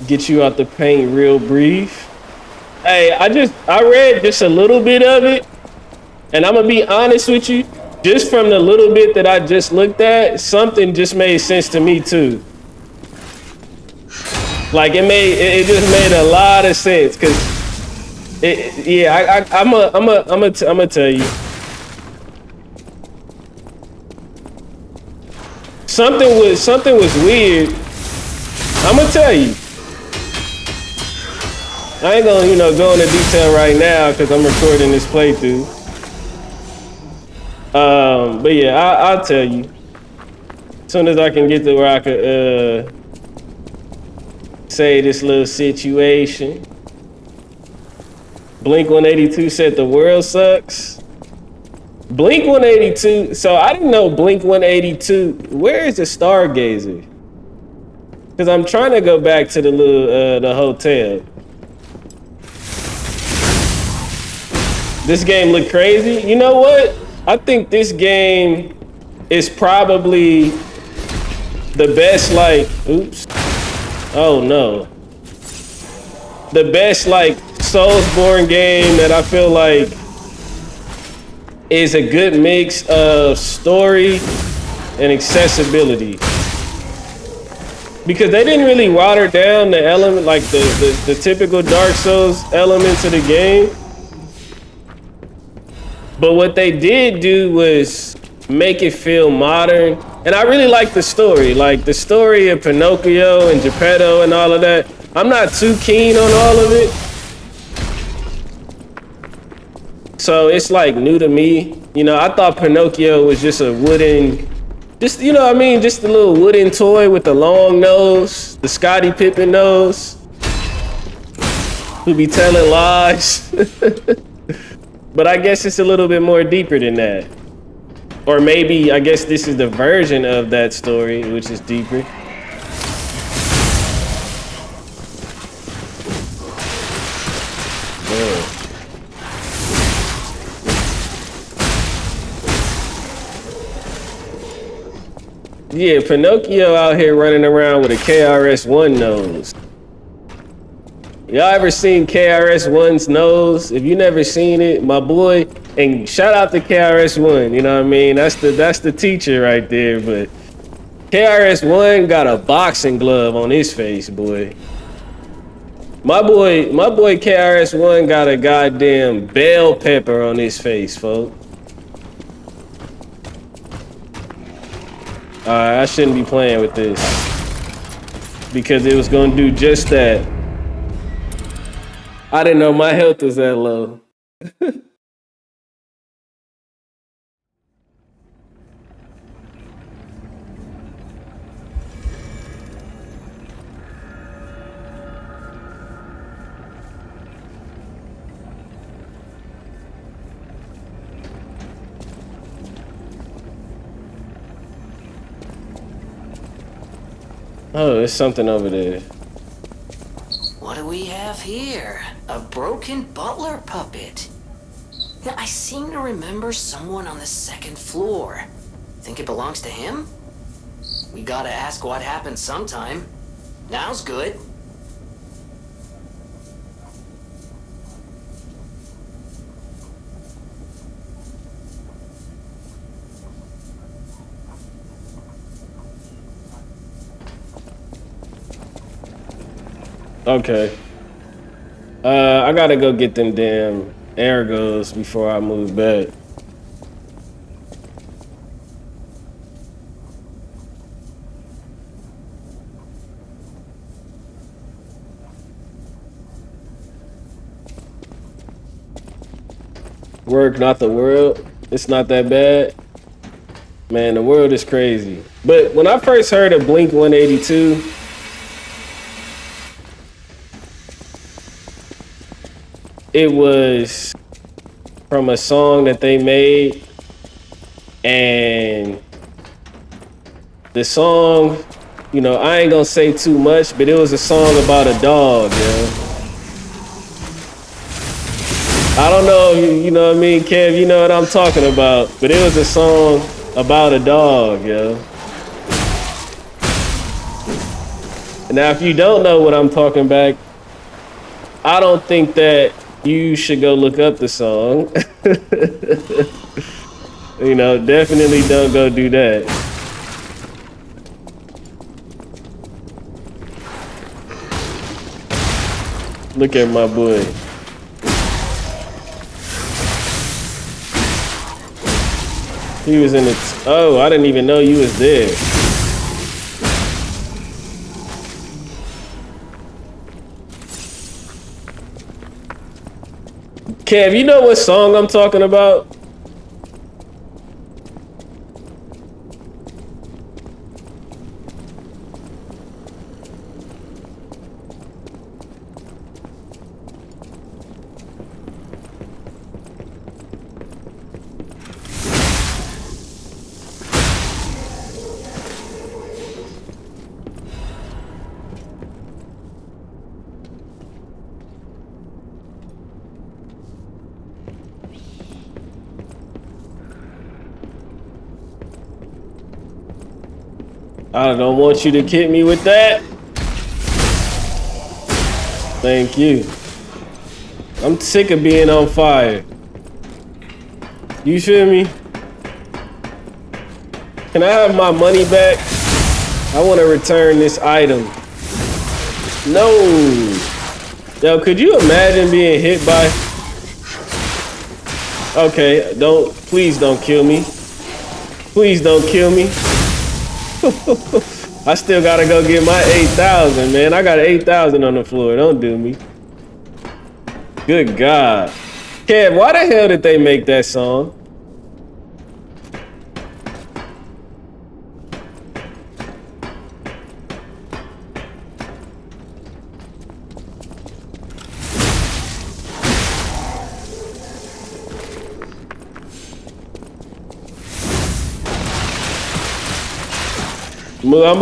Get you out the paint real brief. Hey, I read just a little bit of it. And I'm gonna be honest with you. Just from the little bit that I just looked at, something just made sense to me too. Like it just made a lot of sense, cause I'm gonna tell you. something was weird. I'm gonna tell you. I ain't gonna, go into detail right now because I'm recording this playthrough. But yeah, I'll tell you. As soon as I can get to where I could say this little situation. Blink 182 said the world sucks. Blink 182. So I didn't know Blink 182. Where is the Stargazer? Because I'm trying to go back to the little the hotel. This game look crazy. You know what? I think this game is probably the best, like, oops. Oh no. The best, like, Soulsborne game that I feel like is a good mix of story and accessibility. Because they didn't really water down the element, like the typical Dark Souls elements of the game. But what they did do was make it feel modern. And I really like the story. Like the story of Pinocchio and Geppetto and all of that. I'm not too keen on all of it. So it's like new to me. I thought Pinocchio was just a wooden, just a little wooden toy with the long nose, the Scottie Pippen nose, who be telling lies. But I guess it's a little bit more deeper than that. Or maybe, I guess this is the version of that story, which is deeper. Yeah, Pinocchio out here running around with a KRS-One nose. Y'all ever seen KRS-One's nose? If you never seen it, my boy, and shout out to KRS-One, you know what I mean? That's the teacher right there, but KRS-One got a boxing glove on his face, boy. My boy KRS-One got a goddamn bell pepper on his face, folks. I shouldn't be playing with this because it was gonna do just that. I didn't know my health was that low. Oh, there's something over there. What do we have here? A broken butler puppet. Yeah, I seem to remember someone on the second floor. Think it belongs to him? We gotta ask what happened sometime. Now's good. Okay. I gotta go get them damn ergos before I move back. Work, not the world. It's not that bad. Man, the world is crazy. But when I first heard of Blink 182, it was from a song that they made, and the song, I ain't gonna say too much, but it was a song about a dog, yo. I don't know if you know what I mean, Kev, you know what I'm talking about, but it was a song about a dog, yo. Now, if you don't know what I'm talking about, I don't think that you should go look up the song. Definitely don't go do that. Look at my boy. He was in it. Oh, I didn't even know you was there. Kev, you know what song I'm talking about? I don't want you to hit me with that. Thank you. I'm sick of being on fire. You feel me? Can I have my money back? I want to return this item. No. Yo, could you imagine being hit by... Okay, please don't kill me. Please don't kill me. I still gotta go get my 8,000, man. I got 8,000 on the floor. Don't do me. Good God. Kev, why the hell did they make that song? I'm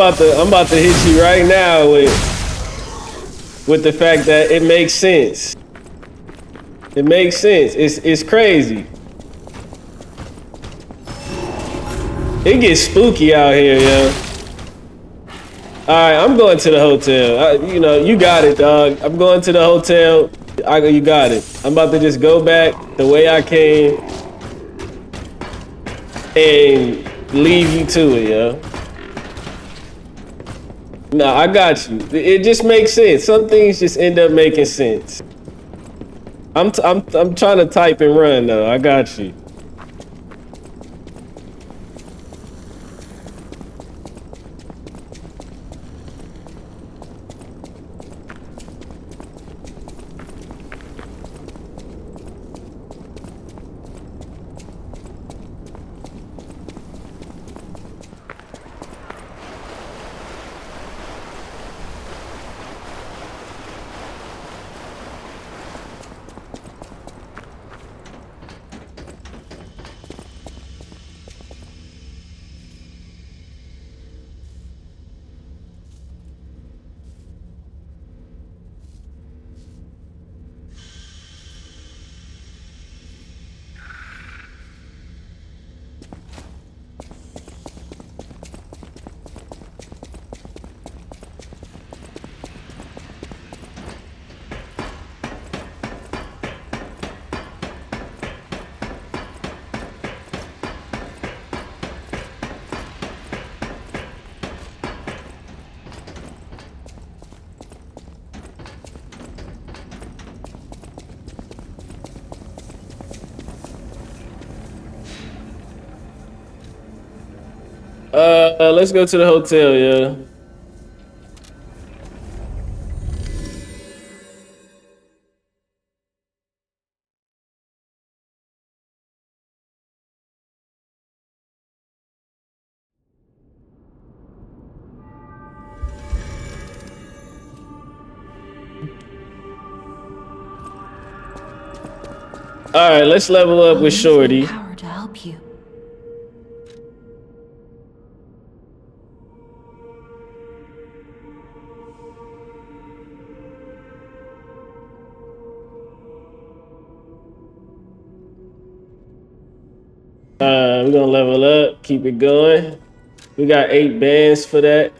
about to hit you right now with the fact that it makes sense. It makes sense. It's crazy. It gets spooky out here, yo. All right, I'm going to the hotel. You got it, dog. I'm going to the hotel. You got it. I'm about to just go back the way I came and leave you to it, yo. No, I got you. It just makes sense. Some things just end up making sense. I'm trying to type and run though. I got you. Let's go to the hotel, yeah. All right, let's level up with Shorty. Power to help you. We're gonna level up, keep it going. We got 8 bands for that.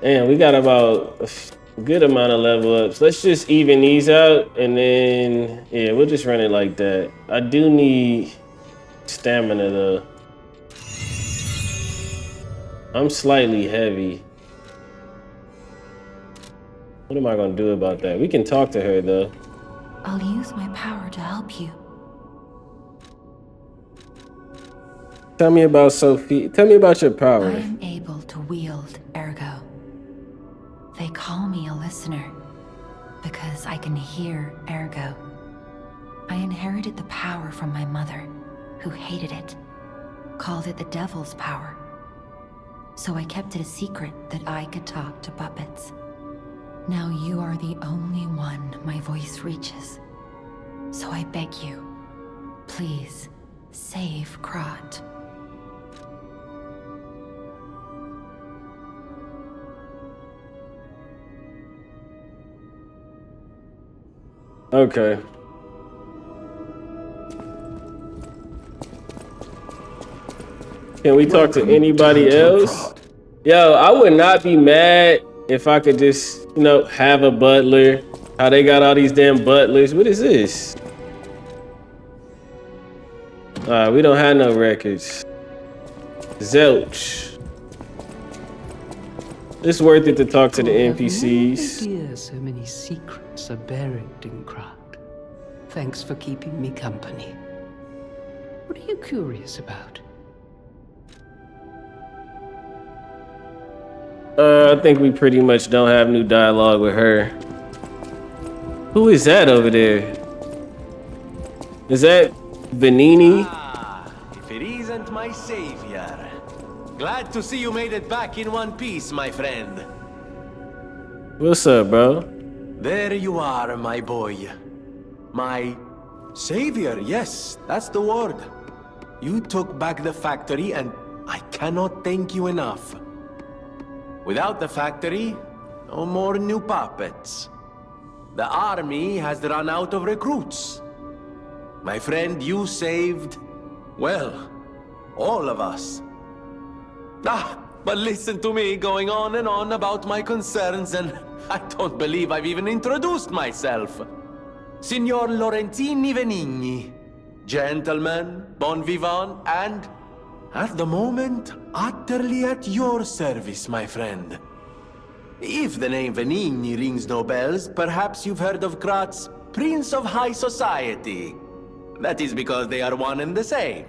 And we got about a good amount of level ups. Let's just even these out and then, yeah, we'll just run it like that. I do need stamina though. I'm slightly heavy. What am I gonna do about that? We can talk to her though. I'll use my power to help you. Tell me about Sophie. Tell me about your power. I am able to wield Ergo. They call me a listener because I can hear Ergo. inherited the power from my mother, who hated it, called it the devil's power. So I kept it a secret that I could talk to puppets. Now you are the only one my voice reaches. So I beg you, please, save Krat. Okay. Can we talk to anybody else? Yo, I would not be mad if I could just, you know, have a butler. How they got all these damn butlers. What is this? We don't have no records. Zelch. It's worth it to talk to the NPCs. No idea so many secrets are buried in Krat. Thanks for keeping me company. What are you curious about? I think we pretty much don't have new dialogue with her. Who is that over there? Is that Venini? Ah, if it isn't my savior. Glad to see you made it back in one piece, my friend. What's up, bro? There you are, my boy. My savior, yes, that's the word. You took back the factory and I cannot thank you enough. Without the factory, no more new puppets. The army has run out of recruits. My friend, you saved, well, all of us. But listen to me going on and on about my concerns, and I don't believe I've even introduced myself. Signor Lorenzini Venigni, gentleman, bon vivant, and at the moment, utterly at your service, my friend. If the name Venigni rings no bells, perhaps you've heard of Krat's Prince of High Society. That is because they are one and the same.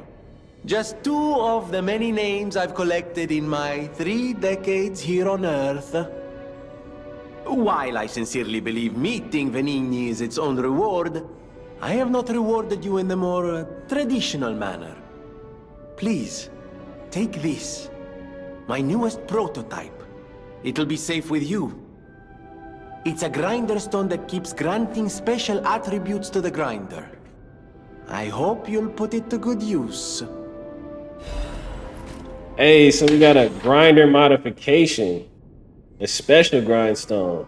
Just two of the many names I've collected in my 3 decades here on Earth. While I sincerely believe meeting Venigni is its own reward, I have not rewarded you in the more traditional manner. Please, take this. My newest prototype. It'll be safe with you. It's a grinder stone that keeps granting special attributes to the grinder. I hope you'll put it to good use. Hey, so we got a grinder modification. A special grindstone.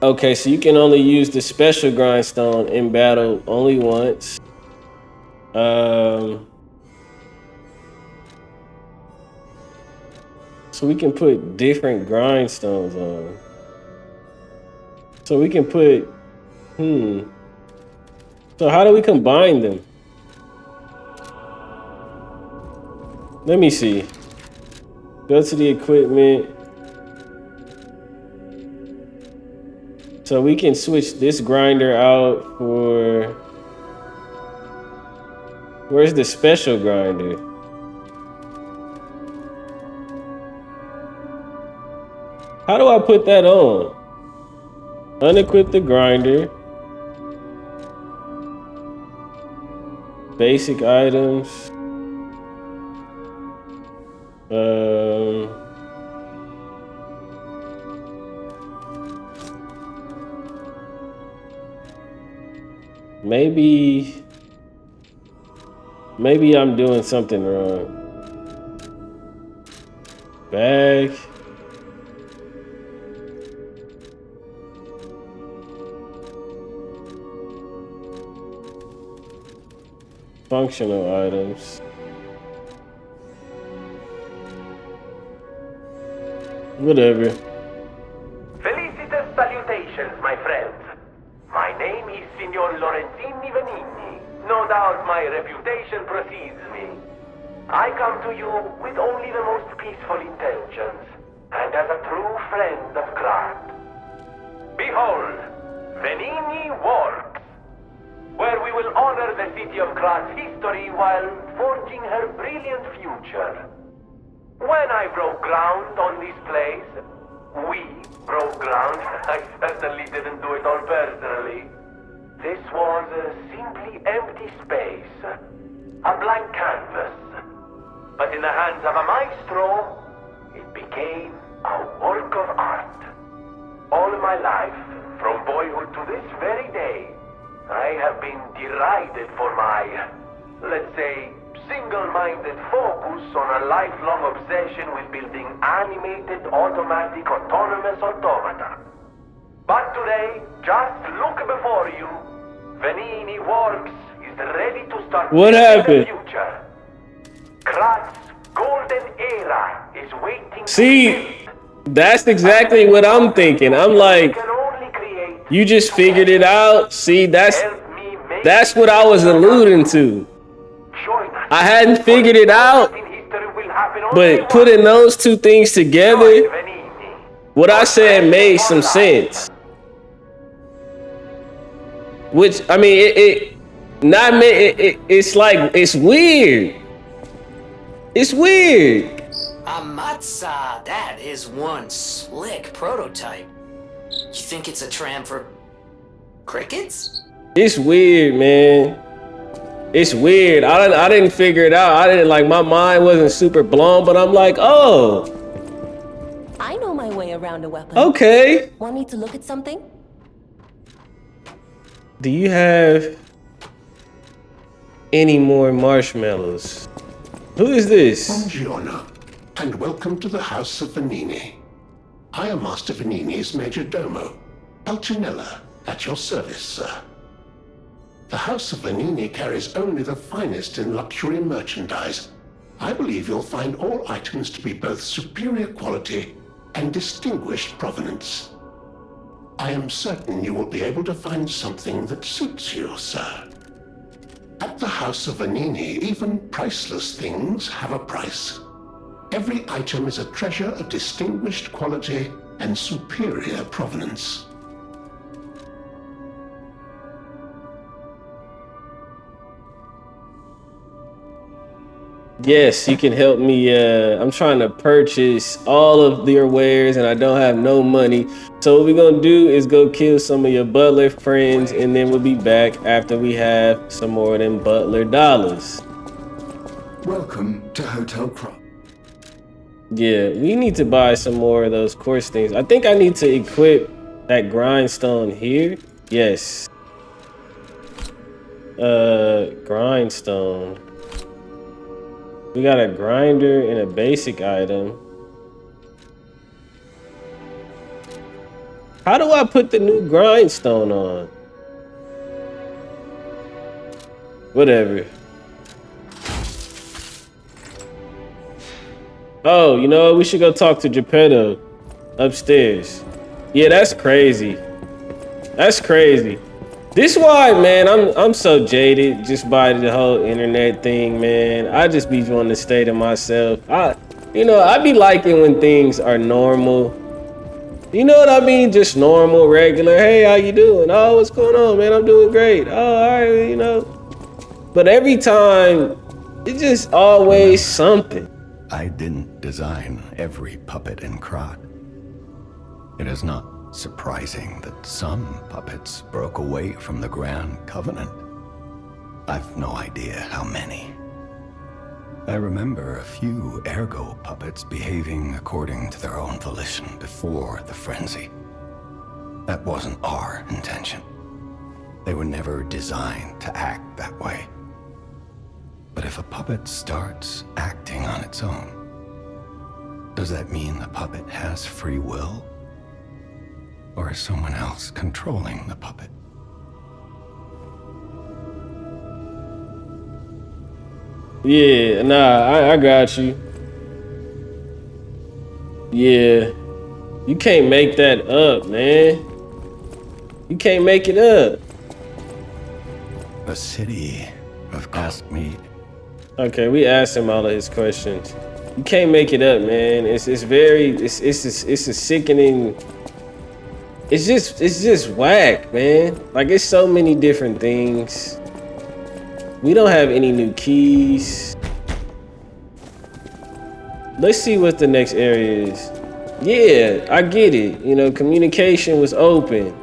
Okay, so you can only use the special grindstone in battle only once. So we can put different grindstones on. So we can put, So how do we combine them? Let me see. Go to the equipment. So we can switch this grinder out for... Where's the special grinder? How do I put that on? Unequip the grinder. Basic items. Maybe I'm doing something wrong. Bag. Functional items. Whatever. Felicitous salutations, my friends. My name is Signor Lorenzini Venigni. No doubt my reputation precedes me. I come to you with only the most peaceful intentions, and as a true friend of Krat. Behold, Venigni Works, where we will honor the city of Krat's history while forging her brilliant future. When I broke ground on this place, We broke ground. I certainly didn't do it all personally. This was a simply empty space. A blank canvas. But in the hands of a maestro, it became a work of art. All my life, from boyhood to this very day, I have been derided for my, let's say, single-minded focus on a lifelong obsession with building animated, automatic, autonomous automata. But today, just look before you. Venini Works is ready to start What happened? the future. Krat's golden era is waiting See, to build. that's exactly what I'm thinking. I'm like, Can only create. you just figured it out. See, that's Help me make what I was alluding to. Join us. I hadn't figured it out, In history will happen only but once. putting those two things together, Venini. what I said made some sense. Which, I mean, it's like, it's weird. It's weird. Amatsa, that is one slick prototype. You think it's a tram for crickets? It's weird, man. It's weird. I didn't figure it out. I didn't, like, my mind wasn't super blown, but I'm like, oh, I know my way around a weapon. okay. Want me to look at something? Do you have any more marshmallows? Who is this? Buongiorno, and welcome to the House of Venini. I am Master Venini's Major Domo, Pulcinella, at your service, sir. The House of Venini carries only the finest in luxury merchandise. I believe you'll find all items to be both superior quality and distinguished provenance. I am certain you will be able to find something that suits you, sir. At the House of Venini, even priceless things have a price. Every item is a treasure of distinguished quality and superior provenance. Yes, you can help me. I'm trying to purchase all of your wares and I don't have no money. So what we're gonna do is go kill some of your butler friends and then we'll be back after we have some more of them butler dollars. Welcome to Hotel Crop. Yeah, we need to buy some more of those course things. I think I need to equip that grindstone here. Yes. Grindstone. We got a grinder and a basic item. How do I put the new grindstone on? Whatever. Oh, you know what? We should go talk to Geppetto upstairs. Yeah, that's crazy. That's crazy. This why, man, I'm so jaded just by the whole internet thing, man. I just be wanting to stay to myself. I be liking when things are normal. You know what I mean? Just normal, regular. Hey, how you doing? Oh, what's going on, man? I'm doing great. Oh, all right, you know. But every time, it's just always something. I didn't design every puppet in Krat. It is not surprising that some puppets broke away from the Grand Covenant. I've no idea how many. I remember a few ergo puppets behaving according to their own volition before the frenzy. That wasn't our intention. They were never designed to act that way. But if a puppet starts acting on its own, does that mean the puppet has free will? Or is someone else controlling the puppet? Yeah, nah, I got you. Yeah. You can't make that up, man. You can't make it up. The city of asked me. Okay, we asked him all of his questions. You can't make it up, man. It's a sickening. It's just whack, man. Like, it's so many different things. We don't have any new keys. Let's see what the next area is. Yeah, I get it. You know, communication was open.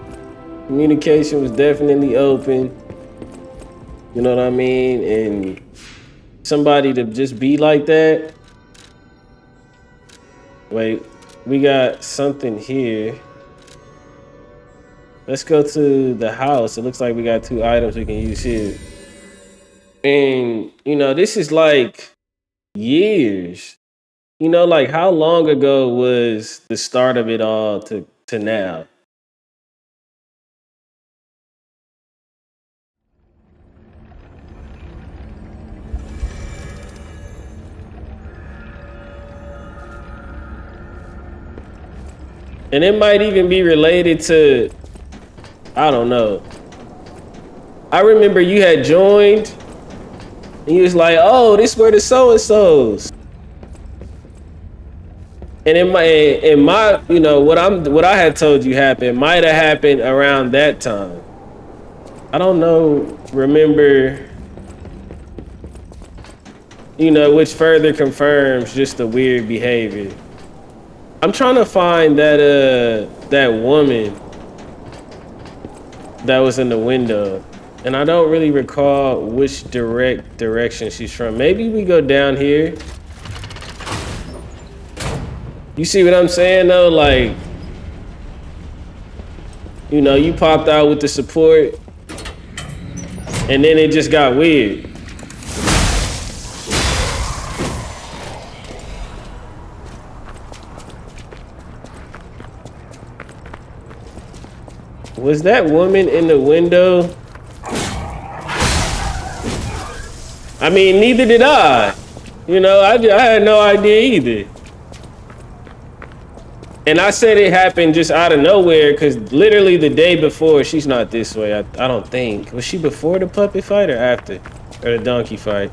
Communication was definitely open. You know what I mean? And somebody to just be like that. Wait, we got something here. Let's go to the house. It looks like we got 2 items we can use here. And, you know, this is like years. You know, like how long ago was the start of it all to now? And it might even be related to, I don't know. I remember you had joined and you was like, oh, this where the so-and-sos. And in my, you know, what I had told you happened might have happened around that time. I don't know, remember, you know, which further confirms just the weird behavior. I'm trying to find that woman that was in the window. And I don't really recall which direction she's from. Maybe we go down here. You see what I'm saying though? Like, you know, you popped out with the support and then it just got weird. Was that woman in the window? I mean, neither did I. You know, I had no idea either. And I said it happened just out of nowhere because literally the day before, she's not this way, I don't think. Was she before the puppet fight or after? Or the donkey fight?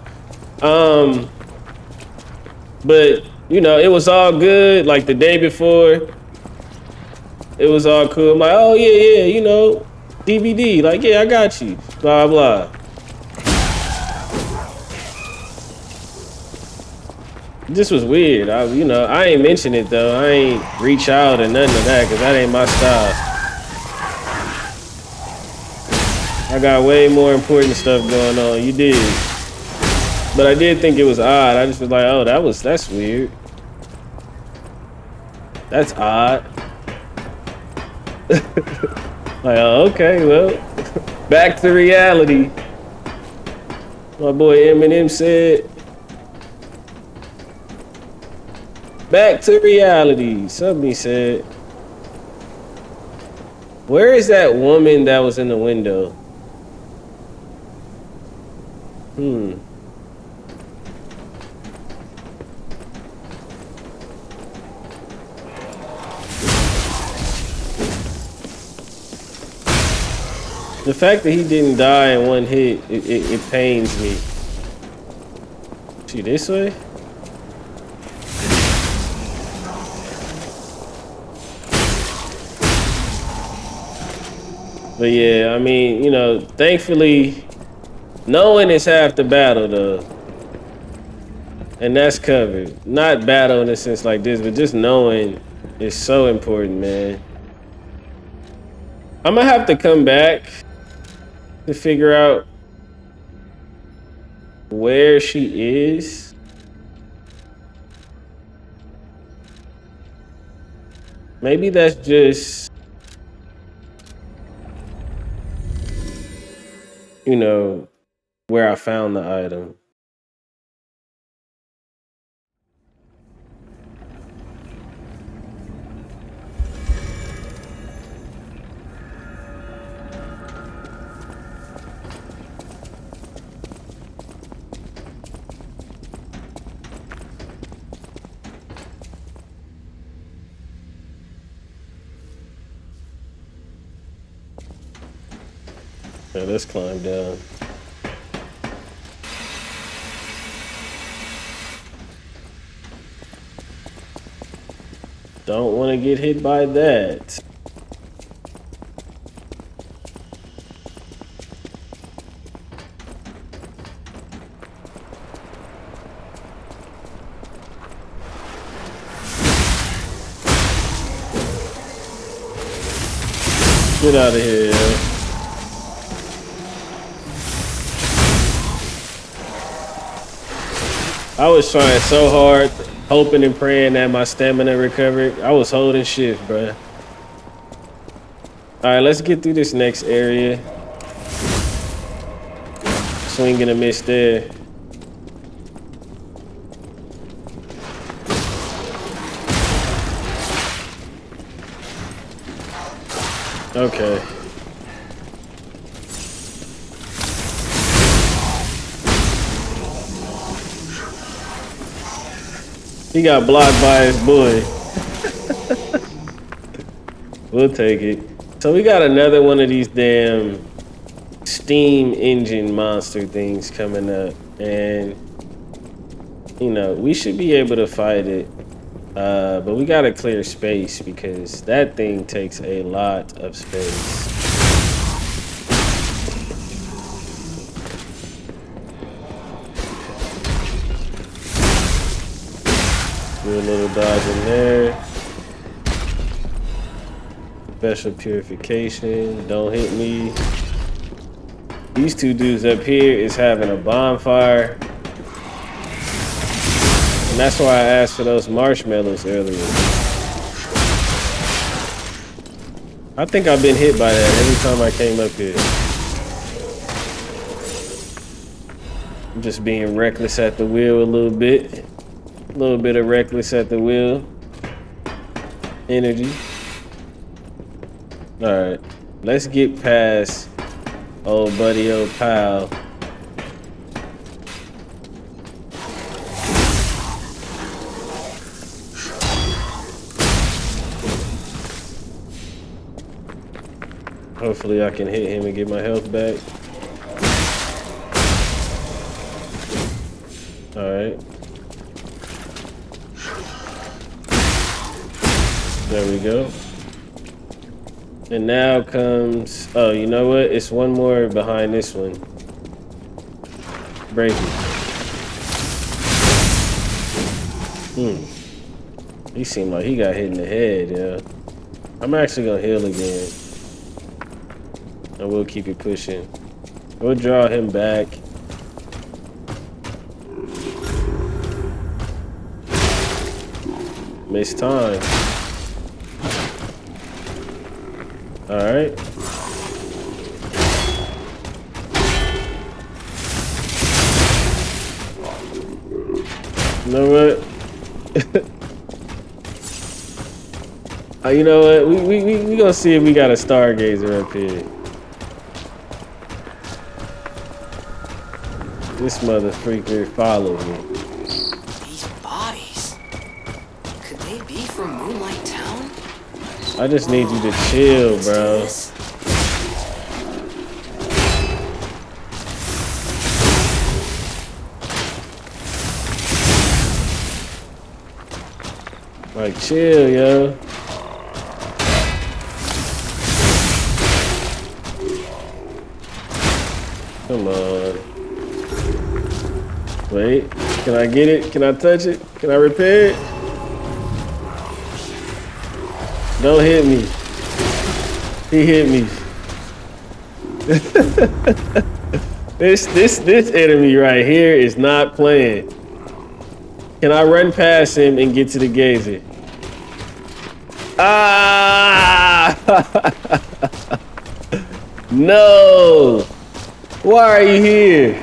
But, you know, it was all good. Like the day before, it was all cool. I'm like, oh, yeah, you know, DVD. Like, yeah, I got you. Blah, blah. This was weird. You know, I ain't mention it though. I ain't reach out or nothing of that because that ain't my style. I got way more important stuff going on. You did. But I did think it was odd. I just was like, oh, that's weird. That's odd. Like, oh, okay, well, back to reality. My boy Eminem said, back to reality. Somebody said, where is that woman that was in the window? The fact that he didn't die in one hit, it pains me. See this way? But yeah, I mean, you know, thankfully, knowing is half the battle though. And that's covered. Not battle in a sense like this, but just knowing is so important, man. I'm gonna have to come back to figure out where she is. Maybe that's just, you know, where I found the item. Yeah, let's climb down. Don't want to get hit by that. Get out of here, yo. I was trying so hard, hoping and praying that my stamina recovered. I was holding shift, bro. All right, let's get through this next area. Swing and a miss there. Okay. He got blocked by his boy. We'll take it. So we got another one of these damn steam engine monster things coming up. And, you know, we should be able to fight it. But we gotta clear space because that thing takes a lot of space. Do a little dodge in there. Special purification. Don't hit me. These two dudes up here is having a bonfire. And that's why I asked for those marshmallows earlier. I think I've been hit by that every time I came up here. I'm just being reckless at the wheel a little bit. A little bit of reckless at the wheel. Energy. Alright. Let's get past old buddy, old pal. Hopefully I can hit him and get my health back. Alright. There we go. And now comes... Oh, you know what? It's one more behind this one. Break it. He seemed like he got hit in the head, yeah. I'm actually gonna heal again. And we'll keep it pushing. We'll draw him back. Missed time. Alright. You know what? You know what? We gonna see if we got a stargazer up here. This mother freaker followed me. These bodies. Could they be from Moonlight Town? I just need you to chill, bro. Like, chill, yo. Come on. Wait, can I get it? Can I touch it? Can I repair it? Don't hit me. He hit me. This enemy right here is not playing. Can I run past him and get to the gazer? Ah! No! Why are you here?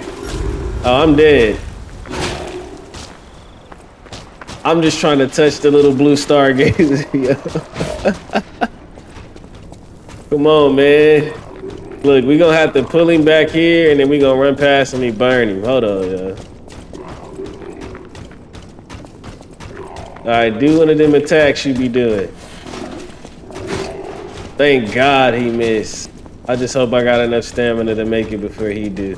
Oh, I'm dead. I'm just trying to touch the little blue stargazer. Come on, man. Look, we gonna have to pull him back here and then we gonna run past him and burn him. Hold on, yo. Alright, do one of them attacks you be doing. Thank God he missed. I just hope I got enough stamina to make it before he do.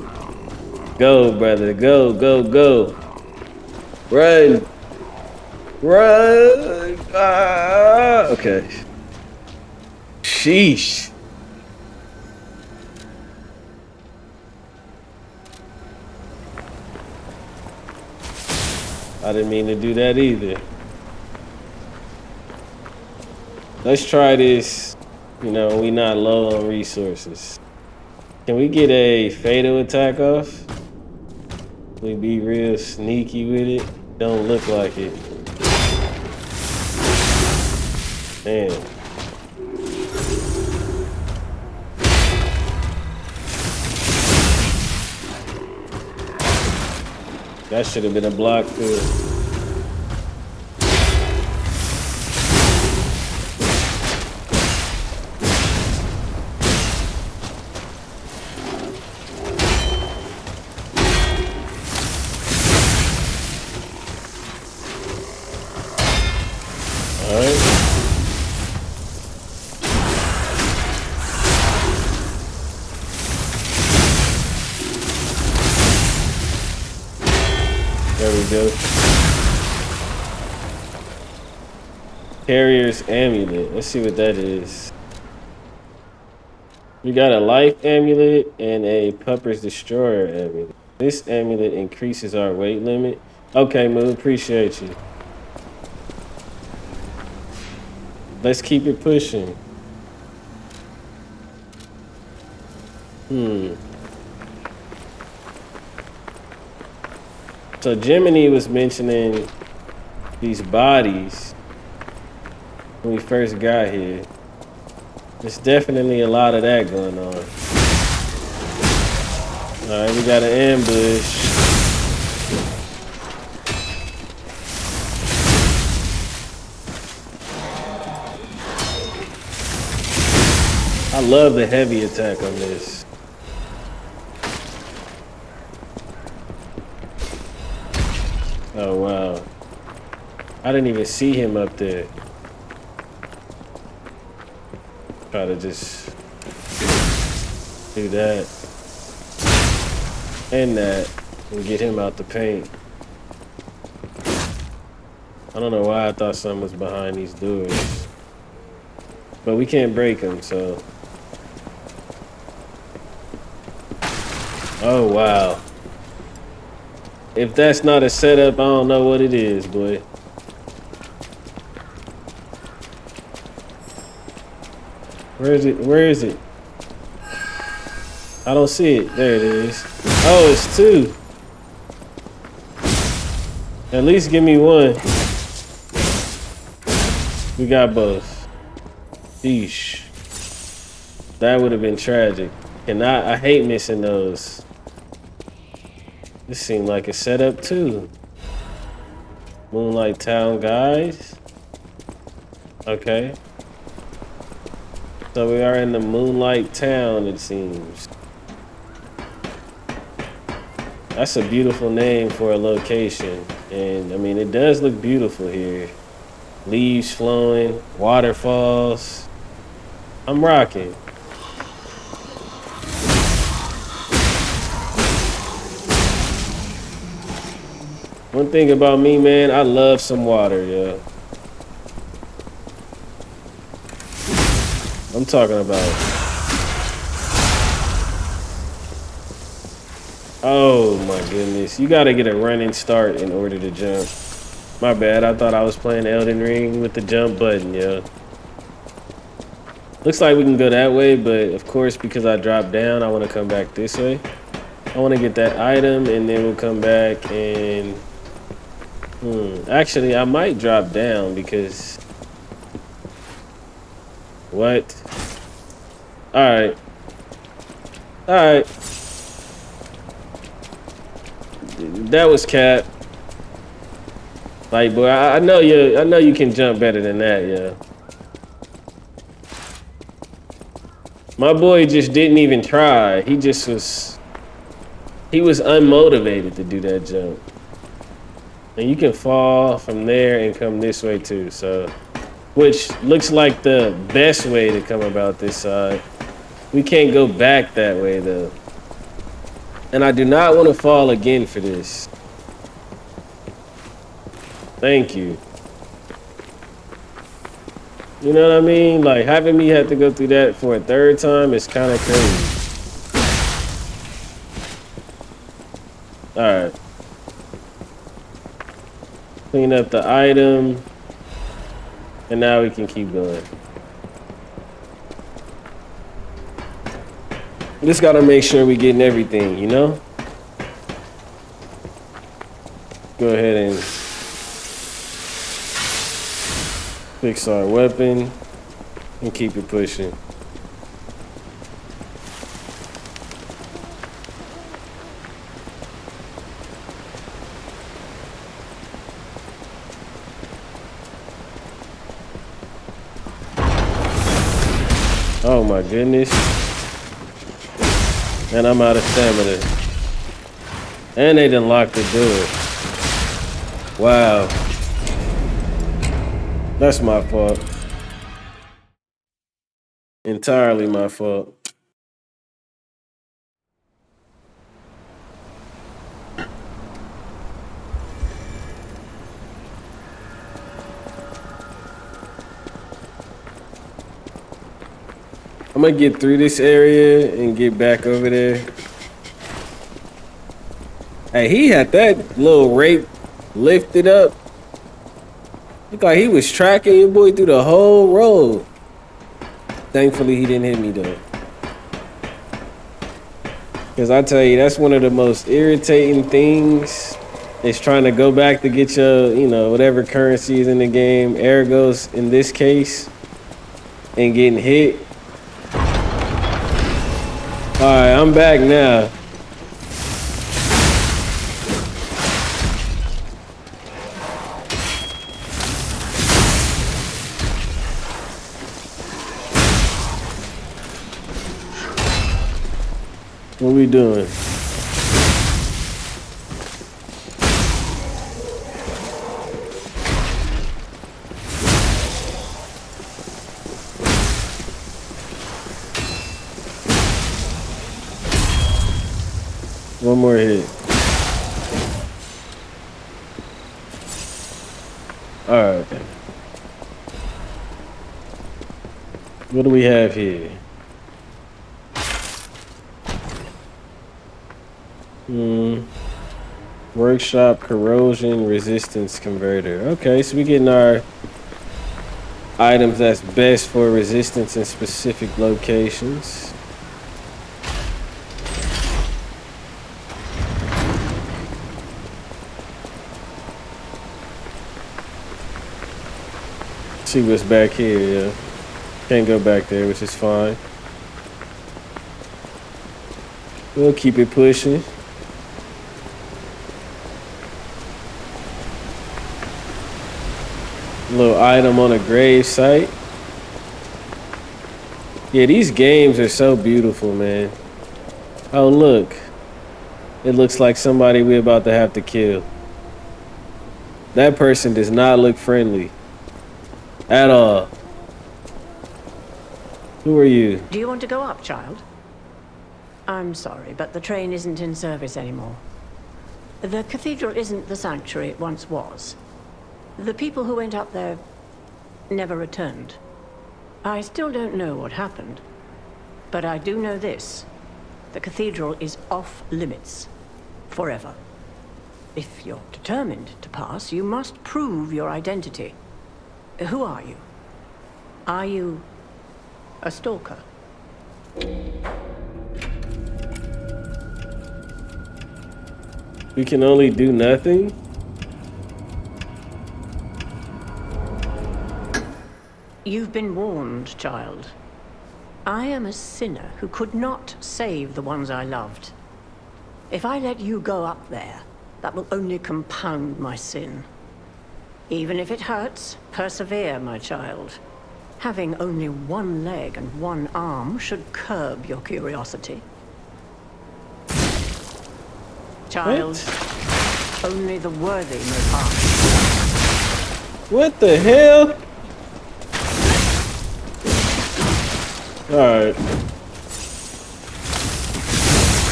Go, brother. Go, go, go. Run. Run. Ah. Okay. Sheesh. I didn't mean to do that either. Let's try this You know, we not low on resources. Can we get a fatal attack off? We be real sneaky with it. Don't look like it. Man. That should have been a block too. Carrier's amulet. Let's see what that is. We got a life amulet and a Pupper's Destroyer amulet. This amulet increases our weight limit. Okay, Moo, appreciate you. Let's keep it pushing. So Jiminy was mentioning these bodies when we first got here. There's definitely a lot of that going on. All right, we got an ambush. I love the heavy attack on this. Oh, wow. I didn't even see him up there. Try to just do that and that and get him out the paint. I don't know why I thought something was behind these doors. But we can't break them, so. Oh, wow. If that's not a setup, I don't know what it is, boy. Where is it? Where is it? I don't see it. There it is. Oh, it's two. At least give me one. We got both. Sheesh. That would have been tragic. And I hate missing those. This seemed like a setup too. Moonlight Town guys. Okay. So we are in the Moonlight Town, it seems. That's a beautiful name for a location. And I mean, it does look beautiful here. Leaves flowing, waterfalls. I'm rocking. One thing about me, man, I love some water, yo. I'm talking about. Oh my goodness. You gotta get a running start in order to jump. My bad, I thought I was playing Elden Ring with the jump button, yo. Looks like we can go that way, but of course, because I dropped down, I wanna come back this way. I wanna get that item and then we'll come back and... Actually, I might drop down because... What? Alright. Alright. That was cap. Like, boy, I know you can jump better than that, yeah. My boy just didn't even try. He was unmotivated to do that jump. And you can fall from there and come this way too, so. Which looks like the best way to come about this side. We can't go back that way though. And I do not want to fall again for this. Thank you. You know what I mean? Like having me have to go through that for a third time is kind of crazy. All right. Clean up the item. And now we can keep going. Just gotta make sure we getting everything, you know? Go ahead and fix our weapon and keep it pushing. Oh my goodness. And I'm out of stamina. And they done locked the door. Wow. That's my fault. Entirely my fault. I'm gonna get through this area and get back over there. Hey, he had that little rape lifted up. Looked like he was tracking your boy through the whole road. Thankfully, he didn't hit me though. Because I tell you, that's one of the most irritating things is trying to go back to get your, you know, whatever currency is in the game, Ergos in this case, and getting hit. All right, I'm back now. What we doing? One more hit. All right. What do we have here? Workshop corrosion resistance converter. Okay, so we getting our items that's best for resistance in specific locations. See what's back here, yeah. Can't go back there, which is fine. We'll keep it pushing. Little item on a grave site. Yeah, these games are so beautiful, man. Oh, look. It looks like somebody we're about to have to kill. That person does not look friendly. At all. Who are you? Do you want to go up, child? I'm sorry, but the train isn't in service anymore. The cathedral isn't the sanctuary it once was. The people who went up there never returned. I still don't know what happened, but I do know this. The cathedral is off limits. Forever. If you're determined to pass, you must prove your identity. Who are you? Are you a stalker? We can only do nothing? You've been warned, child. I am a sinner who could not save the ones I loved. If I let you go up there, that will only compound my sin. Even if it hurts, persevere, my child. Having only one leg and one arm should curb your curiosity. Child, only the worthy may pass. What the hell? Alright.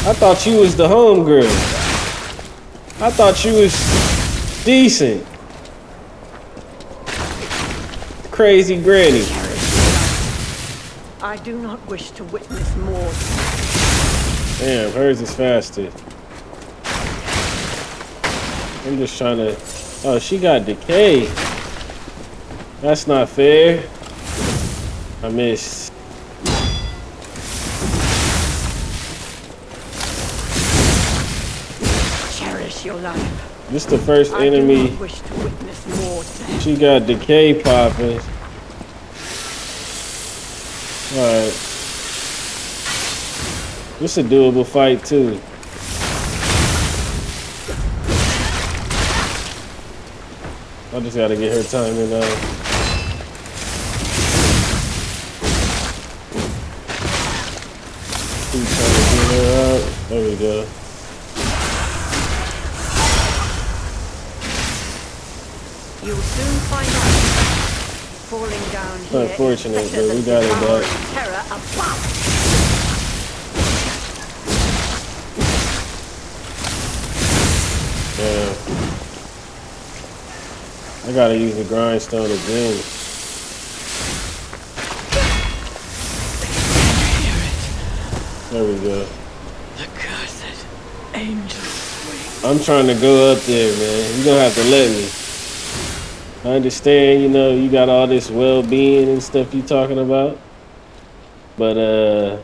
I thought you was the homegirl. I thought you was decent. Crazy granny. I do not wish to witness more. Damn, hers is faster. I'm just trying to... Oh, she got decay. That's not fair. I missed. alive. This the first I do enemy. not wish to witness more death. She got decay popping. Alright. This a doable fight too. I just gotta get her timing out. Keep trying to get her out. There we go. You'll soon find out. Falling down here Unfortunate, is better but we than got it devouring back. terror above. Yeah. I gotta use the grindstone again. There we go. The cursed angel swing. I'm trying to go up there, man. You're gonna have to let me. I understand, you know, you got all this well-being and stuff you talking about. But, I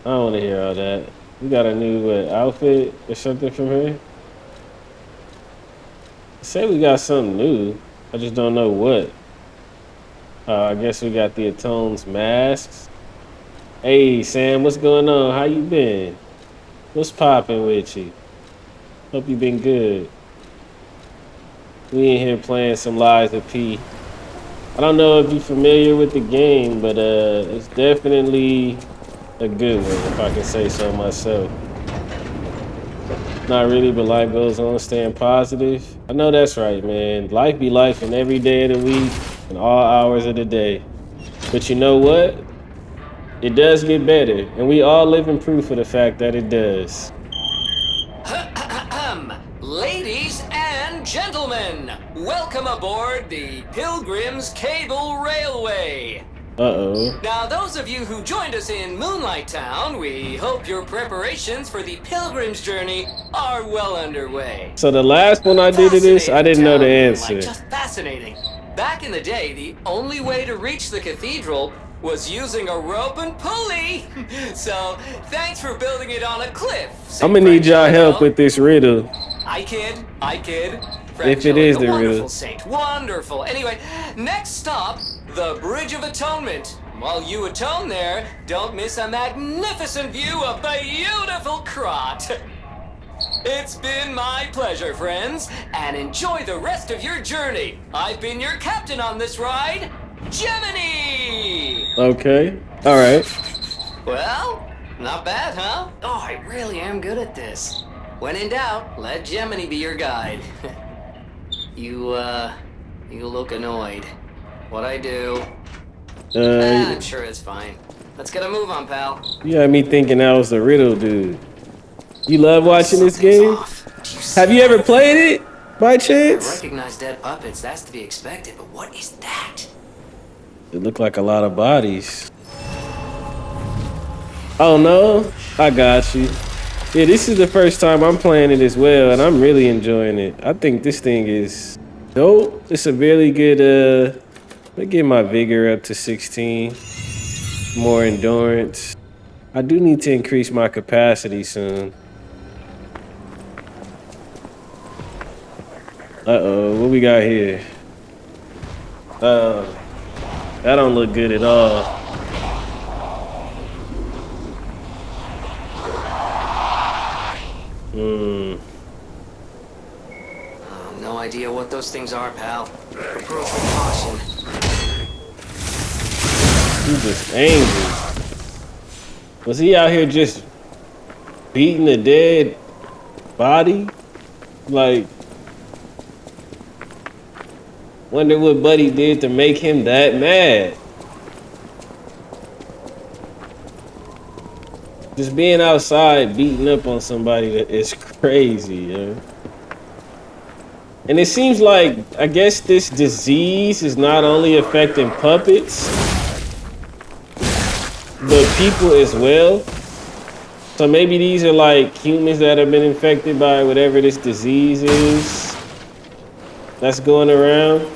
don't want to hear all that. We got a new outfit or something from her. Say we got something new. I just don't know what. I guess we got the Atone's masks. Hey, Sam, what's going on? How you been? What's poppin' with you? Hope you been good. We in here playing some Lies of P. I don't know if you're familiar with the game, but it's definitely a good one, if I can say so myself. Not really, but life goes on, staying positive. I know that's right, man. Life be life in every day of the week and all hours of the day. But you know what? It does get better, and we all live in proof of the fact that it does. Ladies and gentlemen, welcome aboard the Pilgrim's Cable Railway. Uh-oh. Now, those of you who joined us in Moonlight Town, we hope your preparations for the Pilgrim's journey are well underway. So the last one I did to this, I didn't know the answer. Just fascinating. Back in the day, the only way to reach the cathedral was using a rope and pulley. So, thanks for building it on a cliff. I'm gonna need y'all help with this riddle. I kid. If it is the wonderful riddle. saint, wonderful. Anyway, next stop, the Bridge of Atonement. While you atone there, don't miss a magnificent view of beautiful Krot. It's been my pleasure, friends, and enjoy the rest of your journey. I've been your captain on this ride, Gemini! Okay. All right. Well, not bad, huh? Oh, I really am good at this. When in doubt, let Gemini be your guide. You look annoyed. What I do? I'm sure it's fine. Let's get a move on, pal. You had me thinking that was the riddle, dude. You love watching this game? Have you ever played it, by I chance? recognize dead puppets. That's to be expected. But what is that? It looked like a lot of bodies. Oh no, I got you. Yeah, this is the first time I'm playing it as well, and I'm really enjoying it. I think this thing is dope. It's a really good, let me get my vigor up to 16. More endurance. I do need to increase my capacity soon. Uh-oh, what we got here? That don't look good at all. No idea what those things are, pal. Approach with caution. He's just angry. Was he out here just beating a dead body? Like, wonder what Buddy did to make him that mad. Just being outside beating up on somebody is crazy, yo. And it seems like, I guess this disease is not only affecting puppets, but people as well. So maybe these are like humans that have been infected by whatever this disease is that's going around.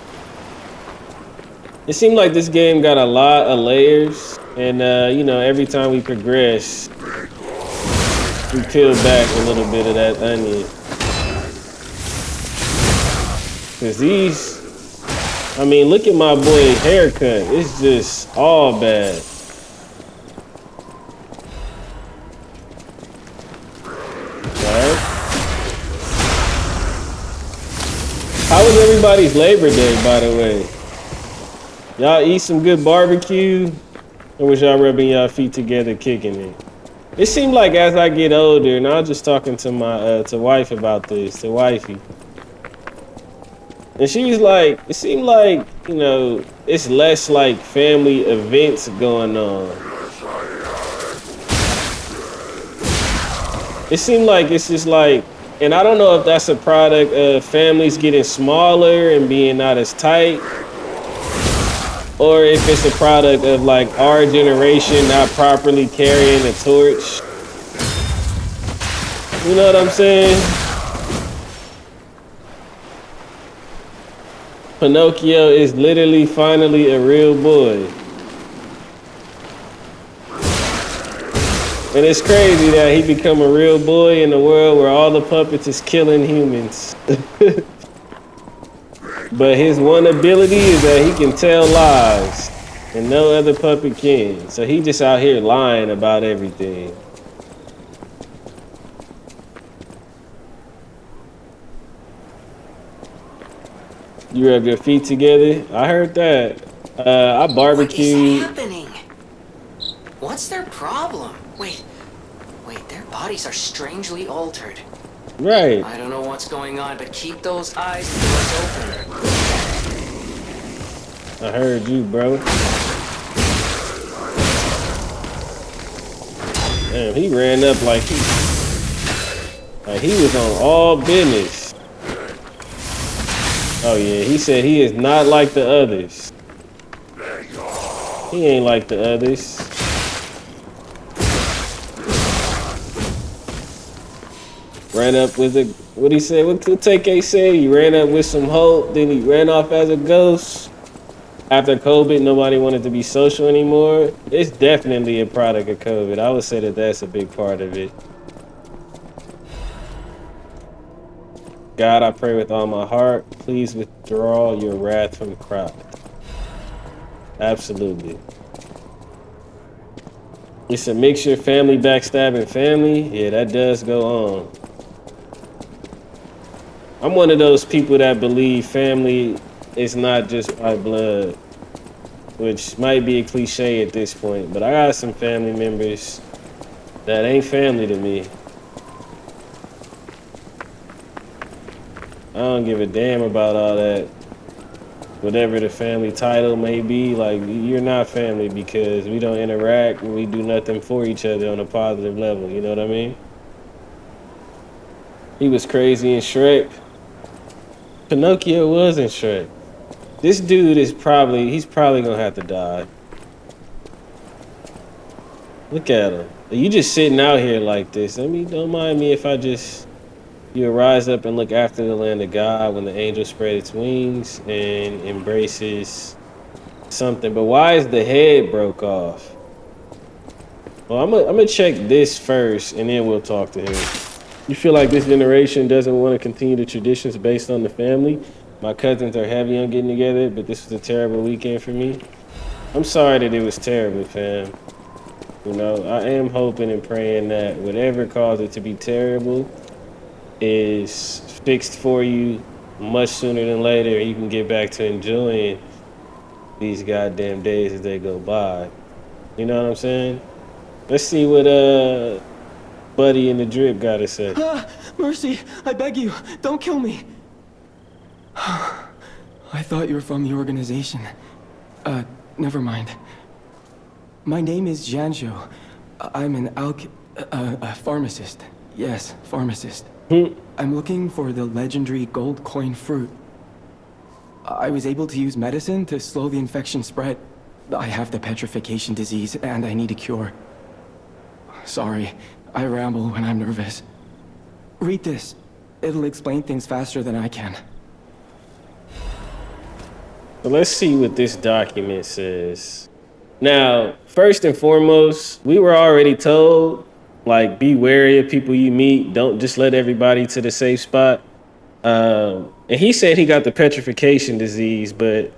It seemed like this game got a lot of layers, and you know, every time we progress, we peel back a little bit of that onion. Cause I mean, look at my boy haircut. It's just all bad. Alright. How was everybody's Labor Day, by the way? Y'all eat some good barbecue? Or was y'all rubbing y'all feet together kicking it? It seemed like as I get older, and I was just talking to my wife about this, to wifey. And she was like, it seemed like, you know, it's less like family events going on. It seemed like it's just like, and I don't know if that's a product of families getting smaller and being not as tight, or if it's a product of like our generation not properly carrying the torch. You know what I'm saying? Pinocchio is literally finally a real boy. And it's crazy that he become a real boy in a world where all the puppets is killing humans. But his one ability is that he can tell lies, and no other puppet can. So he just out here lying about everything. You rub your feet together? I heard that. I barbecued. What is happening? What's their problem? Wait, their bodies are strangely altered. Right. I don't know what's going on, but keep those eyes and doors open. I heard you, bro. Damn, he ran up like he was on all business. Oh yeah, he said he is not like the others. He ain't like the others. Ran up with a, what he said, what TK said? He ran up with some hope, then he ran off as a ghost. After COVID, nobody wanted to be social anymore. It's definitely a product of COVID. I would say that that's a big part of it. God, I pray with all my heart, please withdraw your wrath from Crop. Absolutely. It's a mixture of family backstabbing family. Yeah, that does go on. I'm one of those people that believe family is not just by blood, which might be a cliche at this point, but I got some family members that ain't family to me. I don't give a damn about all that. Whatever the family title may be, like, you're not family because we don't interact and we do nothing for each other on a positive level, you know what I mean? He was crazy in Shrek. Pinocchio was in Shrek. This dude is he's probably gonna have to die. Look at him. You just sitting out here like this. I mean, don't mind me if you rise up and look after the land of God when the angel spread its wings and embraces something. But why is the head broke off? Well, I'm gonna check this first and then we'll talk to him. You feel like this generation doesn't want to continue the traditions based on the family? My cousins are heavy on getting together, but this was a terrible weekend for me. I'm sorry that it was terrible, fam. You know, I am hoping and praying that whatever caused it to be terrible is fixed for you much sooner than later, and you can get back to enjoying these goddamn days as they go by. You know what I'm saying? Let's see what Buddy in the drip gotta say. Mercy, I beg you, don't kill me. I thought you were from the organization. Never mind. My name is Janjo. I'm an a pharmacist. Yes, pharmacist. I'm looking for the legendary gold coin fruit. I was able to use medicine to slow the infection spread. I have the petrification disease and I need a cure. Sorry, I ramble when I'm nervous. Read this. It'll explain things faster than I can. So let's see what this document says. Now, first and foremost, we were already told, like, be wary of people you meet. Don't just let everybody to the safe spot. And he said he got the petrification disease, but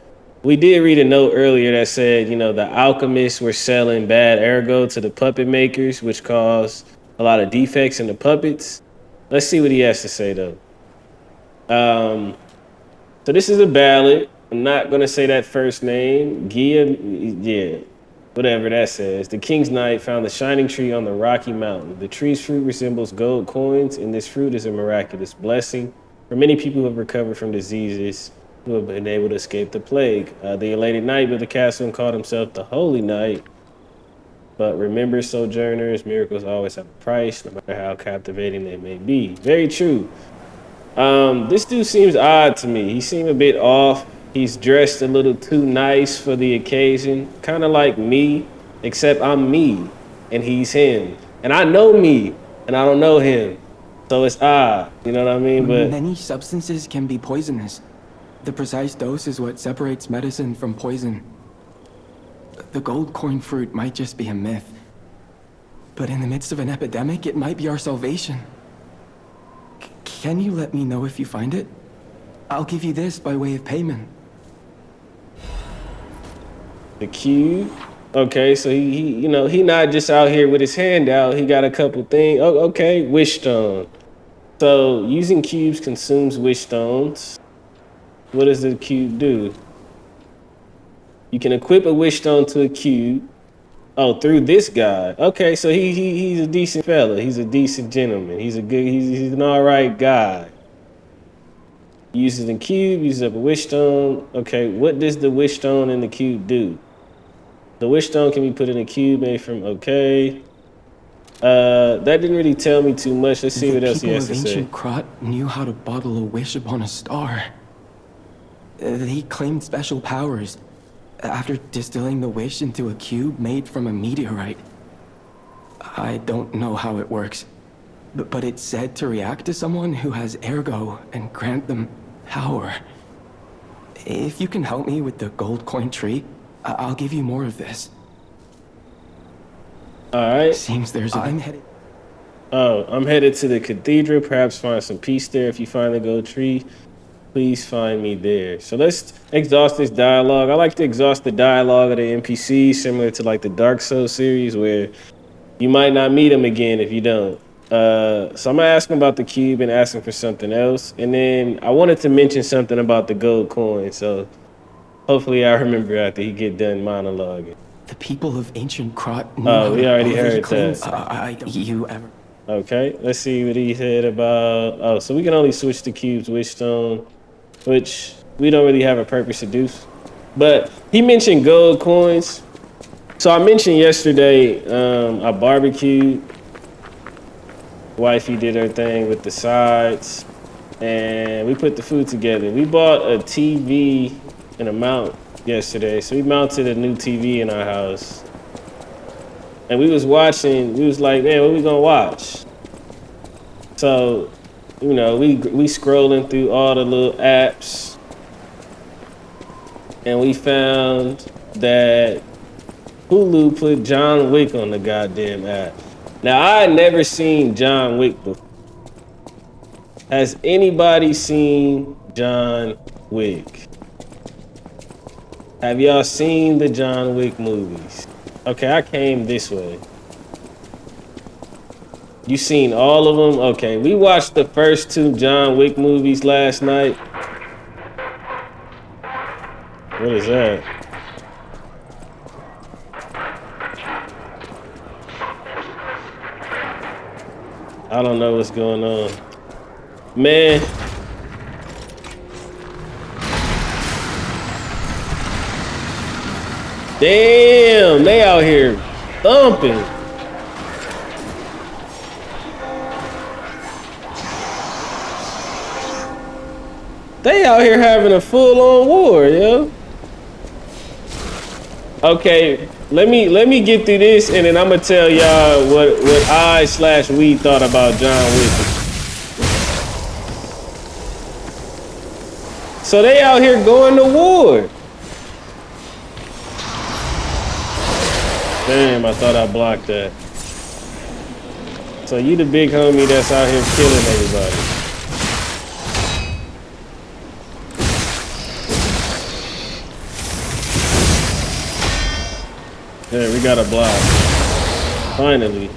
we did read a note earlier that said, you know, the alchemists were selling bad ergo to the puppet makers, which caused a lot of defects in the puppets. Let's see what he has to say, though. So this is a ballad. I'm not going to say that first name. Gia, yeah, whatever that says. The King's Knight found the shining tree on the rocky mountain. The tree's fruit resembles gold coins, and this fruit is a miraculous blessing for many people who have recovered from diseases who have been able to escape the plague. The elated knight built the castle and called himself the Holy Knight. But remember, sojourners, miracles always have a price, no matter how captivating they may be. Very true. This dude seems odd to me. He seemed a bit off. He's dressed a little too nice for the occasion. Kind of like me, except I'm me and he's him. And I know me and I don't know him. So it's odd, you know what I mean? But many substances can be poisonous. The precise dose is what separates medicine from poison. The gold coin fruit might just be a myth. But in the midst of an epidemic, it might be our salvation. Can you let me know if you find it? I'll give you this by way of payment. the cube. Okay, so he you know, he not just out here with his hand out. He got a couple things. Oh, okay, wish stone. So using cubes consumes wish stones. What does the cube do? You can equip a wish stone to a cube. Oh, through this guy. Okay, so he's a decent fella. He's a decent gentleman. He's an all right guy. Uses a cube, uses up a wish stone. Okay, what does the wish stone and the cube do? The wish stone can be put in a cube made from, okay. That didn't really tell me too much. Let's see what else he has to say. The people of ancient Krat knew how to bottle a wish upon a star. They claimed special powers after distilling the wish into a cube made from a meteorite. I don't know how it works, but it's said to react to someone who has ergo and grant them power. If you can help me with the gold coin tree, I'll give you more of this. All right. Seems there's I'm headed. Oh, I'm headed to the cathedral. Perhaps find some peace there. If you find the gold tree, please find me there. So let's exhaust this dialogue. I like to exhaust the dialogue of the NPCs, similar to like the Dark Souls series, where you might not meet them again if you don't. So I'm gonna ask him about the cube and ask him for something else. And then I wanted to mention something about the gold coin. So hopefully I remember after he get done monologuing. The people of ancient Krat. Oh, we already heard that. You ever? Okay, let's see what he said about. Oh, so we can only switch the cubes, wish stone, which we don't really have a purpose to do. But he mentioned gold coins. So I mentioned yesterday I barbecued. Wifey did her thing with the sides, and we put the food together. We bought a TV and a mount yesterday, so we mounted a new TV in our house. And we was watching. We was like, man, what we gonna watch? So, you know, we scrolling through all the little apps, and we found that Hulu put John Wick on the goddamn app. Now, I had never seen John Wick before. Has anybody seen John Wick? Have y'all seen the John Wick movies? Okay, I came this way. You seen all of them? Okay, we watched the first two John Wick movies last night. What is that? I don't know what's going on. Man. Damn, they out here thumping. They out here having a full-on war, yo. Okay, let me get through this, and then I'm gonna tell y'all what we thought about John Wick. So they out here going to war. Damn, I thought I blocked that. So you the big homie that's out here killing everybody. There, we got a block. Finally.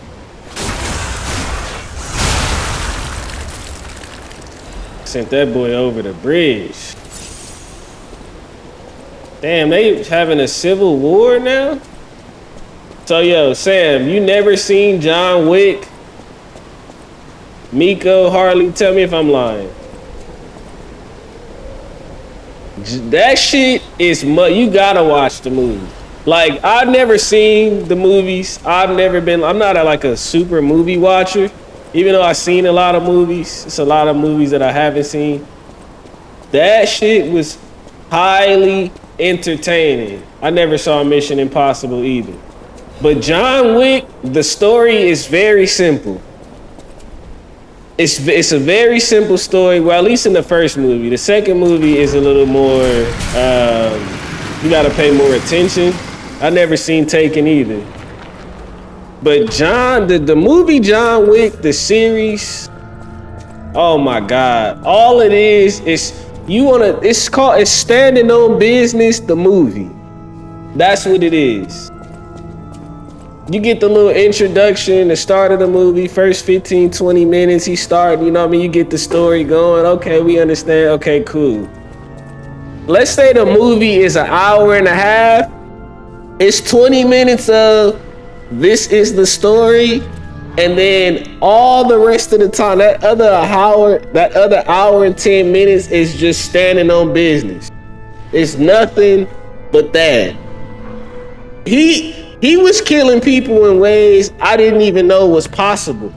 Sent that boy over the bridge. Damn, they having a civil war now? So, yo, Sam, you never seen John Wick? Miko, Harley, tell me if I'm lying. That shit is you gotta watch the movie. Like, I've never seen the movies. I'm not like a super movie watcher. Even though I've seen a lot of movies, it's a lot of movies that I haven't seen. That shit was highly entertaining. I never saw Mission Impossible either. But John Wick, the story is very simple. It's a very simple story. Well, at least in the first movie. The second movie is a little more, you gotta pay more attention. I never seen Taken either. But the movie John Wick, the series, oh my God. All it is it's Standing on Business, the movie. That's what it is. You get the little introduction, the start of the movie, first 15, 20 minutes, he started, you know what I mean? You get the story going. Okay, we understand. Okay, cool. Let's say the movie is an hour and a half. It's 20 minutes of this is the story. And then all the rest of the time, that other hour and 10 minutes is just standing on business. It's nothing but that. He was killing people in ways I didn't even know was possible.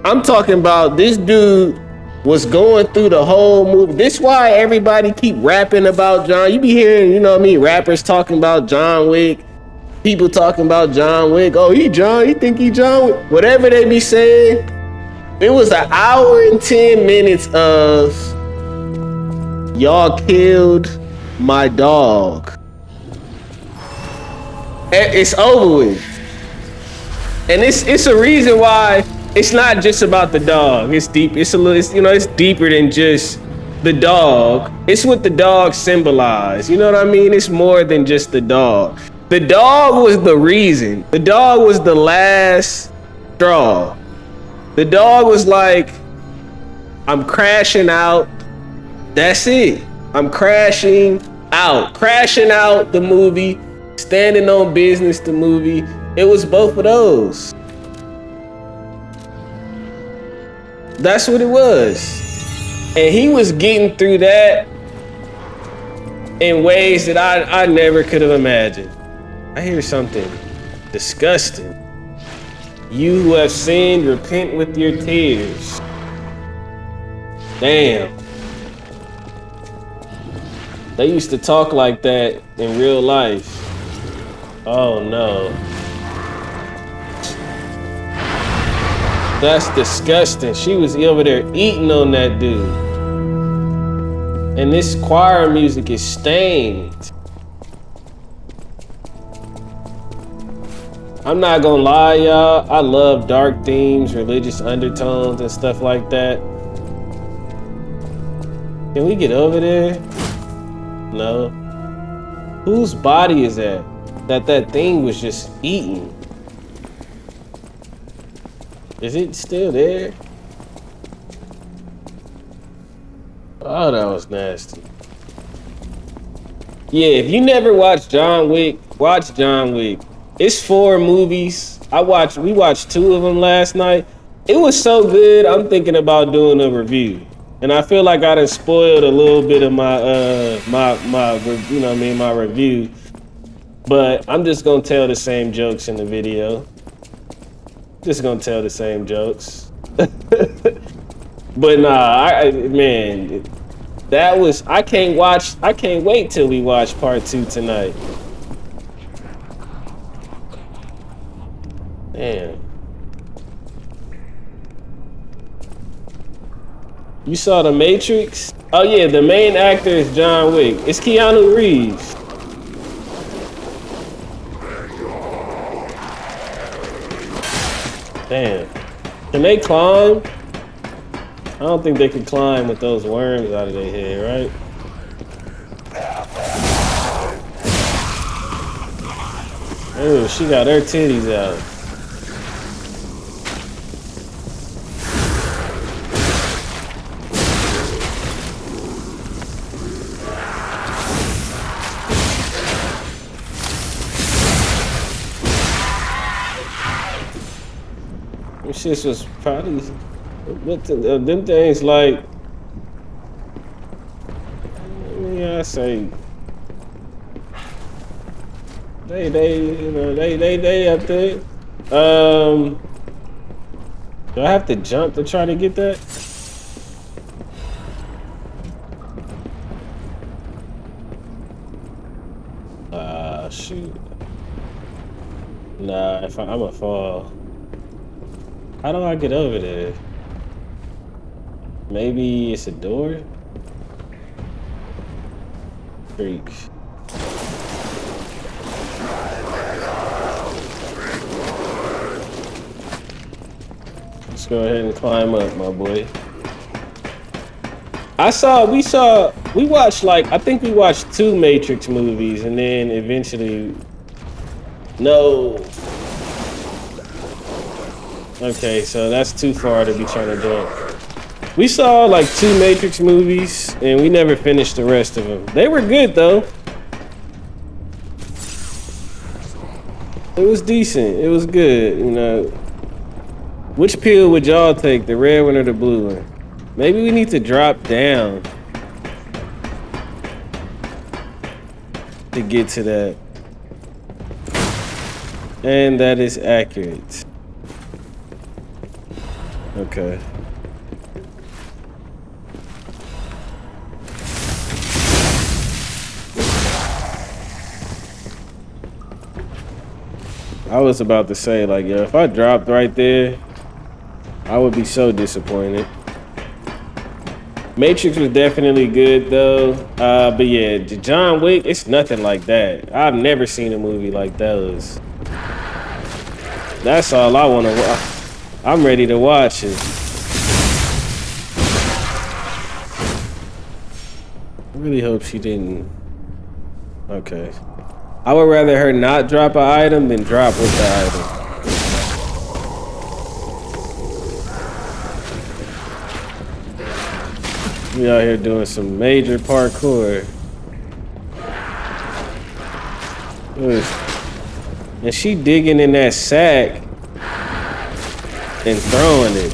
I'm talking about this dude was going through the whole movie. This is why everybody keep rapping about John. You be hearing, you know what I mean, rappers talking about John Wick. People talking about John Wick. Oh, he think he John Wick. Whatever they be saying. It was an hour and 10 minutes of y'all killed my dog. It's over with. And it's a reason why it's not just about the dog. It's deep. It's deeper than just the dog. It's what the dog symbolized. You know what I mean? It's more than just the dog. The dog was the reason. The dog was the last straw. The dog was like, I'm crashing out. That's it. I'm crashing out. Crashing out the movie. Standing on business, the movie. It was both of those. That's what it was. And he was getting through that in ways that I never could have imagined. I hear something disgusting. You who have sinned, repent with your tears. Damn. They used to talk like that in real life. Oh no. That's disgusting. She was over there eating on that dude. And this choir music is stained. I'm not gonna lie, y'all. I love dark themes, religious undertones, and stuff like that. Can we get over there? No. Whose body is that? That thing was just eating. Is it still there? Oh, that was nasty. Yeah, if you never watched John Wick, watch John Wick. It's 4 movies. We watched 2 of them last night. It was so good, I'm thinking about doing a review. And I feel like I done spoiled a little bit of my you know what I mean, my review. But I'm just gonna tell the same jokes in the video. Just gonna tell the same jokes. But nah, man, that was, I can't wait till we watch part 2 tonight. Damn. You saw The Matrix? Oh yeah, the main actor is John Wick. It's Keanu Reeves. Damn. Can they climb? I don't think they can climb with those worms out of their head, right? Oh, she got her titties out. Them shits was probably them things like. Yeah, I say. They up there. Do I have to jump to try to get that? Shoot. Nah, if I'm a fall. How do I get over there? Maybe it's a door? Freak. Let's go ahead and climb up, my boy. We watched like, I think we watched 2 Matrix movies and then eventually, no. Okay, so that's too far to be trying to jump. We saw like 2 Matrix movies and we never finished the rest of them. They were good though. It was decent, it was good, you know. Which pill would y'all take, the red one or the blue one? Maybe we need to drop down to get to that. And that is accurate. Okay. I was about to say, like, yo, if I dropped right there, I would be so disappointed. Matrix was definitely good though, but yeah, John Wick, it's nothing like that. I've never seen a movie like those. That's all I want to watch. I'm ready to watch it. I really hope she didn't. Okay. I would rather her not drop an item than drop with the item. We out here doing some major parkour. And she digging in that sack and throwing it.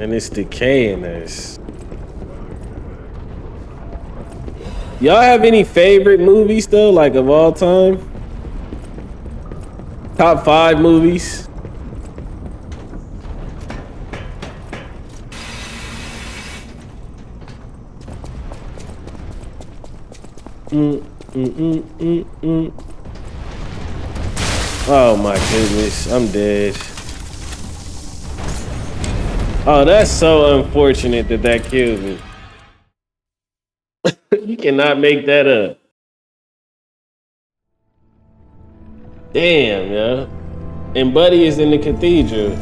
And it's decaying us. Y'all have any favorite movies though, like of all time? Top 5 movies? Oh my goodness, I'm dead. Oh, that's so unfortunate that that killed me. You cannot make that up. Damn, yeah. And Buddy is in the cathedral.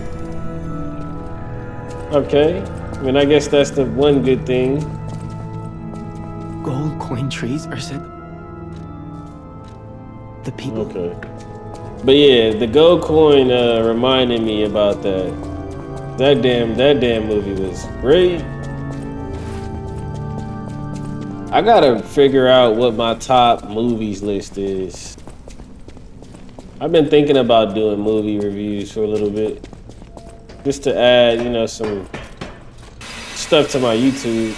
Okay. I mean, I guess that's the one good thing. Gold coin trees are said. The people. Okay. But yeah, the gold coin reminded me about that. That damn movie was great. I gotta figure out what my top movies list is. I've been thinking about doing movie reviews for a little bit. Just to add, you know, some stuff to my YouTube.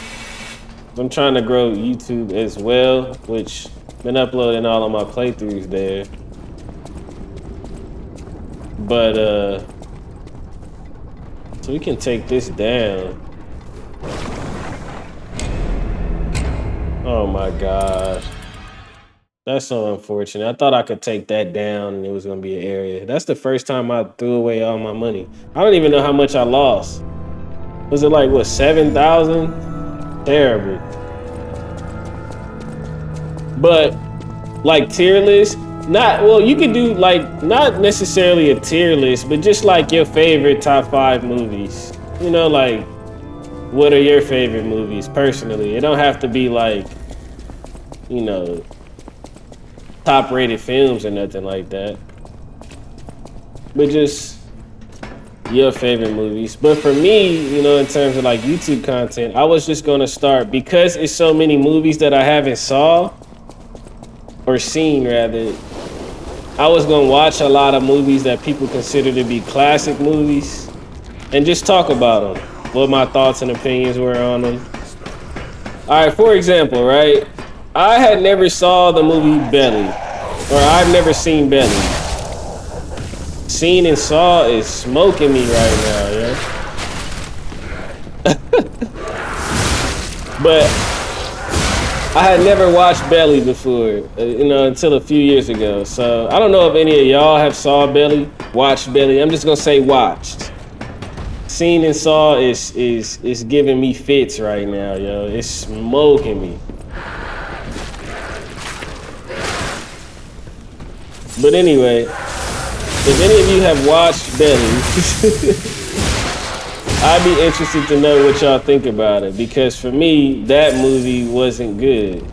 I'm trying to grow YouTube as well, which I've been uploading all of my playthroughs there. But so we can take this down. Oh my gosh. That's so unfortunate. I thought I could take that down and it was gonna be an area. That's the first time I threw away all my money. I don't even know how much I lost. Was it like, what, 7,000? Terrible. But like tier list, you could do like, not necessarily a tier list, but just like your favorite top 5 movies. You know, like what are your favorite movies personally? It don't have to be like, you know, top rated films or nothing like that. But just your favorite movies. But for me, you know, in terms of like YouTube content, I was just gonna start because it's so many movies that I haven't saw or seen rather. I was gonna watch a lot of movies that people consider to be classic movies and just talk about them. What my thoughts and opinions were on them. All right, for example, right? I had never saw the movie Belly, or I've never seen Belly. Seen and Saw is smoking me right now, yeah. But I had never watched Belly before, you know, until a few years ago. So I don't know if any of y'all have saw Belly, watched Belly. I'm just gonna say watched. Seen and Saw is giving me fits right now, yo. It's smoking me. But anyway, if any of you have watched Belly, I'd be interested to know what y'all think about it, because for me, that movie wasn't good.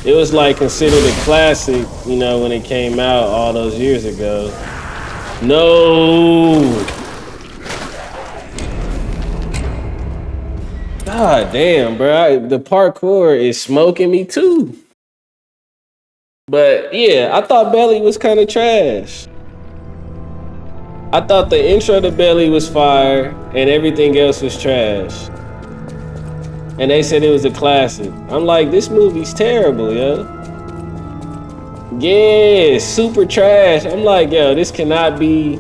It was like considered a classic, you know, when it came out all those years ago. No. God damn, bro. The parkour is smoking me too. But yeah, I thought Belly was kind of trash. I thought the intro to Belly was fire and everything else was trash. And they said it was a classic. I'm like, this movie's terrible, yo. Yeah, super trash. I'm like, yo, this cannot be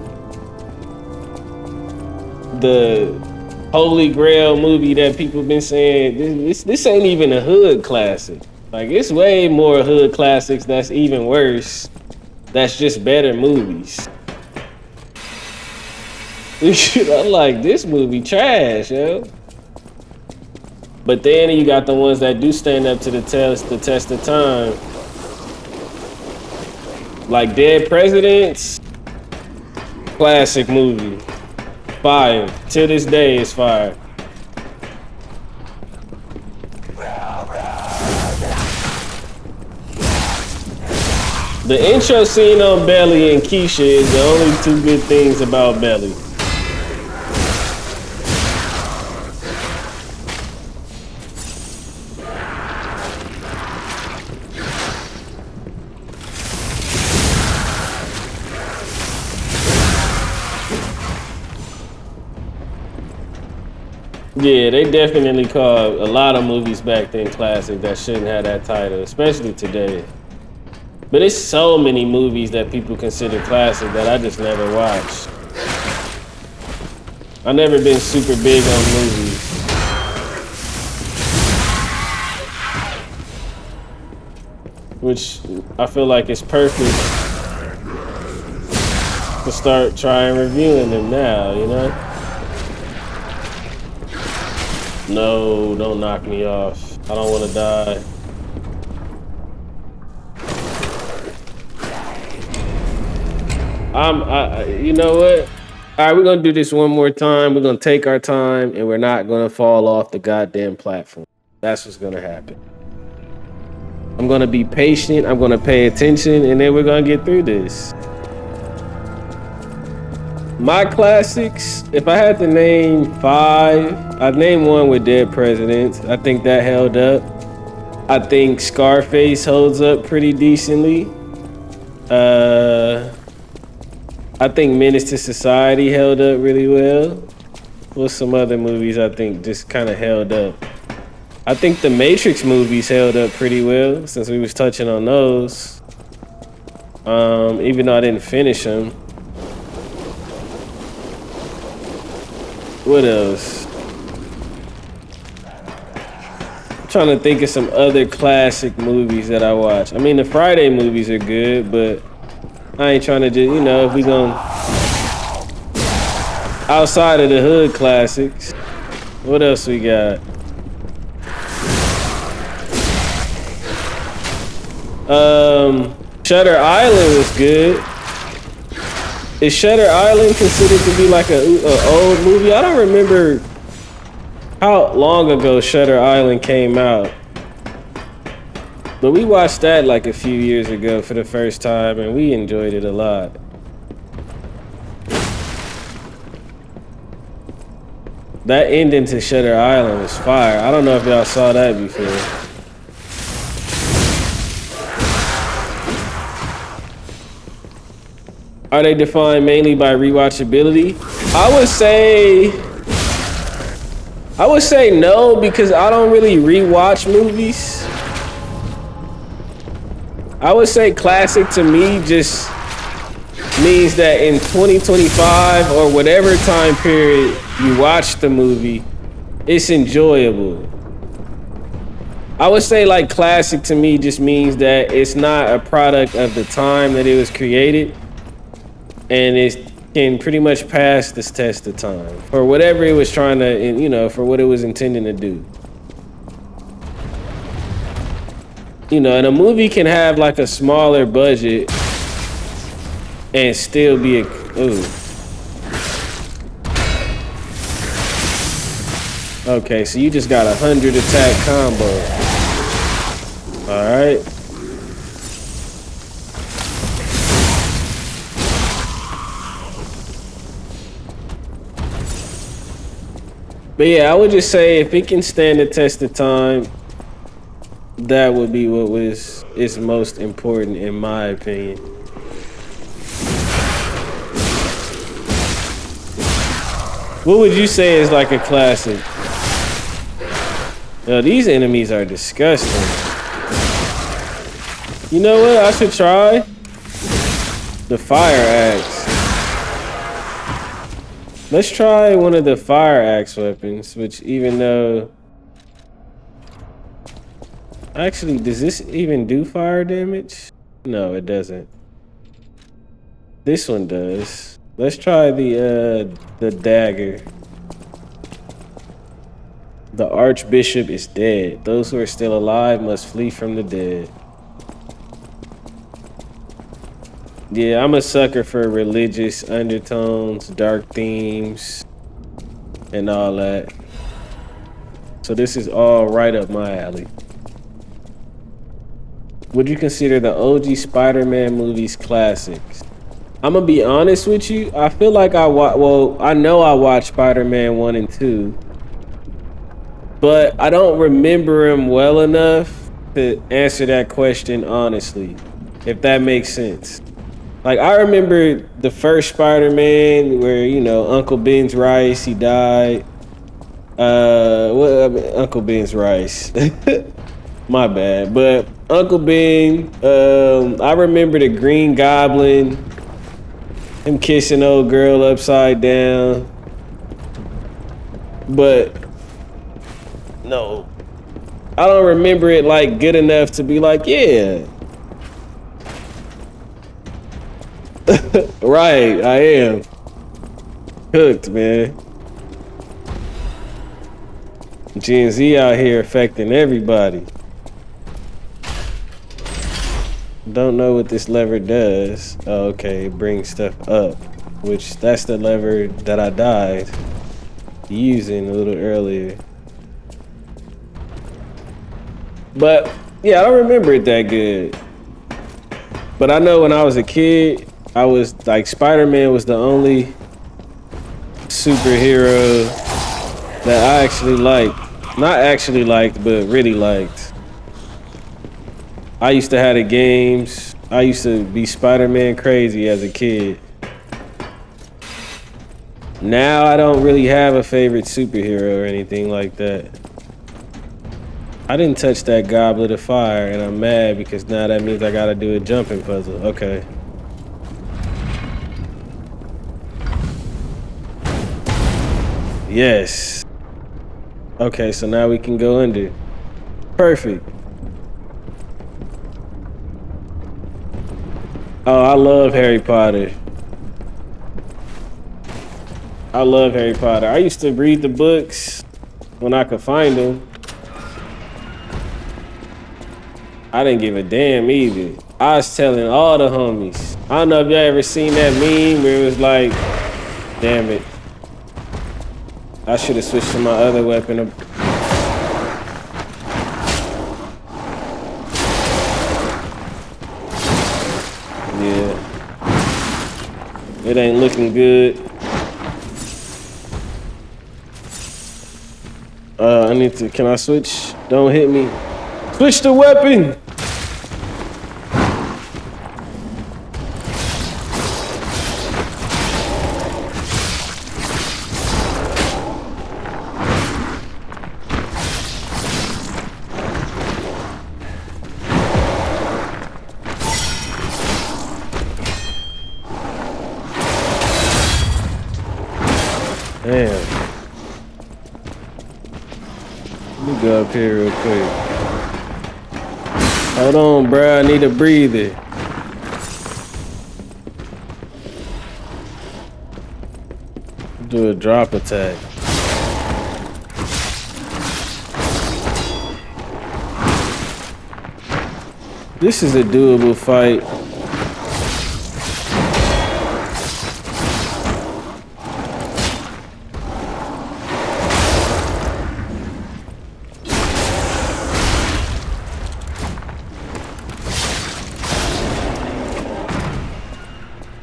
the holy grail movie that people been saying. This ain't even a hood classic. Like, it's way more hood classics that's even worse. That's just better movies. I'm like, this movie trash, yo. But then you got the ones that do stand up to the test of time. Like Dead Presidents, classic movie. Fire. Till this day, it's fire. The intro scene on Belly and Keisha is the only two good things about Belly. Yeah, they definitely called a lot of movies back then classic that shouldn't have that title, especially today. But it's so many movies that people consider classic that I just never watched. I've never been super big on movies. Which I feel like is perfect to start trying reviewing them now, you know? No, don't knock me off. I don't want to die. You know what? All right, we're gonna do this one more time. We're gonna take our time, and we're not gonna fall off the goddamn platform. That's what's gonna happen. I'm gonna be patient. I'm gonna pay attention, and then we're gonna get through this. My classics, if I had to name 5, I'd name one with Dead Presidents. I think that held up. I think Scarface holds up pretty decently. I think Menace to Society held up really well. What's some other movies I think just kind of held up? I think the Matrix movies held up pretty well since we was touching on those. Even though I didn't finish them. What else? I'm trying to think of some other classic movies that I watch. I mean, the Friday movies are good, but I ain't trying to just, you know, if we gonna outside of the hood classics. What else we got? Shutter Island was good. Is Shutter Island considered to be like a old movie? I don't remember how long ago Shutter Island came out. But we watched that like a few years ago for the first time, and we enjoyed it a lot. That ending to Shutter Island was fire. I don't know if y'all saw that before. Are they defined mainly by rewatchability? I would say no, because I don't really rewatch movies. I would say classic to me just means that in 2025 or whatever time period you watch the movie, it's enjoyable. I would say like classic to me just means that it's not a product of the time that it was created, and it can pretty much pass this test of time for whatever it was trying to, you know, for what it was intending to do. You know, and a movie can have like a smaller budget and still be a, ooh. Okay, so you just got 100 attack combo. All right. But yeah, I would just say if it can stand the test of time, that would be what is most important in my opinion. What would you say is like a classic? Yo, these enemies are disgusting. You know what? I should try the fire axe. Let's try one of the fire axe weapons, which even though... Actually, does this even do fire damage? No, it doesn't. This one does. Let's try the dagger. The Archbishop is dead. Those who are still alive must flee from the dead. Yeah, I'm a sucker for religious undertones, dark themes, and all that. So this is all right up my alley. Would you consider the OG Spider-Man movies classics? I'm gonna be honest with you. I feel like I know I watched Spider-Man 1 and 2, but I don't remember them well enough to answer that question honestly, if that makes sense. Like, I remember the first Spider-Man where, you know, Uncle Ben's rice, he died. Uncle Ben's rice. My bad. But Uncle Ben, I remember the Green Goblin, him kissing old girl upside down. But no, I don't remember it like good enough to be like, yeah. Right, I am cooked, man. Gen Z out here affecting everybody. Don't know what this lever does. Oh, okay, it brings stuff up, which that's the lever that I died using a little earlier. But yeah, I don't remember it that good. But I know when I was a kid, I was like, Spider-Man was the only superhero that I actually liked. Not actually liked, but really liked. I used to have the games. I used to be Spider-Man crazy as a kid. Now I don't really have a favorite superhero or anything like that. I didn't touch that goblet of fire, and I'm mad because now that means I gotta do a jumping puzzle. Okay. Yes. Okay, so now we can go under. Perfect. Oh, I love Harry Potter. I love Harry Potter. I used to read the books when I could find them. I didn't give a damn either. I was telling all the homies. I don't know if y'all ever seen that meme where it was like, damn it. I should have switched to my other weapon. Yeah. It ain't looking good. I need to, can I switch? Don't hit me. Switch the weapon! Damn. Let me go up here real quick. Hold on, bruh. I need a breather. Do a drop attack. This is a doable fight.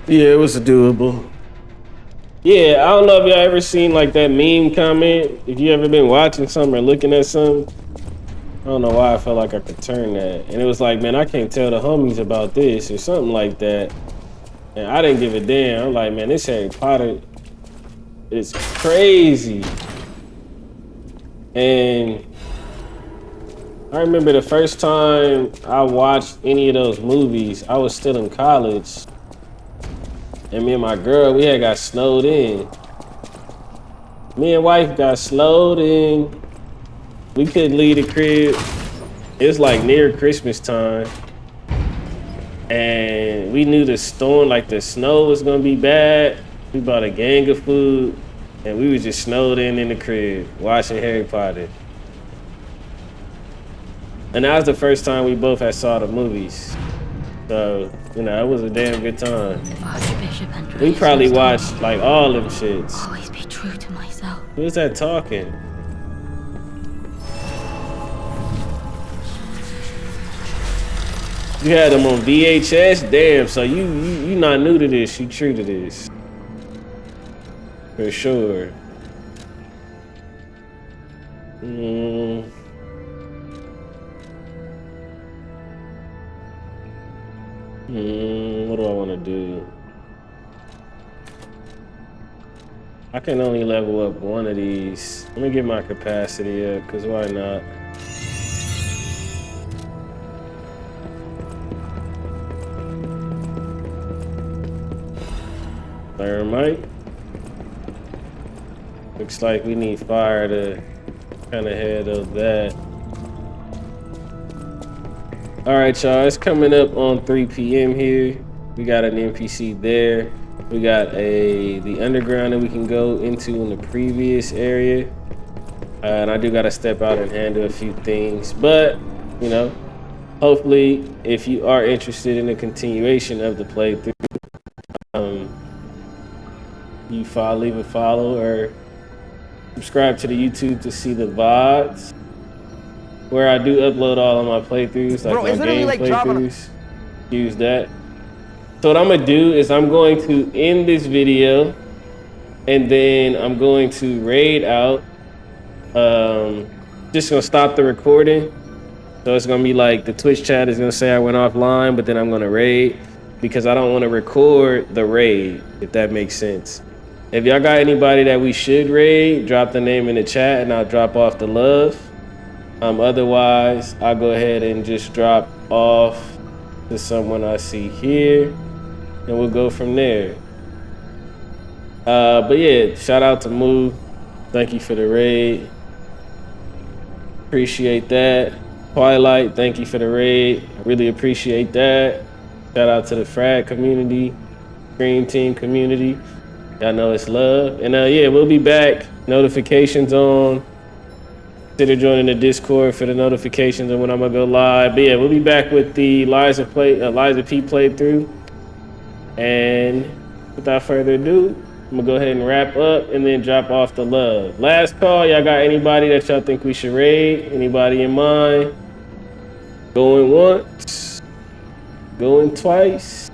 Yeah, it was doable. Yeah, I don't know if y'all ever seen like that meme comment. If you ever been watching something or looking at something, I don't know why I felt like I could turn that. And it was like, man, I can't tell the homies about this or something like that. And I didn't give a damn. I'm like, man, this Harry Potter is crazy. And I remember the first time I watched any of those movies, I was still in college. And me and my girl, we had got snowed in. Me and wife got snowed in. We couldn't leave the crib. It was like near Christmas time. And we knew the storm, like the snow was gonna be bad. We bought a gang of food and we was just snowed in the crib watching Harry Potter. And that was the first time we both had saw the movies. So, you know, it was a damn good time. We probably watched like all them shits. Always be true to myself. Who's that talking? You had them on VHS? Damn, so you not new to this, you true to this. For sure. What do I want to do? I can only level up one of these. Let me get my capacity up, because why not? Thermite. Looks like we need fire to kind of handle that. All right, y'all, it's coming up on 3 p.m. here. We got an NPC there. We got the underground that we can go into in the previous area. And I do got to step out and handle a few things. But, you know, hopefully, if you are interested in the continuation of the playthrough, you leave a follow or subscribe to the YouTube to see the VODs, where I do upload all of my playthroughs, like my game playthroughs. Use that. So what I'm gonna do is I'm going to end this video, and then I'm going to raid out. Just gonna stop the recording. So it's gonna be like the Twitch chat is gonna say I went offline, but then I'm gonna raid because I don't want to record the raid, if that makes sense. If y'all got anybody that we should raid, drop the name in the chat and I'll drop off the love. Otherwise, I'll go ahead and just drop off to someone I see here, and we'll go from there. But yeah, shout out to Moo. Thank you for the raid. Appreciate that. Twilight, thank you for the raid. I really appreciate that. Shout out to the Frag community, Green Team community. Y'all know it's love. And yeah, we'll be back. Notifications on. Consider joining the Discord for the notifications and when I'm gonna go live. But yeah, we'll be back with the Liza P playthrough. And without further ado, I'm gonna go ahead and wrap up and then drop off the love. Last call, y'all got anybody that y'all think we should raid? Anybody in mind? Going once, going twice.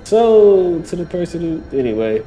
So to the person who, anyway.